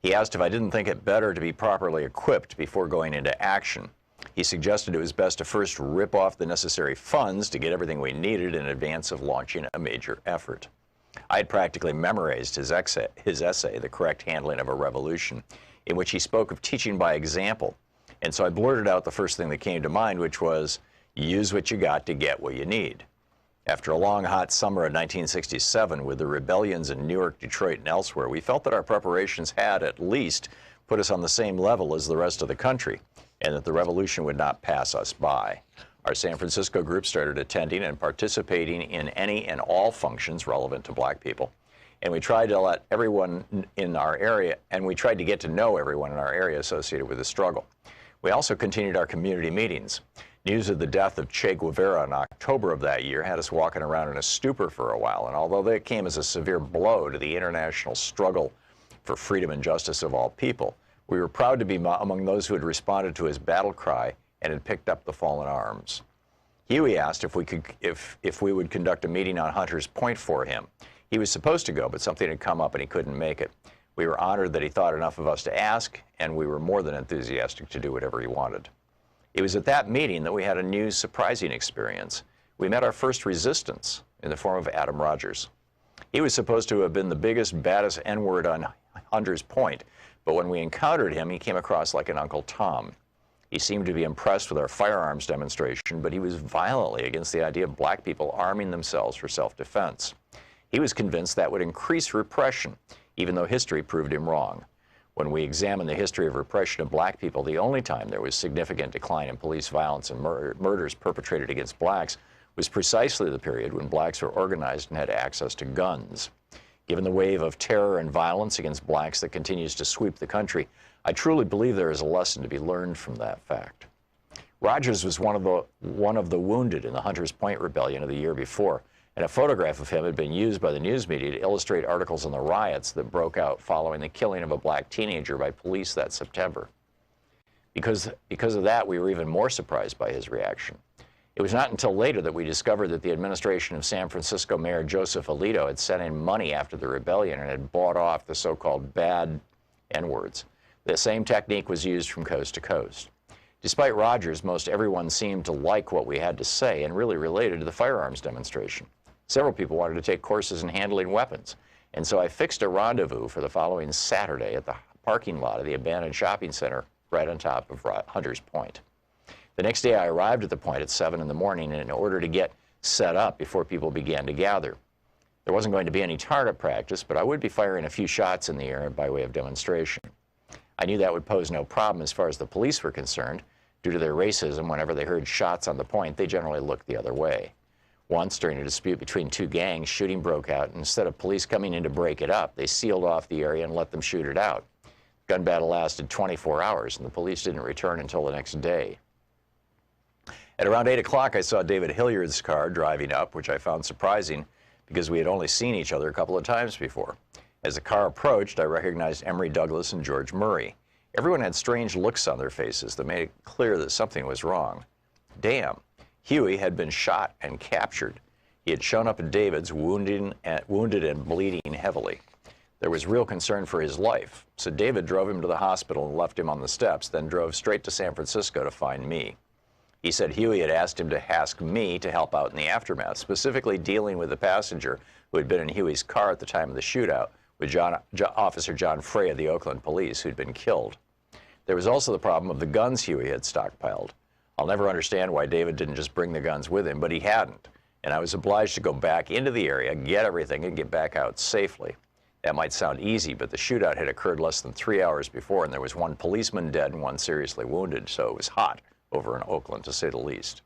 He asked if I didn't think it better to be properly equipped before going into action. He suggested it was best to first rip off the necessary funds to get everything we needed in advance of launching a major effort. I had practically memorized his essay, The Correct Handling of a Revolution, in which he spoke of teaching by example. And so I blurted out the first thing that came to mind, which was, use what you got to get what you need. After a long, hot summer of 1967, with the rebellions in Newark, Detroit, and elsewhere, we felt that our preparations had, at least, put us on the same level as the rest of the country, and that the revolution would not pass us by. Our San Francisco group started attending and participating in any and all functions relevant to black people. And we tried to let everyone in our area, and we tried to get to know everyone in our area associated with the struggle. We also continued our community meetings. News of the death of Che Guevara in October of that year had us walking around in a stupor for a while, and although that came as a severe blow to the international struggle for freedom and justice of all people, we were proud to be among those who had responded to his battle cry and had picked up the fallen arms. Huey asked if we would conduct a meeting on Hunters Point for him. He was supposed to go, but something had come up and he couldn't make it. We were honored that he thought enough of us to ask, and we were more than enthusiastic to do whatever he wanted. It was at that meeting that we had a new, surprising experience. We met our first resistance in the form of Adam Rogers. He was supposed to have been the biggest, baddest N-word on Hunters Point, but when we encountered him, he came across like an Uncle Tom. He seemed to be impressed with our firearms demonstration, but he was violently against the idea of black people arming themselves for self-defense. He was convinced that would increase repression, even though history proved him wrong. When we examined the history of repression of black people, the only time there was significant decline in police violence and murders perpetrated against blacks was precisely the period when blacks were organized and had access to guns. Given the wave of terror and violence against blacks that continues to sweep the country, I truly believe there is a lesson to be learned from that fact. Rogers was one of the wounded in the Hunters Point Rebellion of the year before, and a photograph of him had been used by the news media to illustrate articles on the riots that broke out following the killing of a black teenager by police that September. Because of that, we were even more surprised by his reaction. It was not until later that we discovered that the administration of San Francisco Mayor Joseph Alito had sent in money after the rebellion and had bought off the so-called bad N-words. The same technique was used from coast to coast. Despite Rogers, most everyone seemed to like what we had to say and really related to the firearms demonstration. Several people wanted to take courses in handling weapons, and so I fixed a rendezvous for the following Saturday at the parking lot of the abandoned shopping center right on top of Hunters Point. The next day I arrived at the point at 7 in the morning in order to get set up before people began to gather. There wasn't going to be any target practice, but I would be firing a few shots in the air by way of demonstration. I knew that would pose no problem as far as the police were concerned. Due to their racism, whenever they heard shots on the point, they generally looked the other way. Once, during a dispute between two gangs, shooting broke out, and instead of police coming in to break it up, they sealed off the area and let them shoot it out. The gun battle lasted 24 hours, and the police didn't return until the next day. At around 8 o'clock, I saw David Hilliard's car driving up, which I found surprising because we had only seen each other a couple of times before. As the car approached, I recognized Emory Douglas and George Murray. Everyone had strange looks on their faces that made it clear that something was wrong. Damn, Huey had been shot and captured. He had shown up at David's wounded and bleeding heavily. There was real concern for his life, so David drove him to the hospital and left him on the steps, then drove straight to San Francisco to find me. He said Huey had asked him to ask me to help out in the aftermath, specifically dealing with the passenger who had been in Huey's car at the time of the shootout, with Officer John Frey of the Oakland Police, who'd been killed. There was also the problem of the guns Huey had stockpiled. I'll never understand why David didn't just bring the guns with him, but he hadn't, and I was obliged to go back into the area, get everything, and get back out safely. That might sound easy, but the shootout had occurred less than 3 hours before, and there was one policeman dead and one seriously wounded, so it was hot over in Oakland, to say the least.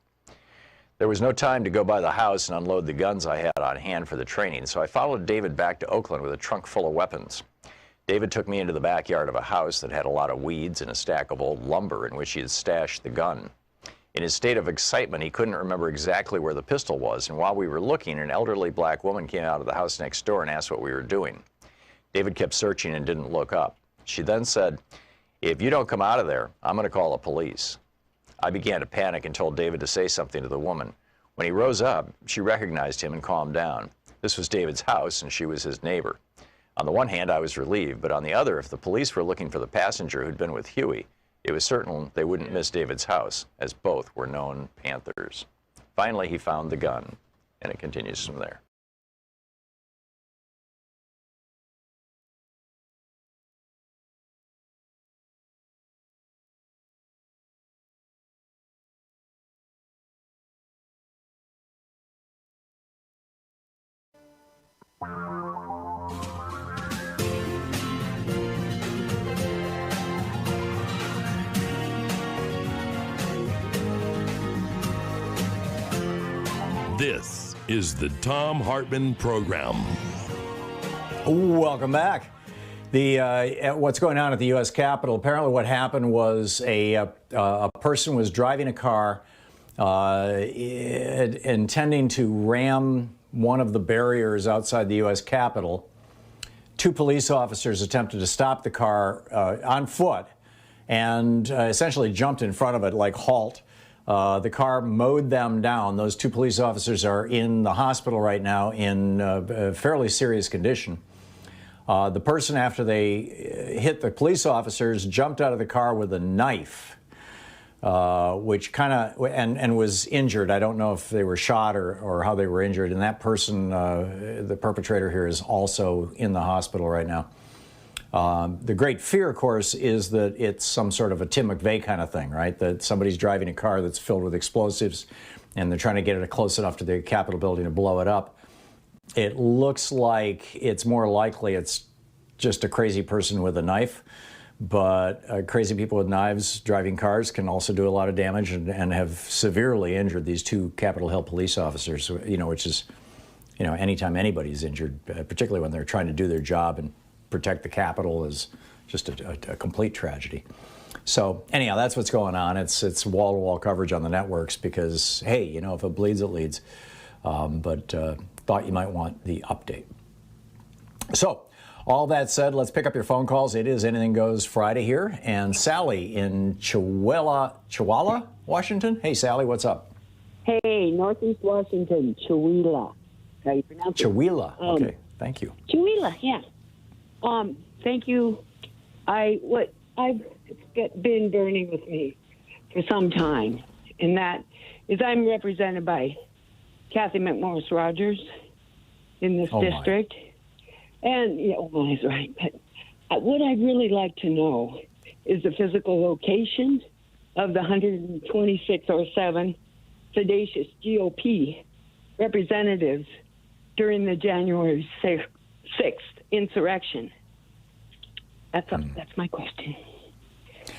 There was no time to go by the house and unload the guns I had on hand for the training, so I followed David back to Oakland with a trunk full of weapons. David took me into the backyard of a house that had a lot of weeds and a stack of old lumber in which he had stashed the gun. In his state of excitement, he couldn't remember exactly where the pistol was, and while we were looking, an elderly black woman came out of the house next door and asked what we were doing. David kept searching and didn't look up. She then said, "If you don't come out of there, I'm going to call the police." I began to panic and told David to say something to the woman. When he rose up, she recognized him and calmed down. This was David's house, and she was his neighbor. On the one hand, I was relieved, but on the other, if the police were looking for the passenger who'd been with Huey, it was certain they wouldn't miss David's house, as both were known Panthers. Finally, he found the gun, and it continues from there. This is the Thom Hartmann Program. Welcome back. What's going on at the U.S. Capitol? Apparently what happened was a person was driving a car intending to ram one of the barriers outside the U.S. Capitol. Two police officers attempted to stop the car on foot and essentially jumped in front of it like halt. The car mowed them down. Those 2 police officers are in the hospital right now in fairly serious condition. The person, after they hit the police officers, jumped out of the car with a knife, which kind of, and was injured. I don't know if they were shot or how they were injured. And that person, the perpetrator here, is also in the hospital right now. The great fear, of course, is that it's some sort of a Tim McVeigh kind of thing, right? That somebody's driving a car that's filled with explosives and they're trying to get it close enough to the Capitol building to blow it up. It looks like it's more likely it's just a crazy person with a knife, but crazy people with knives driving cars can also do a lot of damage and have severely injured these 2 Capitol Hill police officers, which is, anytime anybody's injured, particularly when they're trying to do their job and protect the Capitol, is just a complete tragedy. So anyhow, that's what's going on. It's wall-to-wall coverage on the networks because, hey, if it bleeds, it leads. But thought you might want the update. So all that said, let's pick up your phone calls. It is Anything Goes Friday here. And Sally in Chihuahua, Washington. Hey, Sally, what's up? Hey, Northeast Washington, Chihuahua. How you pronounce it? Chihuahua. Okay, thank you. Chihuahua, yeah. Thank you. It's been burning with me for some time, and that is I'm represented by Kathy McMorris Rogers in this district. And, is right. But what I'd really like to know is the physical location of the 126 or 7 sedacious GOP representatives during the January 6th insurrection. That's my question.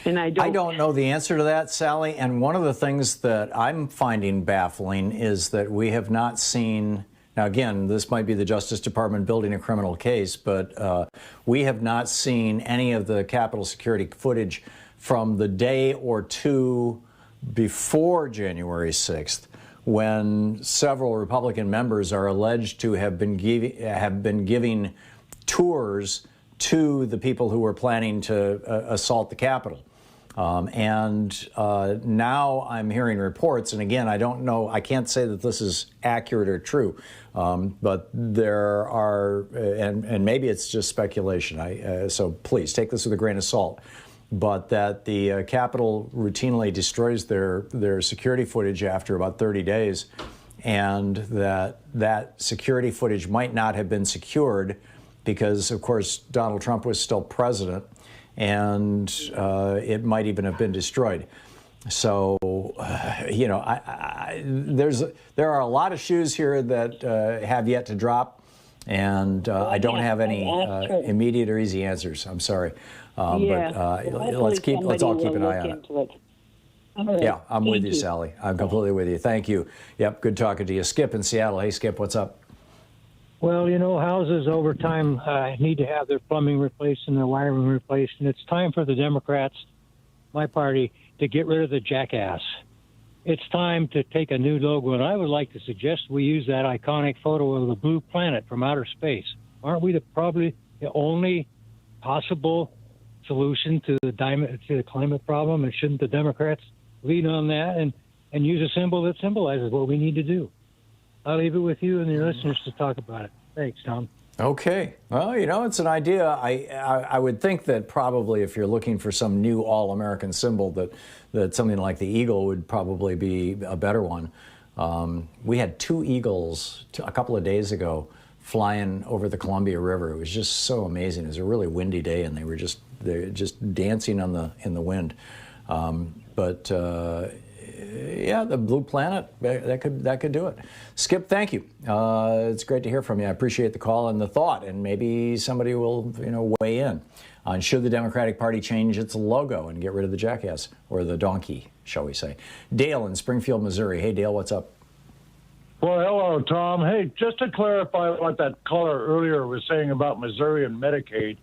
And I don't know the answer to that, Sally. And one of the things that I'm finding baffling is that we have not seen. Now, again, this might be the Justice Department building a criminal case, but we have not seen any of the Capitol security footage from the day or 2 before January 6th, when several Republican members are alleged to have been giving tours to the people who were planning to assault the Capitol. And now I'm hearing reports, and again, I don't know, I can't say that this is accurate or true, but there are, and maybe it's just speculation, so please take this with a grain of salt, but that the Capitol routinely destroys their security footage after about 30 days, and that security footage might not have been secured because, of course, Donald Trump was still president, and it might even have been destroyed. So, there are a lot of shoes here that have yet to drop, and I don't have any immediate or easy answers. I'm sorry, but let's all keep an eye on it. Right. Yeah, I'm with you, Sally. I'm completely with you. Thank you. Yep, good talking to you. Skip in Seattle. Hey, Skip, what's up? Well, houses over time need to have their plumbing replaced and their wiring replaced, and it's time for the Democrats, my party, to get rid of the jackass. It's time to take a new logo, and I would like to suggest we use that iconic photo of the blue planet from outer space. Aren't we probably the only possible solution to the climate problem, and shouldn't the Democrats lead on that and use a symbol that symbolizes what we need to do? I'll leave it with you and your listeners to talk about it. Thanks, Tom. Okay. Well, it's an idea. I would think that probably if you're looking for some new all-American symbol, that something like the eagle would probably be a better one. We had 2 eagles a couple of days ago flying over the Columbia River. It was just so amazing. It was a really windy day, and they're just dancing in the wind. Yeah, the blue planet, that could do it. Skip, thank you. It's great to hear from you. I appreciate the call and the thought, and maybe somebody will weigh in on should the Democratic Party change its logo and get rid of the jackass, or the donkey, shall we say. Dale in Springfield, Missouri. Hey, Dale, what's up? Well, hello, Tom. Hey, just to clarify what that caller earlier was saying about Missouri and Medicaid,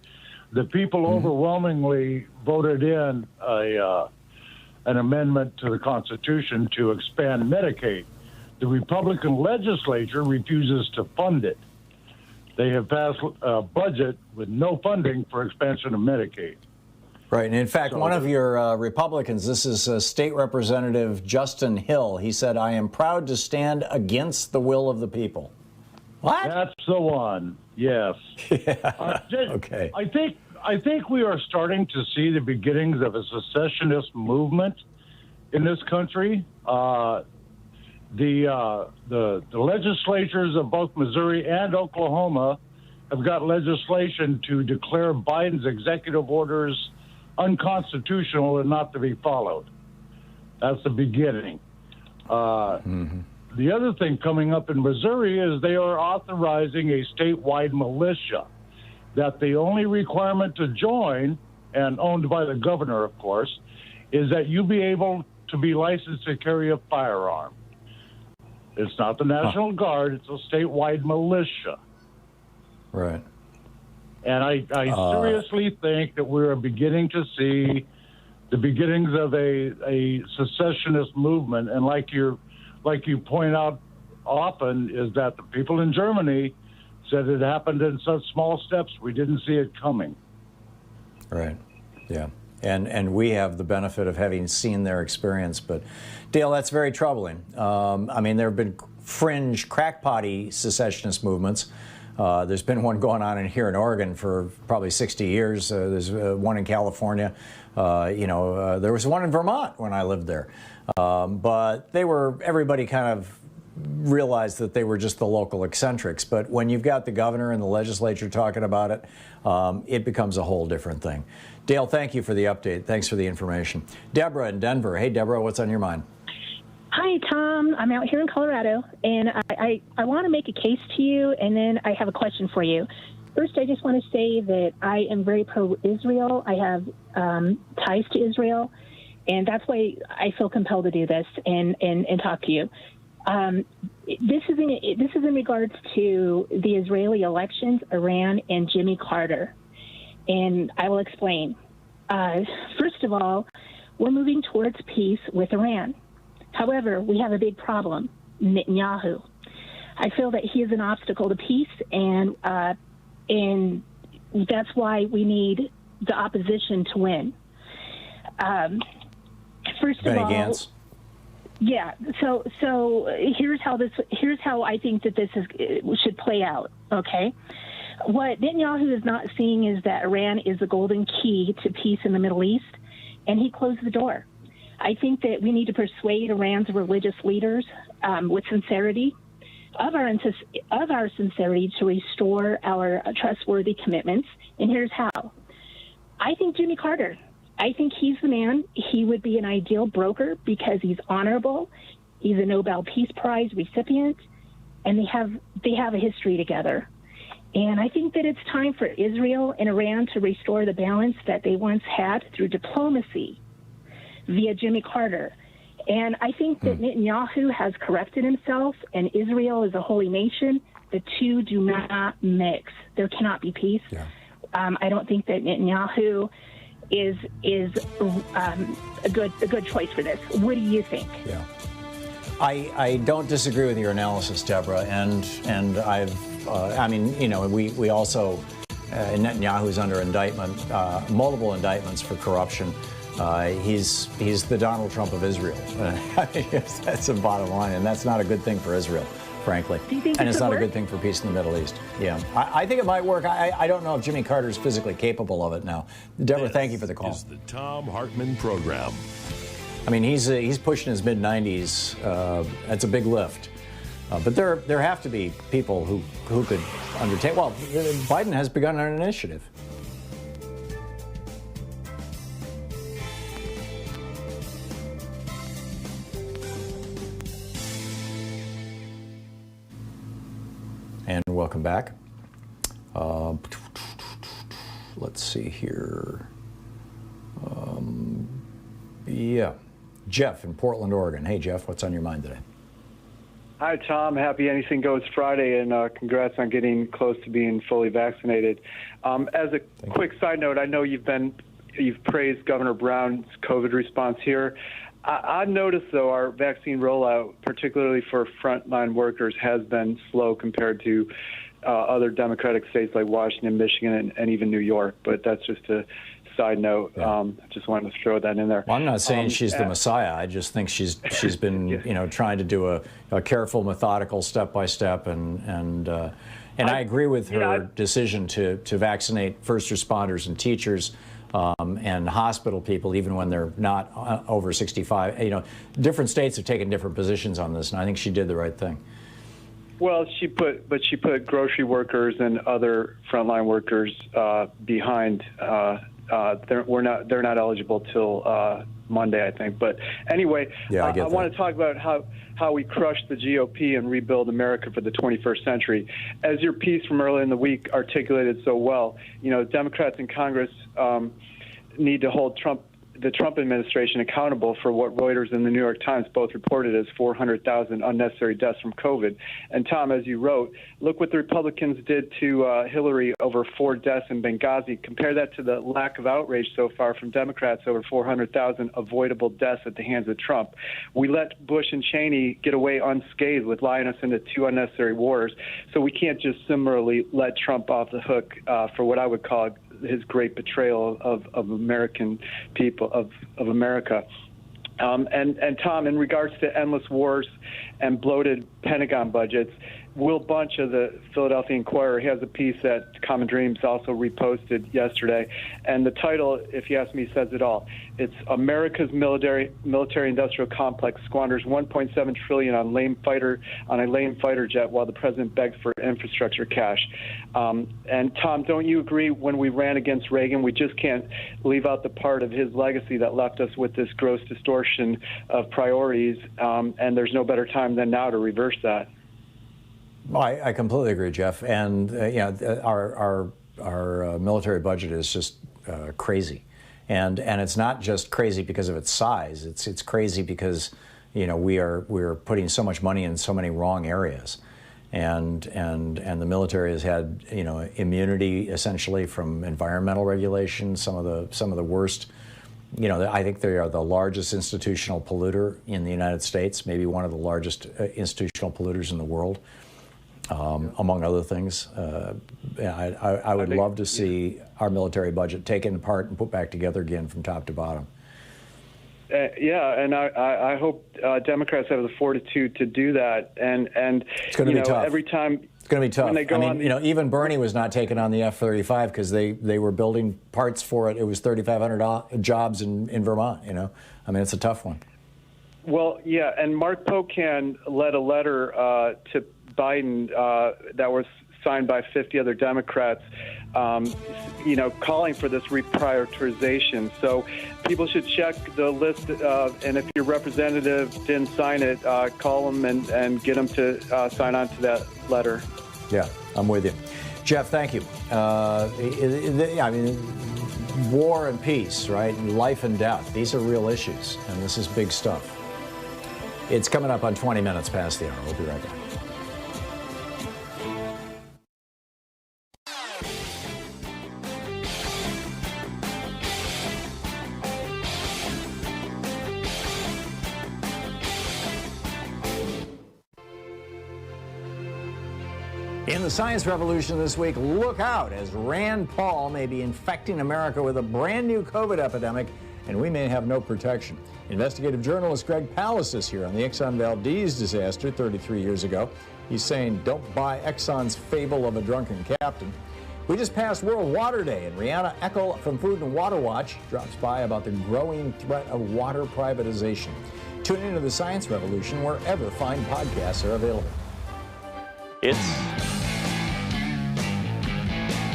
the people overwhelmingly voted in an amendment to the Constitution to expand Medicaid. The Republican legislature refuses to fund it. They have passed a budget with no funding for expansion of Medicaid. Right. And in fact, one of your Republicans, this is State Representative Justin Hill, he said, "I am proud to stand against the will of the people." What? That's the one. Yes. Okay. I think we are starting to see the beginnings of a secessionist movement in this country. The legislatures of both Missouri and Oklahoma have got legislation to declare Biden's executive orders unconstitutional and not to be followed. That's the beginning. The other thing coming up in Missouri is they are authorizing a statewide militia that the only requirement to join, and owned by the governor, of course, is that you be able to be licensed to carry a firearm. It's not the National Guard, it's a statewide militia. Right. And I seriously think that we're beginning to see the beginnings of a secessionist movement. And like you point out often, is that the people in Germany said it happened in such small steps we didn't see it coming. Right. Yeah. And we have the benefit of having seen their experience. But, Dale, that's very troubling. I mean, there have been fringe crackpotty secessionist movements. There's been one going on here in Oregon for probably 60 years. There's one in California. There was one in Vermont when I lived there. But everybody kind of realized that they were just the local eccentrics. But when you've got the governor and the legislature talking about it, it becomes a whole different thing. Dale, thank you for the update. Thanks for the information. Deborah in Denver. Hey, Deborah, what's on your mind? Hi, Tom. I'm out here in Colorado, and I want to make a case to you, and then I have a question for you. First, I just want to say that I am very pro-Israel. I have ties to Israel, and that's why I feel compelled to do this and talk to you. This is in regards to the Israeli elections, Iran, and Jimmy Carter, and I will explain. First of all, we're moving towards peace with Iran. However, we have a big problem, Netanyahu. I feel that he is an obstacle to peace, and that's why we need the opposition to win. First of all, Gantz. Yeah. So here's how I think that this should play out. Okay. What Netanyahu is not seeing is that Iran is the golden key to peace in the Middle East, and he closed the door. I think that we need to persuade Iran's religious leaders with sincerity, of our sincerity, to restore our trustworthy commitments. And here's how. I think Jimmy Carter, I think he's the man. He would be an ideal broker because he's honorable. He's a Nobel Peace Prize recipient, and they have a history together. And I think that it's time for Israel and Iran to restore the balance that they once had through diplomacy via Jimmy Carter. And I think that Netanyahu has corrected himself, and Israel is a holy nation. The two do not mix. There cannot be peace. Yeah. I don't think that Netanyahu is a good choice for this. What do you think? Yeah, I don't disagree with your analysis, Deborah. And I've we also Netanyahu's under indictment, multiple indictments for corruption. He's the Donald Trump of Israel. That's the bottom line, and that's not a good thing for Israel, frankly. Do you think and it's not a good thing for peace in the Middle East. Yeah, I think it might work. I don't know if Jimmy Carter's physically capable of it now. Deborah, thank you for the call. This is the Thom Hartmann Program. I mean, he's pushing his mid-90s. That's a big lift. But there have to be people who could undertake. Well, Biden has begun an initiative. And welcome back. Let's see here. Yeah, Jeff in Portland, Oregon. Hey, Jeff, what's on your mind today? Hi, Tom. Happy Anything Goes Friday, and congrats on getting close to being fully vaccinated. As a quick side note, I know you've praised Governor Brown's COVID response here. I've noticed, though, our vaccine rollout, particularly for frontline workers, has been slow compared to other Democratic states like Washington, Michigan, and even New York. But that's just a side note. Just wanted to throw that in there. Well, I'm not saying she's the Messiah. I just think she's been trying to do a careful, methodical, step by step, and I agree with her decision to vaccinate first responders and teachers. And hospital people, even when they're not over 65. Different states have taken different positions on this, and I think she did the right thing. Well, she put grocery workers and other frontline workers behind. They're not eligible till Monday, I think. But anyway, I want to talk about how we crushed the GOP and rebuild America for the 21st century. As your piece from earlier in the week articulated so well, Democrats in Congress need to hold the Trump administration accountable for what Reuters and the New York Times both reported as 400,000 unnecessary deaths from COVID. And Tom, as you wrote, look what the Republicans did to Hillary over 4 deaths in Benghazi. Compare that to the lack of outrage so far from Democrats over 400,000 avoidable deaths at the hands of Trump. We let Bush and Cheney get away unscathed with lying us into 2 unnecessary wars. So we can't just similarly let Trump off the hook for what I would call his great betrayal of American people, of America. And Tom, in regards to endless wars and bloated Pentagon budgets, Will Bunch of the Philadelphia Inquirer has a piece that Common Dreams also reposted yesterday, and the title, if you ask me, says it all. It's America's military-industrial complex squanders $1.7 trillion on a lame fighter jet while the president begs for infrastructure cash. And Tom, don't you agree? When we ran against Reagan, we just can't leave out the part of his legacy that left us with this gross distortion of priorities, and there's no better time than now to reverse that. I completely agree, Jeff. And our military budget is just crazy, and it's not just crazy because of its size. It's crazy because we're putting so much money in so many wrong areas, and the military has had immunity essentially from environmental regulations. Some of the worst. I think they are the largest institutional polluter in the United States, maybe one of the largest institutional polluters in the world. Among other things, I would love to see our military budget taken apart and put back together again from top to bottom. And I hope Democrats have the fortitude to do that. And it's going to be tough. Every time it's going to be tough. When they go even Bernie was not taking on the F-35 because they were building parts for it. It was 3,500 jobs in Vermont. It's a tough one. Well, yeah, and Mark Pocan led a letter to Biden that was signed by 50 other Democrats, calling for this reprioritization. So people should check the list, and if your representative didn't sign it, call them and get them to sign on to that letter. Yeah, I'm with you. Jeff, thank you. War and peace, right? Life and death. These are real issues, and this is big stuff. It's coming up on 20 minutes past the hour. We'll be right back. In the science revolution this week, look out as Rand Paul may be infecting America with a brand new COVID epidemic, and we may have no protection. Investigative journalist Greg Palast is here on the Exxon Valdez disaster 33 years ago. He's saying, don't buy Exxon's fable of a drunken captain. We just passed World Water Day, and Rihanna Eckel from Food and Water Watch drops by about the growing threat of water privatization. Tune into the science revolution wherever fine podcasts are available.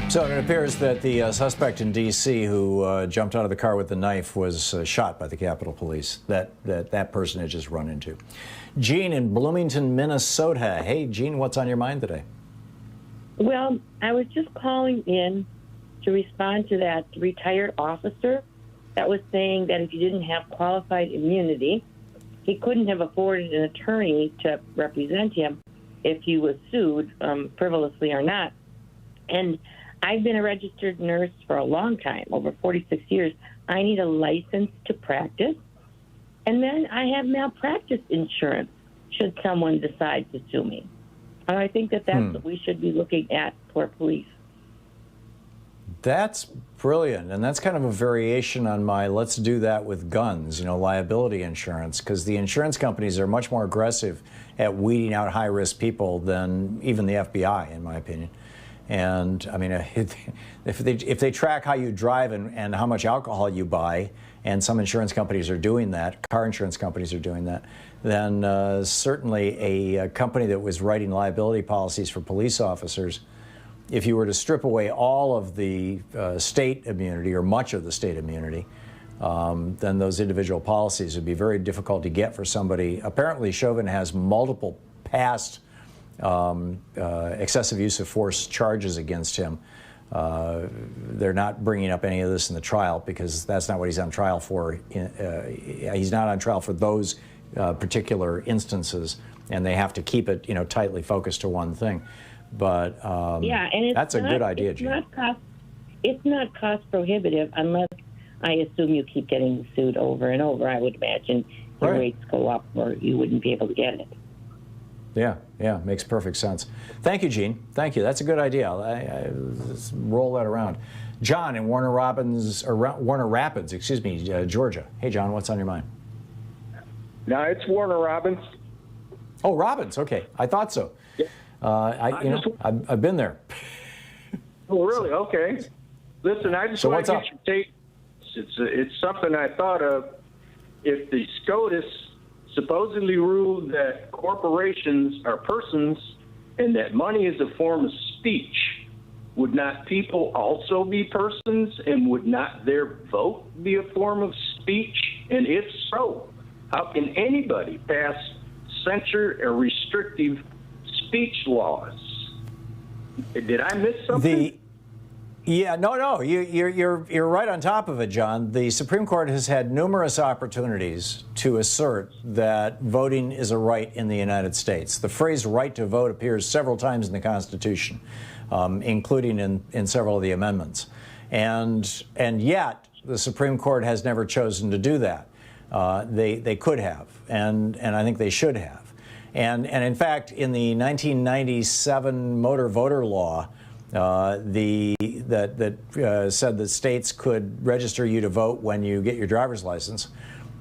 So it appears that the suspect in D.C. who jumped out of the car with the knife was shot by the Capitol Police. That person had just run into. Jean in Bloomington, Minnesota. Hey, Jean, what's on your mind today? Well, I was just calling in to respond to that retired officer that was saying that if he didn't have qualified immunity, he couldn't have afforded an attorney to represent him if he was sued, frivolously or not. And I've been a registered nurse for a long time, over 46 years. I need a license to practice. And then I have malpractice insurance should someone decide to sue me. And I think that that's what we should be looking at for police. That's brilliant. And that's kind of a variation on my let's do that with guns, liability insurance, because the insurance companies are much more aggressive at weeding out high-risk people than even the FBI, in my opinion. And I mean, if they track how you drive and how much alcohol you buy, and some insurance companies are doing that, car insurance companies are doing that, then certainly a company that was writing liability policies for police officers, if you were to strip away all of the state immunity or much of the state immunity, then those individual policies would be very difficult to get for somebody. Apparently, Chauvin has multiple past excessive use of force charges against him. They're not bringing up any of this in the trial because that's not what he's on trial for. He's not on trial for those particular instances, and they have to keep it, tightly focused to one thing. But yeah, and that's a good idea, Gene. It's not cost prohibitive unless, I assume, you keep getting sued over and over. I would imagine your rates go up or you wouldn't be able to get it. Yeah, makes perfect sense. Thank you, Gene. Thank you. That's a good idea. Let's roll that around. John in Warner Rapids, Georgia. Hey, John, what's on your mind? No, it's Warner Robins. Oh, Robbins. Okay, I thought so. Yeah. I've been there. Oh, really? Okay. Listen, I just want to get your take. It's something I thought of. If the SCOTUS supposedly ruled that corporations are persons and that money is a form of speech, would not people also be persons, and would not their vote be a form of speech? And if so, how can anybody pass censure or restrictive speech laws? Did I miss something? No, you're right on top of it, John. The Supreme Court has had numerous opportunities to assert that voting is a right in the United States. The phrase right to vote appears several times in the Constitution, including in several of the amendments. And yet, the Supreme Court has never chosen to do that. They could have, and I think they should have. And in fact, in the 1997 motor voter law, that said that states could register you to vote when you get your driver's license.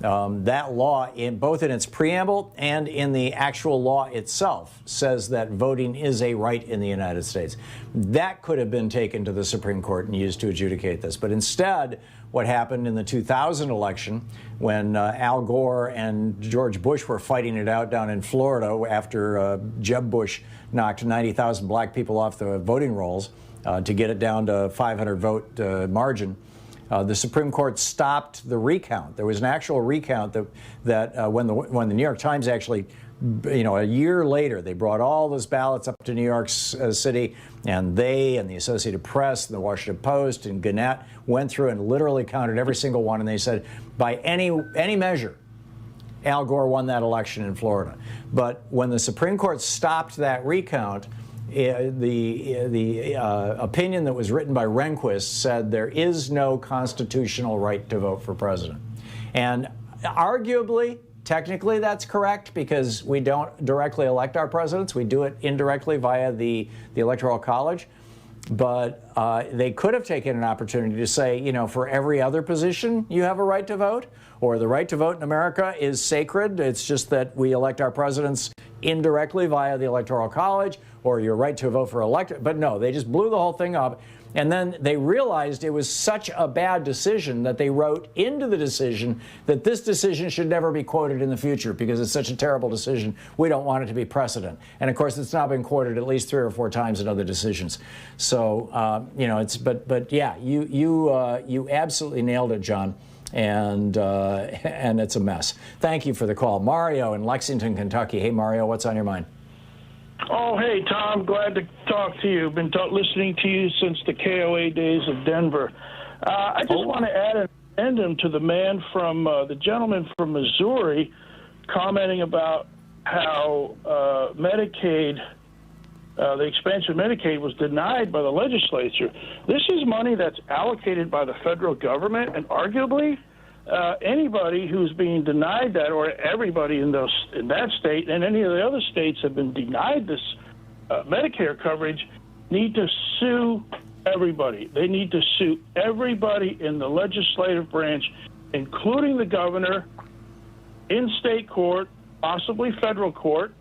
That law, both in its preamble and in the actual law itself, says that voting is a right in the United States. That could have been taken to the Supreme Court and used to adjudicate this. But instead, what happened in the 2000 election, when Al Gore and George Bush were fighting it out down in Florida after Jeb Bush knocked 90,000 black people off the voting rolls to get it down to 500 vote margin, the Supreme Court stopped the recount. There was an actual recount that when the New York Times actually, a year later, they brought all those ballots up to New York City, and they and the Associated Press and the Washington Post and Gannett went through and literally counted every single one, and they said, by any measure, Al Gore won that election in Florida. But when the Supreme Court stopped that recount, the opinion that was written by Rehnquist said there is no constitutional right to vote for president. And arguably, technically, that's correct because we don't directly elect our presidents. We do it indirectly via the Electoral College. But they could have taken an opportunity to say, for every other position, you have a right to vote, or the right to vote in America is sacred. It's just that we elect our presidents indirectly via the Electoral College, or your right to vote for elected. But no, they just blew the whole thing up. And then they realized it was such a bad decision that they wrote into the decision that this decision should never be quoted in the future because it's such a terrible decision. We don't want it to be precedent. And of course, it's now been quoted at least 3 or 4 times in other decisions. So, but yeah, you absolutely nailed it, John. And it's a mess. Thank you for the call. Mario in Lexington, Kentucky. Hey, Mario, what's on your mind? Oh, hey, Tom. Glad to talk to you. Been listening to you since the KOA days of Denver. I just want to add an addendum to the gentleman from Missouri commenting about how Medicaid, the expansion of Medicaid was denied by the legislature. This is money that's allocated by the federal government, and arguably anybody who's being denied that, or everybody in that state and any of the other states have been denied this Medicare coverage, need to sue everybody. They need to sue everybody in the legislative branch, including the governor, in state court, possibly federal court.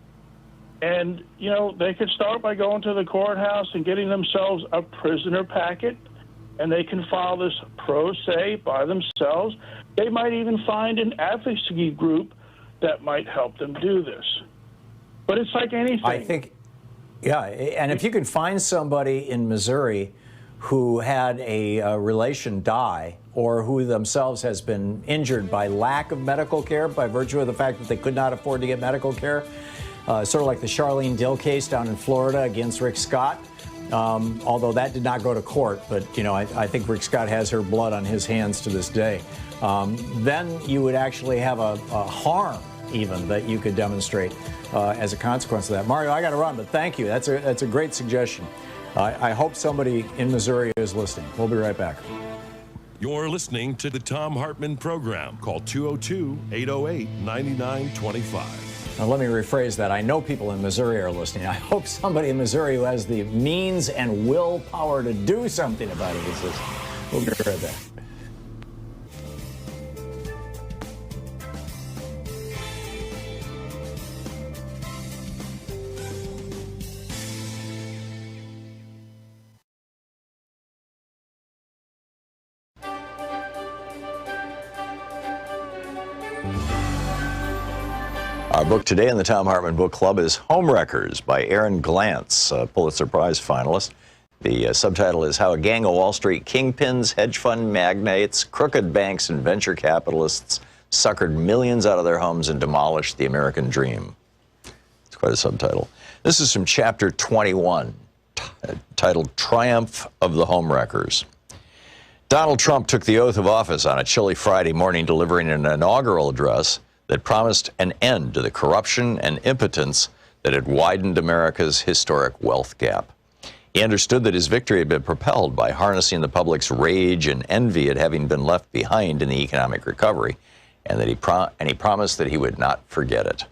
And, you know, they could start by going to the courthouse and getting themselves a prisoner packet, and they can file this pro se by themselves. They might even find an advocacy group that might help them do this. But it's like anything. I think, yeah, and if you can find somebody in Missouri who had a relation die or who themselves has been injured by lack of medical care by virtue of the fact that they could not afford to get medical care, sort of like the Charlene Dill case down in Florida against Rick Scott, although that did not go to court. But, you know, I think Rick Scott has her blood on his hands to this day. Then you would actually have a harm even that you could demonstrate as a consequence of that. Mario, I got to run, but thank you. That's a great suggestion. I hope somebody in Missouri is listening. We'll be right back. You're listening to the Thom Hartmann Program. Call 202-808-9925. Now, let me rephrase that. I know people in Missouri are listening. I hope somebody in Missouri who has the means and willpower to do something about it is listening. We'll be right back. Our book today in the Thom Hartmann Book Club is Homewreckers by Aaron Glantz, a Pulitzer Prize finalist. The subtitle is How a Gang of Wall Street Kingpins, Hedge Fund Magnates, Crooked Banks, and Venture Capitalists suckered millions out of their homes and demolished the American dream. It's quite a subtitle. This is from chapter 21, titled Triumph of the Homewreckers. Donald Trump took the oath of office on a chilly Friday morning, delivering an inaugural address that promised an end to the corruption and impotence that had widened America's historic wealth gap. He understood that his victory had been propelled by harnessing the public's rage and envy at having been left behind in the economic recovery, and that he promised that he would not forget it.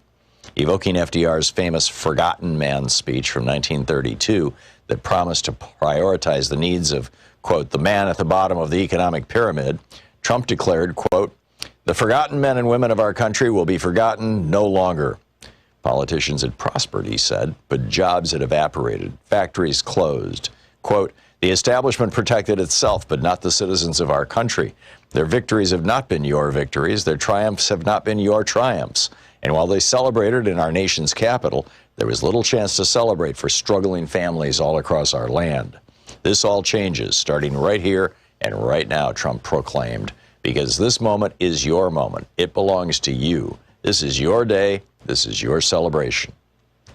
Evoking FDR's famous Forgotten Man speech from 1932 that promised to prioritize the needs of, quote, the man at the bottom of the economic pyramid, Trump declared, quote, the forgotten men and women of our country will be forgotten no longer. Politicians had prospered, he said, but jobs had evaporated, factories closed. Quote, the establishment protected itself, but not the citizens of our country. Their victories have not been your victories. Their triumphs have not been your triumphs. And while they celebrated in our nation's capital, there was little chance to celebrate for struggling families all across our land. This all changes, starting right here and right now, Trump proclaimed. Because this moment is your moment. It belongs to you. This is your day. This is your celebration.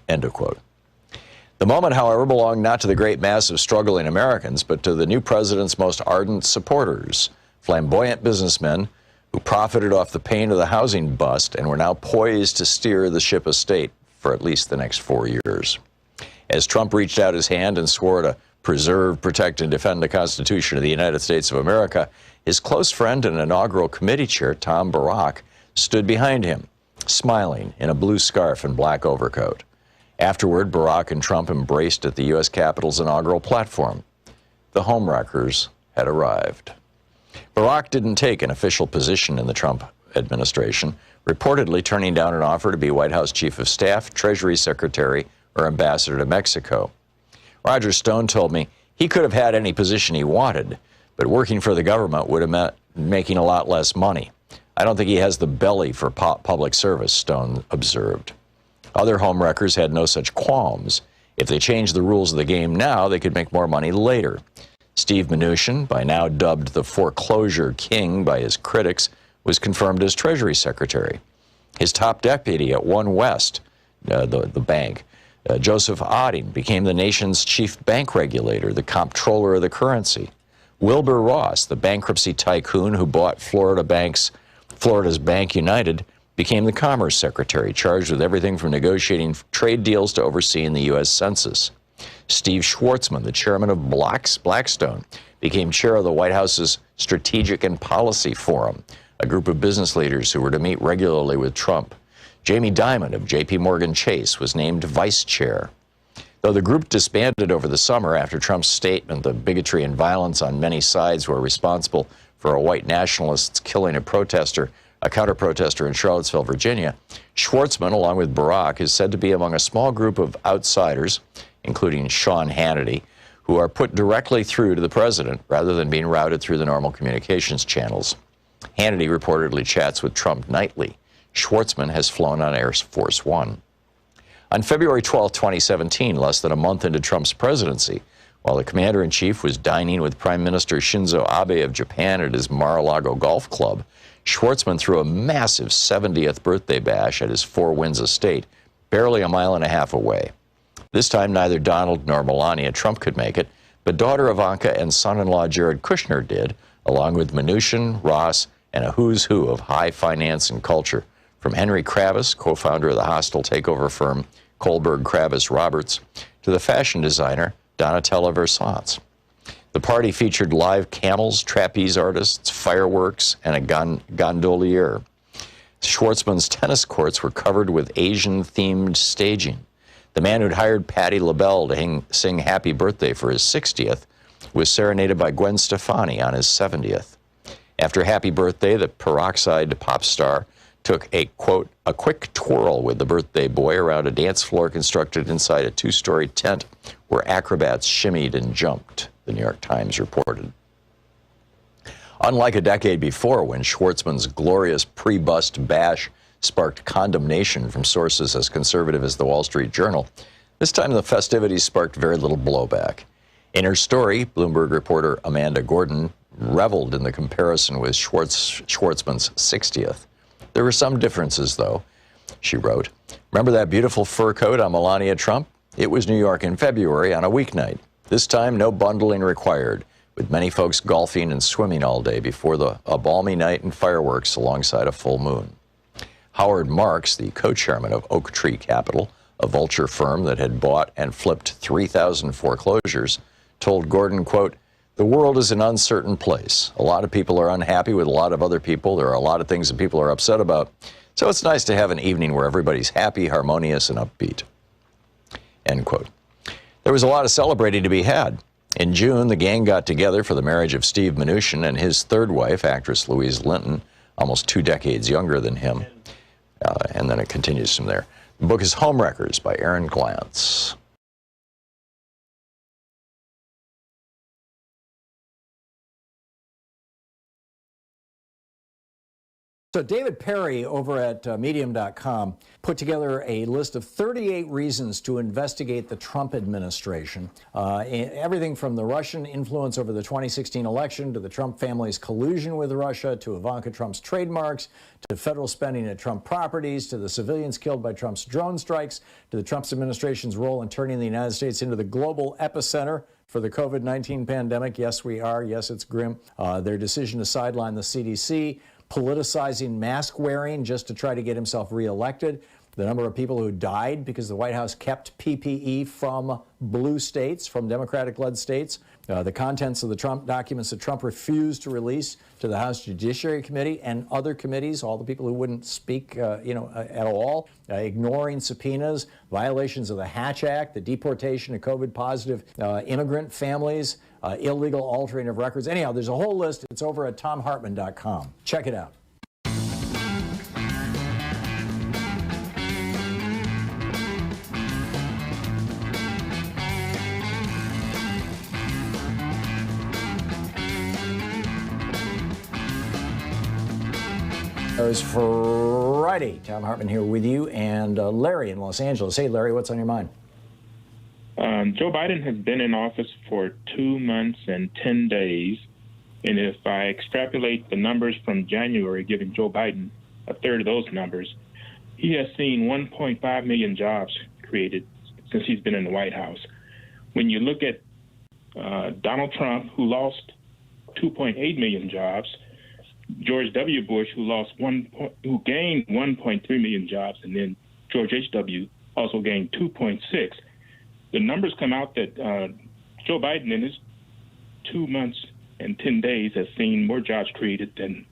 End of quote. The moment, however, belonged not to the great mass of struggling Americans, but to the new president's most ardent supporters, flamboyant businessmen who profited off the pain of the housing bust and were now poised to steer the ship of state for at least the next 4 years. As Trump reached out his hand and swore to preserve, protect, and defend the Constitution of the United States of America, his close friend and inaugural committee chair, Tom Barack, stood behind him, smiling in a blue scarf and black overcoat. Afterward, Barack and Trump embraced at the U.S. Capitol's inaugural platform. The homewreckers had arrived. Barack didn't take an official position in the Trump administration, reportedly turning down an offer to be White House Chief of Staff, Treasury Secretary, or Ambassador to Mexico. Roger Stone told me he could have had any position he wanted, but working for the government would have meant making a lot less money. I don't think he has the belly for public service, Stone observed. Other homewreckers had no such qualms. If they changed the rules of the game now, they could make more money later. Steve Mnuchin, by now dubbed the foreclosure king by his critics, was confirmed as Treasury Secretary. His top deputy at One West, the bank, Joseph Otting, became the nation's chief bank regulator, the comptroller of the currency. Wilbur Ross, the bankruptcy tycoon who bought Florida's Bank United, became the Commerce Secretary, charged with everything from negotiating trade deals to overseeing the U.S. Census. Steve Schwarzman, the chairman of Blackstone, became chair of the White House's Strategic and Policy Forum, a group of business leaders who were to meet regularly with Trump. Jamie Dimon of J.P. Morgan Chase was named vice chair. Though the group disbanded over the summer after Trump's statement that bigotry and violence on many sides were responsible for a white nationalist killing a counter-protester in Charlottesville, Virginia, Schwartzman, along with Barack, is said to be among a small group of outsiders, including Sean Hannity, who are put directly through to the president rather than being routed through the normal communications channels. Hannity reportedly chats with Trump nightly. Schwartzman has flown on Air Force One. On February 12, 2017, less than a month into Trump's presidency, while the commander-in-chief was dining with Prime Minister Shinzo Abe of Japan at his Mar-a-Lago golf club, Schwartzman threw a massive 70th birthday bash at his Four Winds estate, barely a mile and a half away. This time, neither Donald nor Melania Trump could make it, but daughter Ivanka and son-in-law Jared Kushner did, along with Mnuchin, Ross, and a who's who of high finance and culture, from Henry Kravis, co-founder of the hostile takeover firm Kohlberg Kravis Roberts, to the fashion designer Donatella Versace. The party featured live camels, trapeze artists, fireworks, and a gondolier. Schwartzman's tennis courts were covered with Asian-themed staging. The man who'd hired Patti LaBelle to sing Happy Birthday for his 60th was serenaded by Gwen Stefani on his 70th. After Happy Birthday, the peroxide pop star took a, quote, a quick twirl with the birthday boy around a dance floor constructed inside a two-story tent where acrobats shimmied and jumped, the New York Times reported. Unlike a decade before, when Schwartzman's glorious pre-bust bash sparked condemnation from sources as conservative as the Wall Street Journal, this time the festivities sparked very little blowback. In her story, Bloomberg reporter Amanda Gordon reveled in the comparison with Schwartzman's 60th. There were some differences, though, she wrote. Remember that beautiful fur coat on Melania Trump? It was New York in February on a weeknight. This time, no bundling required, with many folks golfing and swimming all day before a balmy night and fireworks alongside a full moon. Howard Marks, the co-chairman of Oak Tree Capital, a vulture firm that had bought and flipped 3,000 foreclosures, told Gordon, quote, "The world is an uncertain place. A lot of people are unhappy with a lot of other people. There are a lot of things that people are upset about. So it's nice to have an evening where everybody's happy, harmonious, and upbeat." End quote. There was a lot of celebrating to be had. In June, the gang got together for the marriage of Steve Mnuchin and his third wife, actress Louise Linton, almost 2 decades younger than him. And then it continues from there. The book is Homewreckers by Aaron Glantz. So David Perry over at Medium.com put together a list of 38 reasons to investigate the Trump administration. Everything from the Russian influence over the 2016 election to the Trump family's collusion with Russia to Ivanka Trump's trademarks to federal spending at Trump properties to the civilians killed by Trump's drone strikes to the Trump administration's role in turning the United States into the global epicenter for the COVID-19 pandemic. Yes, we are. Yes, it's grim. Their decision to sideline the CDC, politicizing mask wearing just to try to get himself reelected, the number of people who died because the White House kept PPE from blue states, from Democratic-led states, the contents of the Trump documents that Trump refused to release to the House Judiciary Committee and other committees, all the people who wouldn't speak, at all, ignoring subpoenas, violations of the Hatch Act, the deportation of COVID-positive immigrant families, illegal altering of records. Anyhow, there's a whole list. It's over at thomhartmann.com. Check it out. It was Friday. Thom Hartmann here with you, and Larry in Los Angeles. Hey, Larry, what's on your mind? Joe Biden has been in office for 2 months and 10 days, and if I extrapolate the numbers from January, giving Joe Biden a third of those numbers, he has seen 1.5 million jobs created since he's been in the White House. When you look at Donald Trump, who lost 2.8 million jobs, George W. Bush, who gained 1.3 million jobs, and then George H.W. also gained 2.6. The numbers come out that Joe Biden in his 2 months and 10 days has seen more jobs created than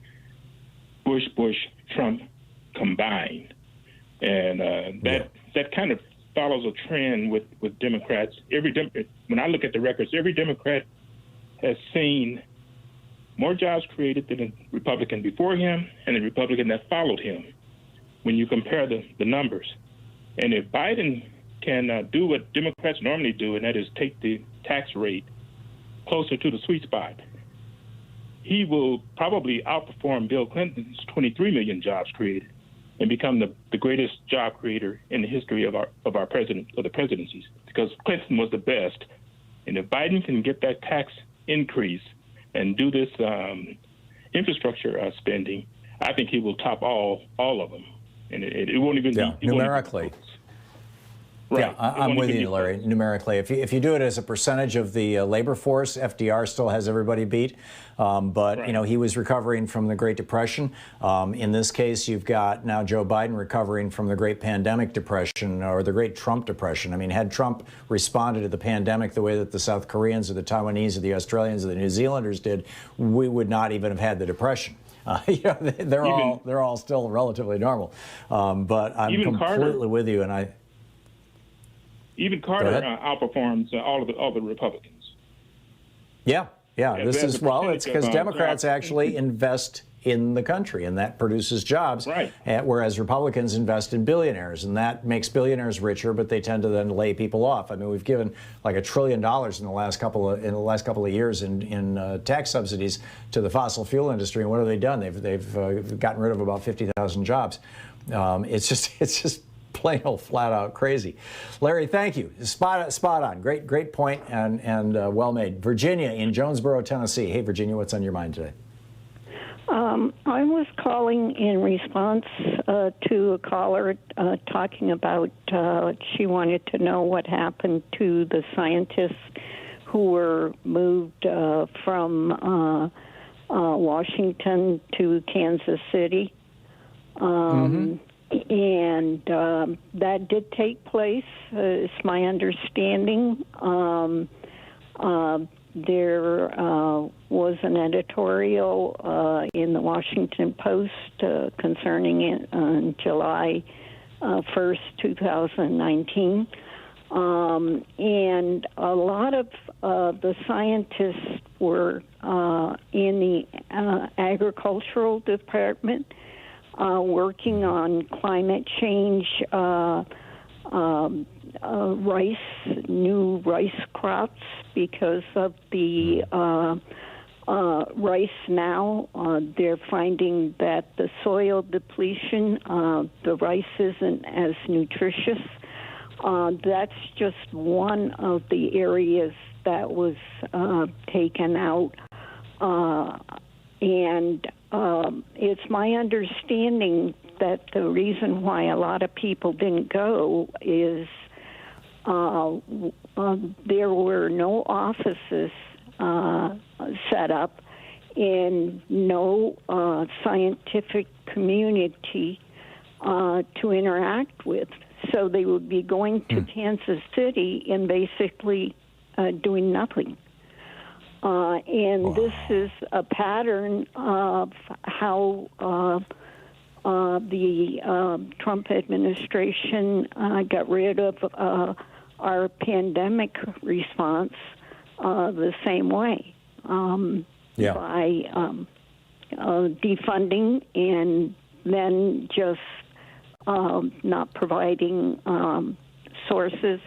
Bush, Trump combined. And that kind of follows a trend with Democrats. When I look at the records, every Democrat has seen more jobs created than the Republican before him and the Republican that followed him when you compare the numbers. And if Biden can do what Democrats normally do, and that is take the tax rate closer to the sweet spot, he will probably outperform Bill Clinton's 23 million jobs created and become the greatest job creator in the history of the presidencies, because Clinton was the best. And if Biden can get that tax increase and do this infrastructure spending, I think he will top all of them, and it won't even be numerically. Right. Yeah, I'm with you, Larry. Numerically, if you do it as a percentage of the labor force, FDR still has everybody beat. But you know, he was recovering from the Great Depression. In this case, you've got now Joe Biden recovering from the Great Pandemic Depression, or the Great Trump Depression. I mean, had Trump responded to the pandemic the way that the South Koreans or the Taiwanese or the Australians or the New Zealanders did, we would not even have had the Depression. You know, they're all still relatively normal. But I'm completely with you, and even Carter outperforms all the Republicans. Yeah. This is, well, it's because Democrats actually invest in the country, and that produces jobs. Right. Whereas Republicans invest in billionaires, and that makes billionaires richer, but they tend to then lay people off. I mean, we've given like $1 trillion in the last couple of years in tax subsidies to the fossil fuel industry, and what have they done? They've gotten rid of about 50,000 jobs. It's just plain old flat out crazy. Larry, thank you. Spot on. Great point and well made. Virginia in Jonesboro, Tennessee. Hey, Virginia, what's on your mind today? I was calling in response to a caller talking about she wanted to know what happened to the scientists who were moved from Washington to Kansas City. And that did take place, it's my understanding. There was an editorial in the Washington Post concerning it on July 1st, 2019. And a lot of the scientists were in the agricultural department, working on climate change, new rice crops, because of the rice now. They're finding that the soil depletion, the rice isn't as nutritious. That's just one of the areas that was taken out. And it's my understanding that the reason why a lot of people didn't go is there were no offices set up and no scientific community to interact with. So they would be going to Kansas City and basically doing nothing. And this is a pattern of how the Trump administration got rid of our pandemic response the same way, by defunding and then just not providing sources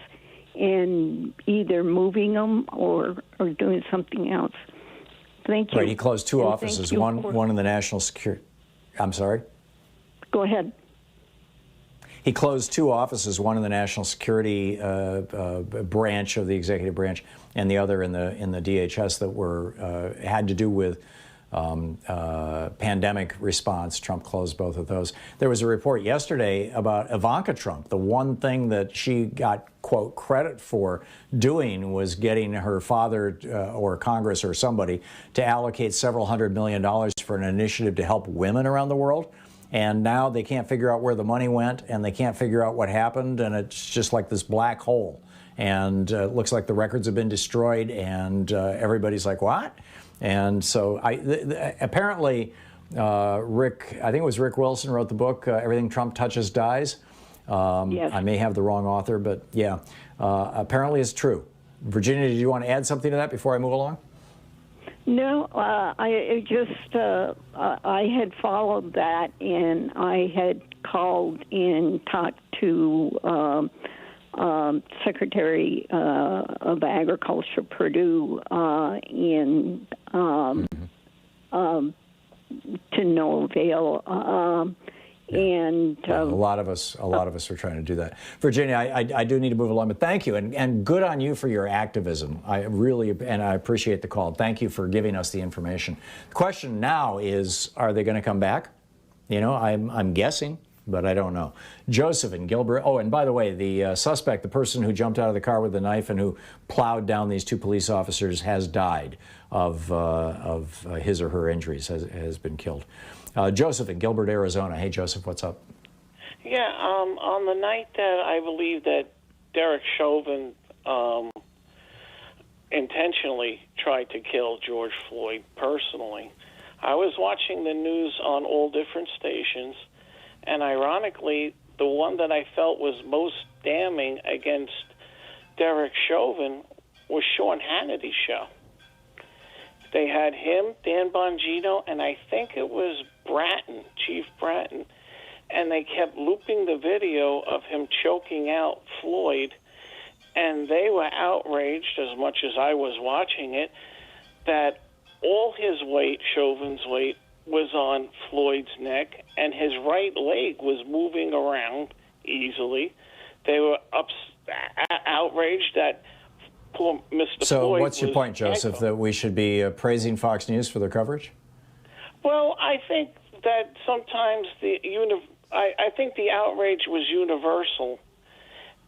and either moving them or doing something else. Thank you. Right, he closed two offices, one in the National Security. I'm sorry? Go ahead. He closed two offices, one in the National Security branch of the executive branch, and the other in the DHS that were had to do with pandemic response. Trump closed both of those. There was a report yesterday about Ivanka Trump. The one thing that she got, quote, credit for doing was getting her father or Congress or somebody to allocate several $100 million for an initiative to help women around the world. And now they can't figure out where the money went, and they can't figure out what happened, and it's just like this black hole. And it looks like the records have been destroyed, and everybody's like, what? And so apparently, I think it was Rick Wilson wrote the book, Everything Trump Touches Dies. Yes. I may have the wrong author, but yeah, apparently it's true. Virginia, did you want to add something to that before I move along? No, I had followed that, and I had called and talked to Secretary of Agriculture Perdue to no avail. And a lot of us are trying to do that. Virginia, I do need to move along, but thank you, and good on you for your activism. I appreciate the call. Thank you for giving us the information. The question now is, are they going to come back? You know, I'm guessing, but I don't know. Joseph and Gilbert. Oh, and by the way, the suspect, the person who jumped out of the car with the knife and who plowed down these two police officers, has died of his or her injuries. Has been killed. Joseph in Gilbert, Arizona. Hey, Joseph, what's up? Yeah, on the night that I believe that Derek Chauvin intentionally tried to kill George Floyd personally, I was watching the news on all different stations, and ironically, the one that I felt was most damning against Derek Chauvin was Sean Hannity's show. They had him, Dan Bongino, and I think it was Bratton, Chief Bratton, and they kept looping the video of him choking out Floyd, and they were outraged, as much as I was watching it, that all his weight, Chauvin's weight, was on Floyd's neck, and his right leg was moving around easily. They were outraged that poor Mr. So Floyd what's your point, Joseph, that we should be praising Fox News for their coverage? Well, I think that sometimes I think the outrage was universal,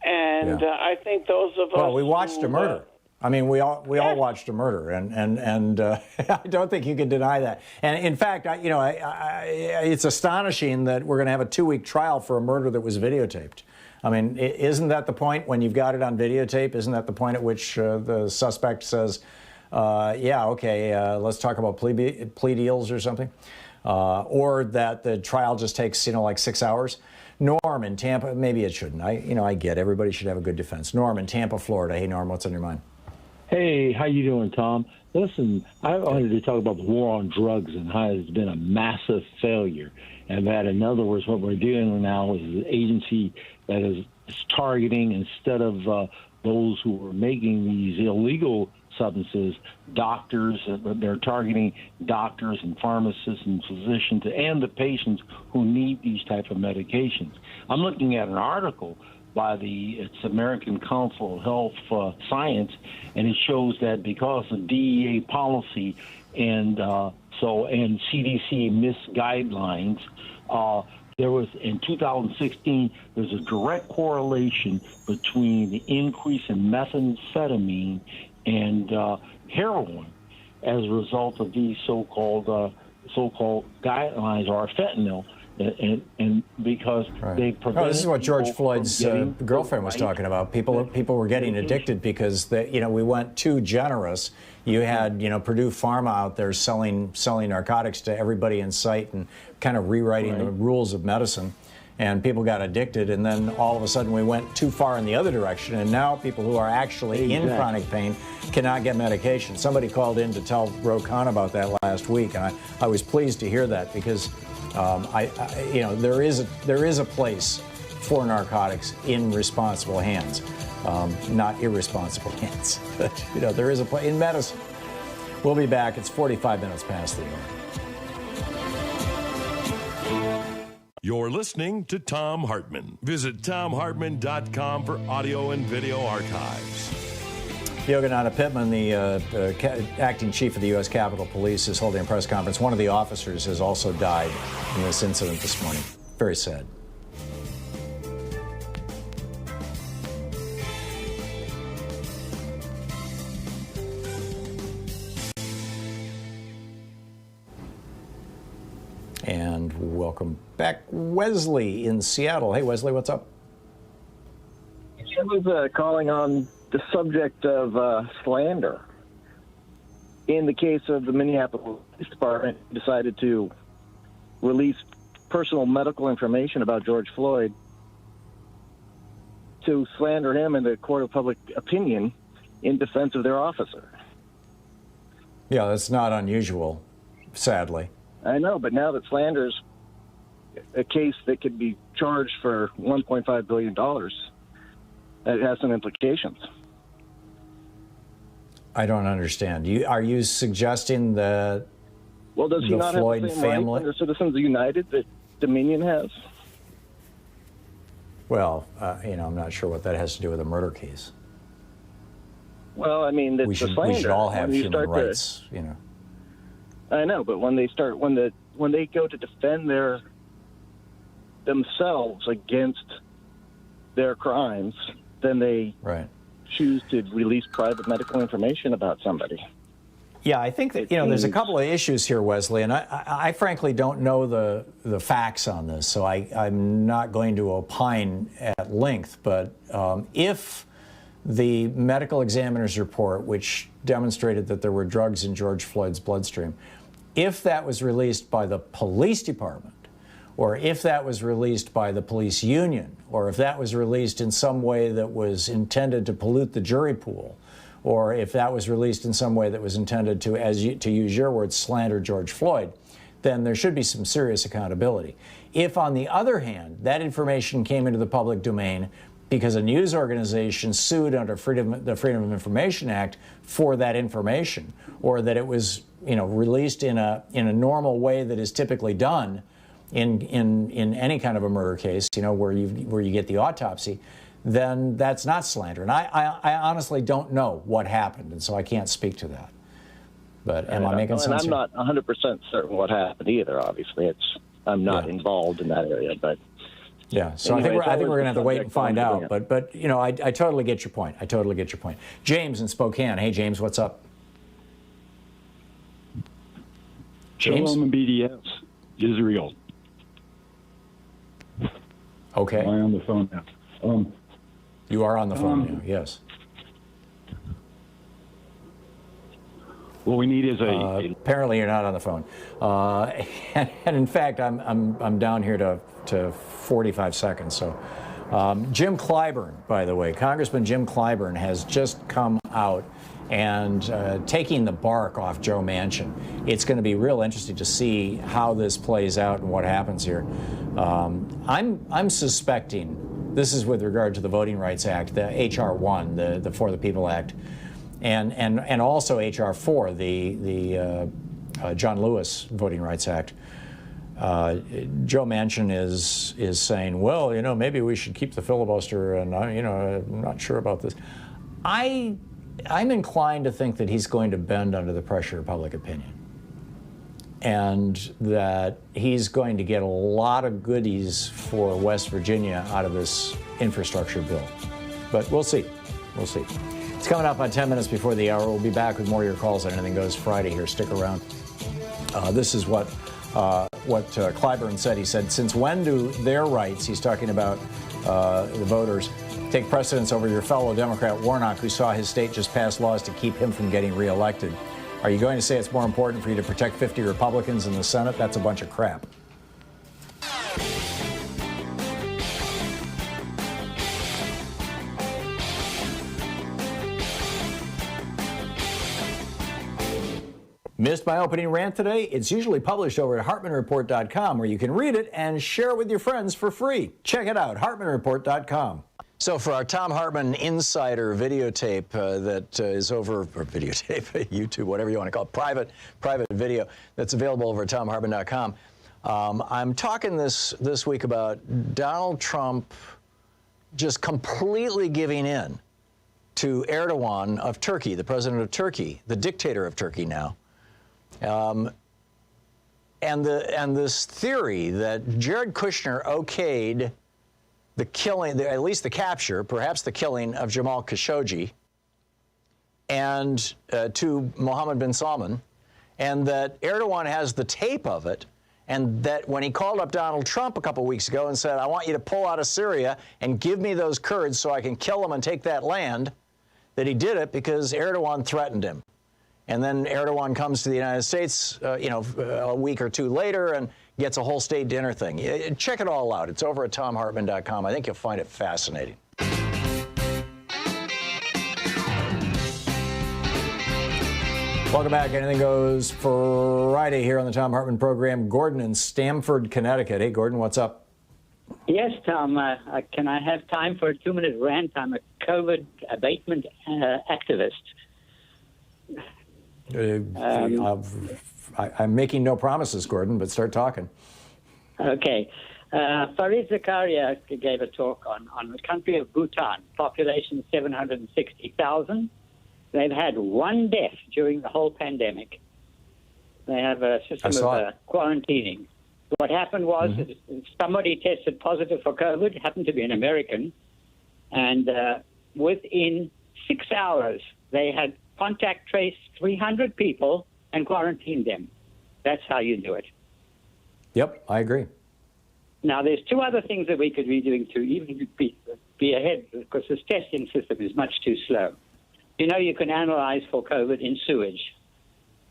and I think those of us. Well, we watched a murder. I mean, we all watched a murder, and I don't think you can deny that. And in fact, it's astonishing that we're going to have a 2-week trial for a murder that was videotaped. I mean, isn't that the point when you've got it on videotape? Isn't that the point at which the suspect says, let's talk about plea deals or something? Or that the trial just takes, like 6 hours? Norm in Tampa, maybe it shouldn't. I get everybody should have a good defense. Norm in Tampa, Florida. Hey, Norm, what's on your mind? Hey, how you doing, Tom? Listen, I wanted to talk about the war on drugs and how it's been a massive failure. And that, in other words, what we're dealing with now is an agency that is targeting, instead of those who are making these illegal substances, doctors. They're targeting doctors and pharmacists and physicians and the patients who need these type of medications. I'm looking at an article by it's American Council of Health Science, and it shows that because of DEA policy and CDC misguidelines, there was, in 2016, there's a direct correlation between the increase in methamphetamine and heroin as a result of these so-called guidelines, or fentanyl. And because they prevent. This is what George Floyd's girlfriend was talking about. People were getting addicted because we went too generous. You had Purdue Pharma out there selling narcotics to everybody in sight and kind of rewriting the rules of medicine, and people got addicted. And then all of a sudden we went too far in the other direction, and now people who are actually in chronic pain cannot get medication. Somebody called in to tell Ro Khan about that last week, and I was pleased to hear that, because there is a place for narcotics in responsible hands, not irresponsible hands. But there is a place in medicine. We'll be back. It's 45 minutes past the hour. You're listening to Thom Hartmann. Visit ThomHartmann.com for audio and video archives. Yogananda Pittman, the acting chief of the U.S. Capitol Police, is holding a press conference. One of the officers has also died in this incident this morning. Very sad. And welcome back, Wesley in Seattle. Hey, Wesley, what's up? I was calling on the subject of slander. In the case of the Minneapolis Police Department, decided to release personal medical information about George Floyd. to slander him in the court of public opinion in defense of their officer. Yeah, that's not unusual, sadly. I know, but now that slander's a case that could be charged for $1.5 billion, it has some implications. I don't understand. Are you suggesting that does he not Floyd have the same family rights under Citizens United that Dominion has? Well, I'm not sure what that has to do with a murder case. Well, I mean, it's we should all have human rights, I know, but when they start, when they go to defend themselves against their crimes, then they choose to release private medical information about somebody. Yeah, I think that, there's a couple of issues here, Wesley, and I frankly don't know the facts on this, so I'm not going to opine at length, but if the medical examiner's report, which demonstrated that there were drugs in George Floyd's bloodstream, if that was released by the police department, or if that was released by the police union, or if that was released in some way that was intended to pollute the jury pool, or if that was released in some way that was intended to, to use your words, slander George Floyd, then there should be some serious accountability. If, on the other hand, that information came into the public domain because a news organization sued under the Freedom of Information Act for that information, or that it was, released in a normal way that is typically done in any kind of a murder case, where you get the autopsy, then that's not slander. And I honestly don't know what happened, and so I can't speak to that. But am I making sense? And I'm not 100% certain what happened either. Obviously, I'm not involved in that area, but. Yeah, so anyway, I think we're going to have to wait and find out. But I totally get your point. I totally get your point. James in Spokane. Hey, James, what's up? James? Shalom and BDS. Israel. Okay. Am I on the phone now? You are on the phone now, yes. What we need is apparently you're not on the phone. And in fact, I'm down here to 45 seconds. So Jim Clyburn, by the way, Congressman Jim Clyburn has just come out and taking the bark off Joe Manchin. It's going to be real interesting to see how this plays out and what happens here. I'm suspecting, this is with regard to the Voting Rights Act, the H.R. 1, the For the People Act, and also H.R. 4, the John Lewis Voting Rights Act. Joe Manchin is saying, well, maybe we should keep the filibuster, and I'm not sure about this. I'm inclined to think that he's going to bend under the pressure of public opinion, and that he's going to get a lot of goodies for West Virginia out of this infrastructure bill. But we'll see. We'll see. It's coming up on 10 minutes before the hour. We'll be back with more of your calls on Anything Goes Friday here. Stick around. This is what Clyburn said. He said, since when do their rights, he's talking about the voters, take precedence over your fellow Democrat Warnock, who saw his state just pass laws to keep him from getting reelected? Are you going to say it's more important for you to protect 50 Republicans in the Senate? That's a bunch of crap. Missed my opening rant today? It's usually published over at HartmannReport.com, where you can read it and share it with your friends for free. Check it out, HartmannReport.com. So for our Thom Hartmann Insider videotape that is over, or videotape, YouTube, whatever you want to call it, private video that's available over at ThomHartmann.com, I'm talking this week about Donald Trump just completely giving in to Erdogan of Turkey, the president of Turkey, the dictator of Turkey now. And this theory that Jared Kushner okayed the killing, at least the capture, perhaps the killing of Jamal Khashoggi, and to Mohammed bin Salman, and that Erdogan has the tape of it, and that when he called up Donald Trump a couple weeks ago and said, I want you to pull out of Syria and give me those Kurds so I can kill them and take that land, that he did it because Erdogan threatened him. And then Erdogan comes to the United States, a week or two later and gets a whole state dinner thing. Check it all out. It's over at ThomHartmann.com. I think you'll find it fascinating. Welcome back. Anything Goes Friday here on the Thom Hartmann Program. Gordon in Stamford, Connecticut. Hey, Gordon, what's up? Yes, Tom. Can I have time for a 2-minute rant? I'm a COVID abatement activist. I'm making no promises, Gordon, but start talking. Okay. Farid Zakaria gave a talk on the country of Bhutan, population 760,000. They've had one death during the whole pandemic. They have a system of quarantining. What happened was that somebody tested positive for COVID, happened to be an American, and within 6 hours, they had contact traced 300 people and quarantined them. That's how you do it. Yep, I agree. Now, there's two other things that we could be doing to even be ahead, because this testing system is much too slow. You know, you can analyze for COVID in sewage.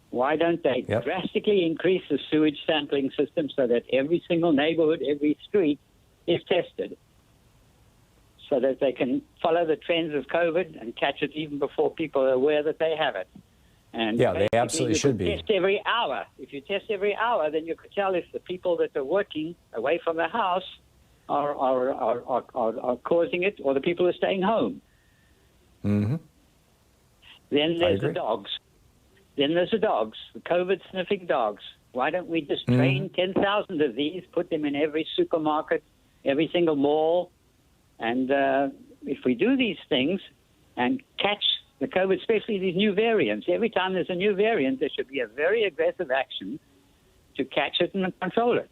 Why don't they drastically increase the sewage sampling system so that every single neighborhood, every street is tested, so that they can follow the trends of COVID and catch it even before people are aware that they have it? And yeah, they absolutely should be. Test every hour. If you test every hour, then you could tell if the people that are working away from the house are causing it, or the people who are staying home. Mm-hmm. Then there's the dogs. The COVID-sniffing dogs. Why don't we just train 10,000 of these, put them in every supermarket, every single mall, and if we do these things and catch the COVID, especially these new variants, every time there's a new variant, there should be a very aggressive action to catch it and control it.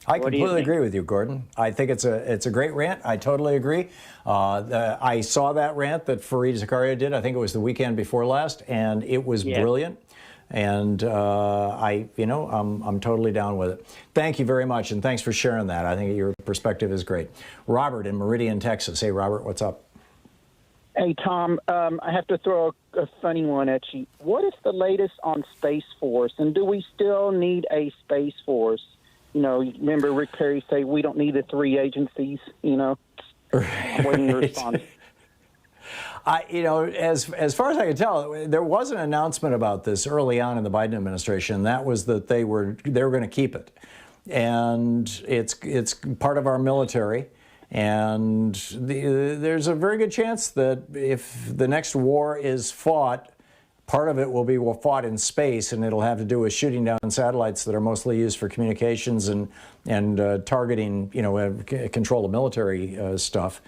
I completely agree with you, Gordon. I think it's a great rant. I totally agree. I saw that rant that Fareed Zakaria did. I think it was the weekend before last, and it was brilliant. And I'm totally down with it. Thank you very much, and thanks for sharing that. I think your perspective is great. Robert in Meridian, Texas. Hey, Robert, what's up? Hey, Tom. I have to throw a funny one at you. What is the latest on Space Force, and do we still need a Space Force? You know, remember Rick Perry say we don't need the three agencies, you know? I'm waiting your response. As far as I can tell, there was an announcement about this early on in the Biden administration. That was that they were going to keep it. And it's part of our military. And there's a very good chance that if the next war is fought, part of it will be fought in space, and it'll have to do with shooting down satellites that are mostly used for communications and targeting, control of military stuff.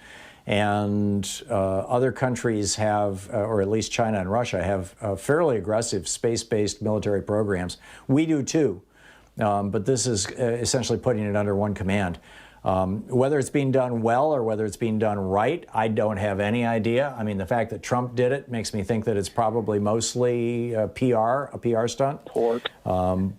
And other countries have, or at least China and Russia, have fairly aggressive space-based military programs. We do too, but this is essentially putting it under one command. Whether it's being done well or whether it's being done right, I don't have any idea. I mean, the fact that Trump did it makes me think that it's probably mostly a PR stunt. Pork. Or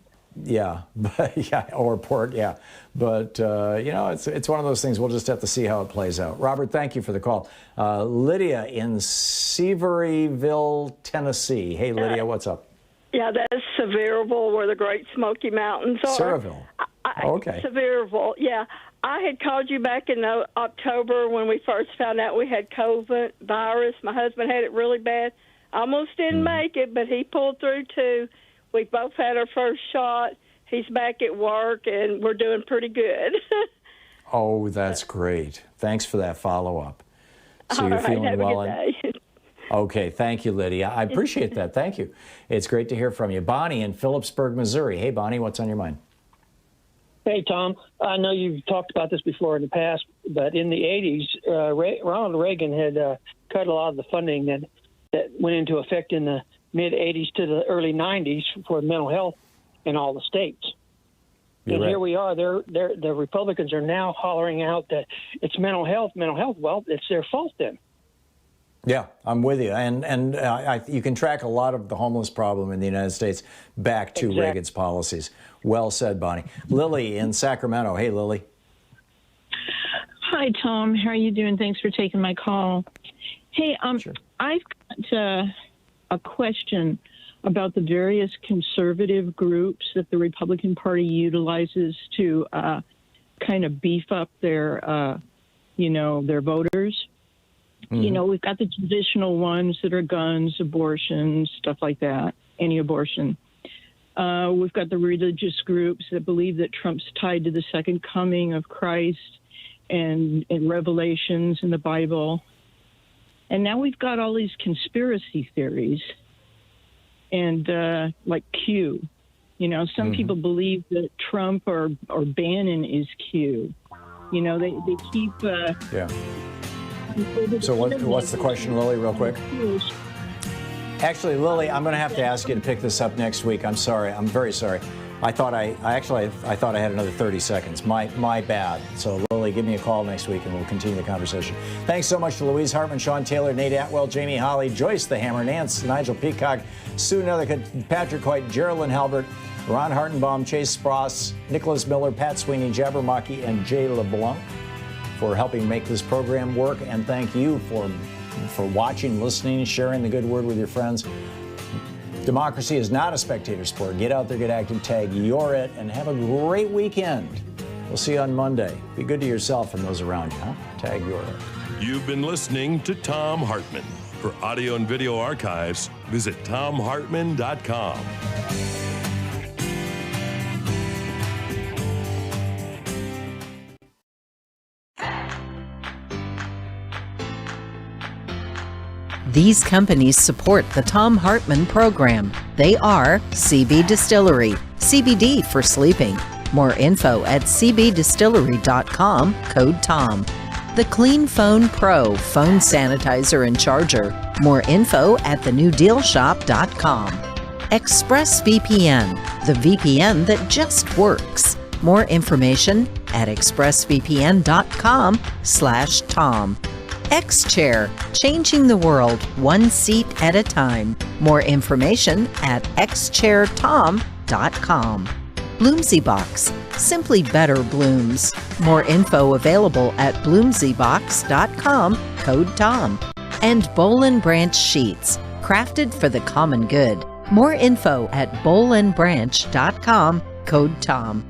pork, yeah. But, it's one of those things. We'll just have to see how it plays out. Robert, thank you for the call. Lydia in Severyville, Tennessee. Hey, Lydia, what's up? Yeah, that's Sevierville, where the Great Smoky Mountains are. Sevierville. Okay. Sevierville, yeah. I had called you back in October when we first found out we had COVID virus. My husband had it really bad. Almost didn't make it, but he pulled through too. We both had our first shot. He's back at work, and we're doing pretty good. Oh, that's great. Thanks for that follow-up. So All you're right, feeling have well. a good day. Okay, thank you, Lydia. I appreciate that. Thank you. It's great to hear from you. Bonnie in Phillipsburg, Missouri. Hey, Bonnie, what's on your mind? Hey, Tom. I know you've talked about this before in the past, but in the 80s, Ronald Reagan had cut a lot of the funding that went into effect in the mid-80s to the early 90s for mental health in all the states. And here we are. The Republicans are now hollering out that it's mental health. Well, it's their fault then. Yeah, I'm with you. And you can track a lot of the homeless problem in the United States back to Reagan's policies. Well said, Bonnie. Lily in Sacramento. Hey, Lily. Hi, Tom. How are you doing? Thanks for taking my call. Hey, Sure. I've got a question about the various conservative groups that the Republican Party utilizes to kind of beef up their, their voters. You know, we've got the traditional ones that are guns, abortion, stuff like that, any abortion. We've got the religious groups that believe that Trump's tied to the second coming of Christ and revelations in the Bible. And now we've got all these conspiracy theories and like Q. You know, some people believe that Trump or Bannon is Q. You know, they keep... So what's the question, Lily, real quick? Actually, Lily, I'm going to have to ask you to pick this up next week. I'm sorry. I'm very sorry. I thought I had another 30 seconds. My bad. So, Lily, give me a call next week and we'll continue the conversation. Thanks so much to Louise Hartman, Sean Taylor, Nate Atwell, Jamie Holly, Joyce the Hammer, Nance, Nigel Peacock, Sue Nethercutt, Patrick White, Geraldine Halbert, Ron Hartenbaum, Chase Spross, Nicholas Miller, Pat Sweeney, Jabbermocky, and Jay LeBlanc for helping make this program work. And thank you for watching, listening, sharing the good word with your friends. Democracy is not a spectator sport. Get out there, get active, tag you're it, and have a great weekend. We'll see you on Monday. Be good to yourself and those around you, huh? Tag you're it. You've been listening to Thom Hartmann. For audio and video archives, visit thomhartmann.com. These companies support the Thom Hartmann Program. They are CB Distillery, CBD for sleeping. More info at cbdistillery.com, code TOM. The Clean Phone Pro, phone sanitizer and charger. More info at thenewdealshop.com. ExpressVPN, the VPN that just works. More information at expressvpn.com/Tom. X-Chair, changing the world one seat at a time. More information at xchairtom.com. Bloomsy Box, simply better blooms. More info available at bloomsybox.com, code TOM. And Boll & Branch Sheets, crafted for the common good. More info at bollandbranch.com, code TOM.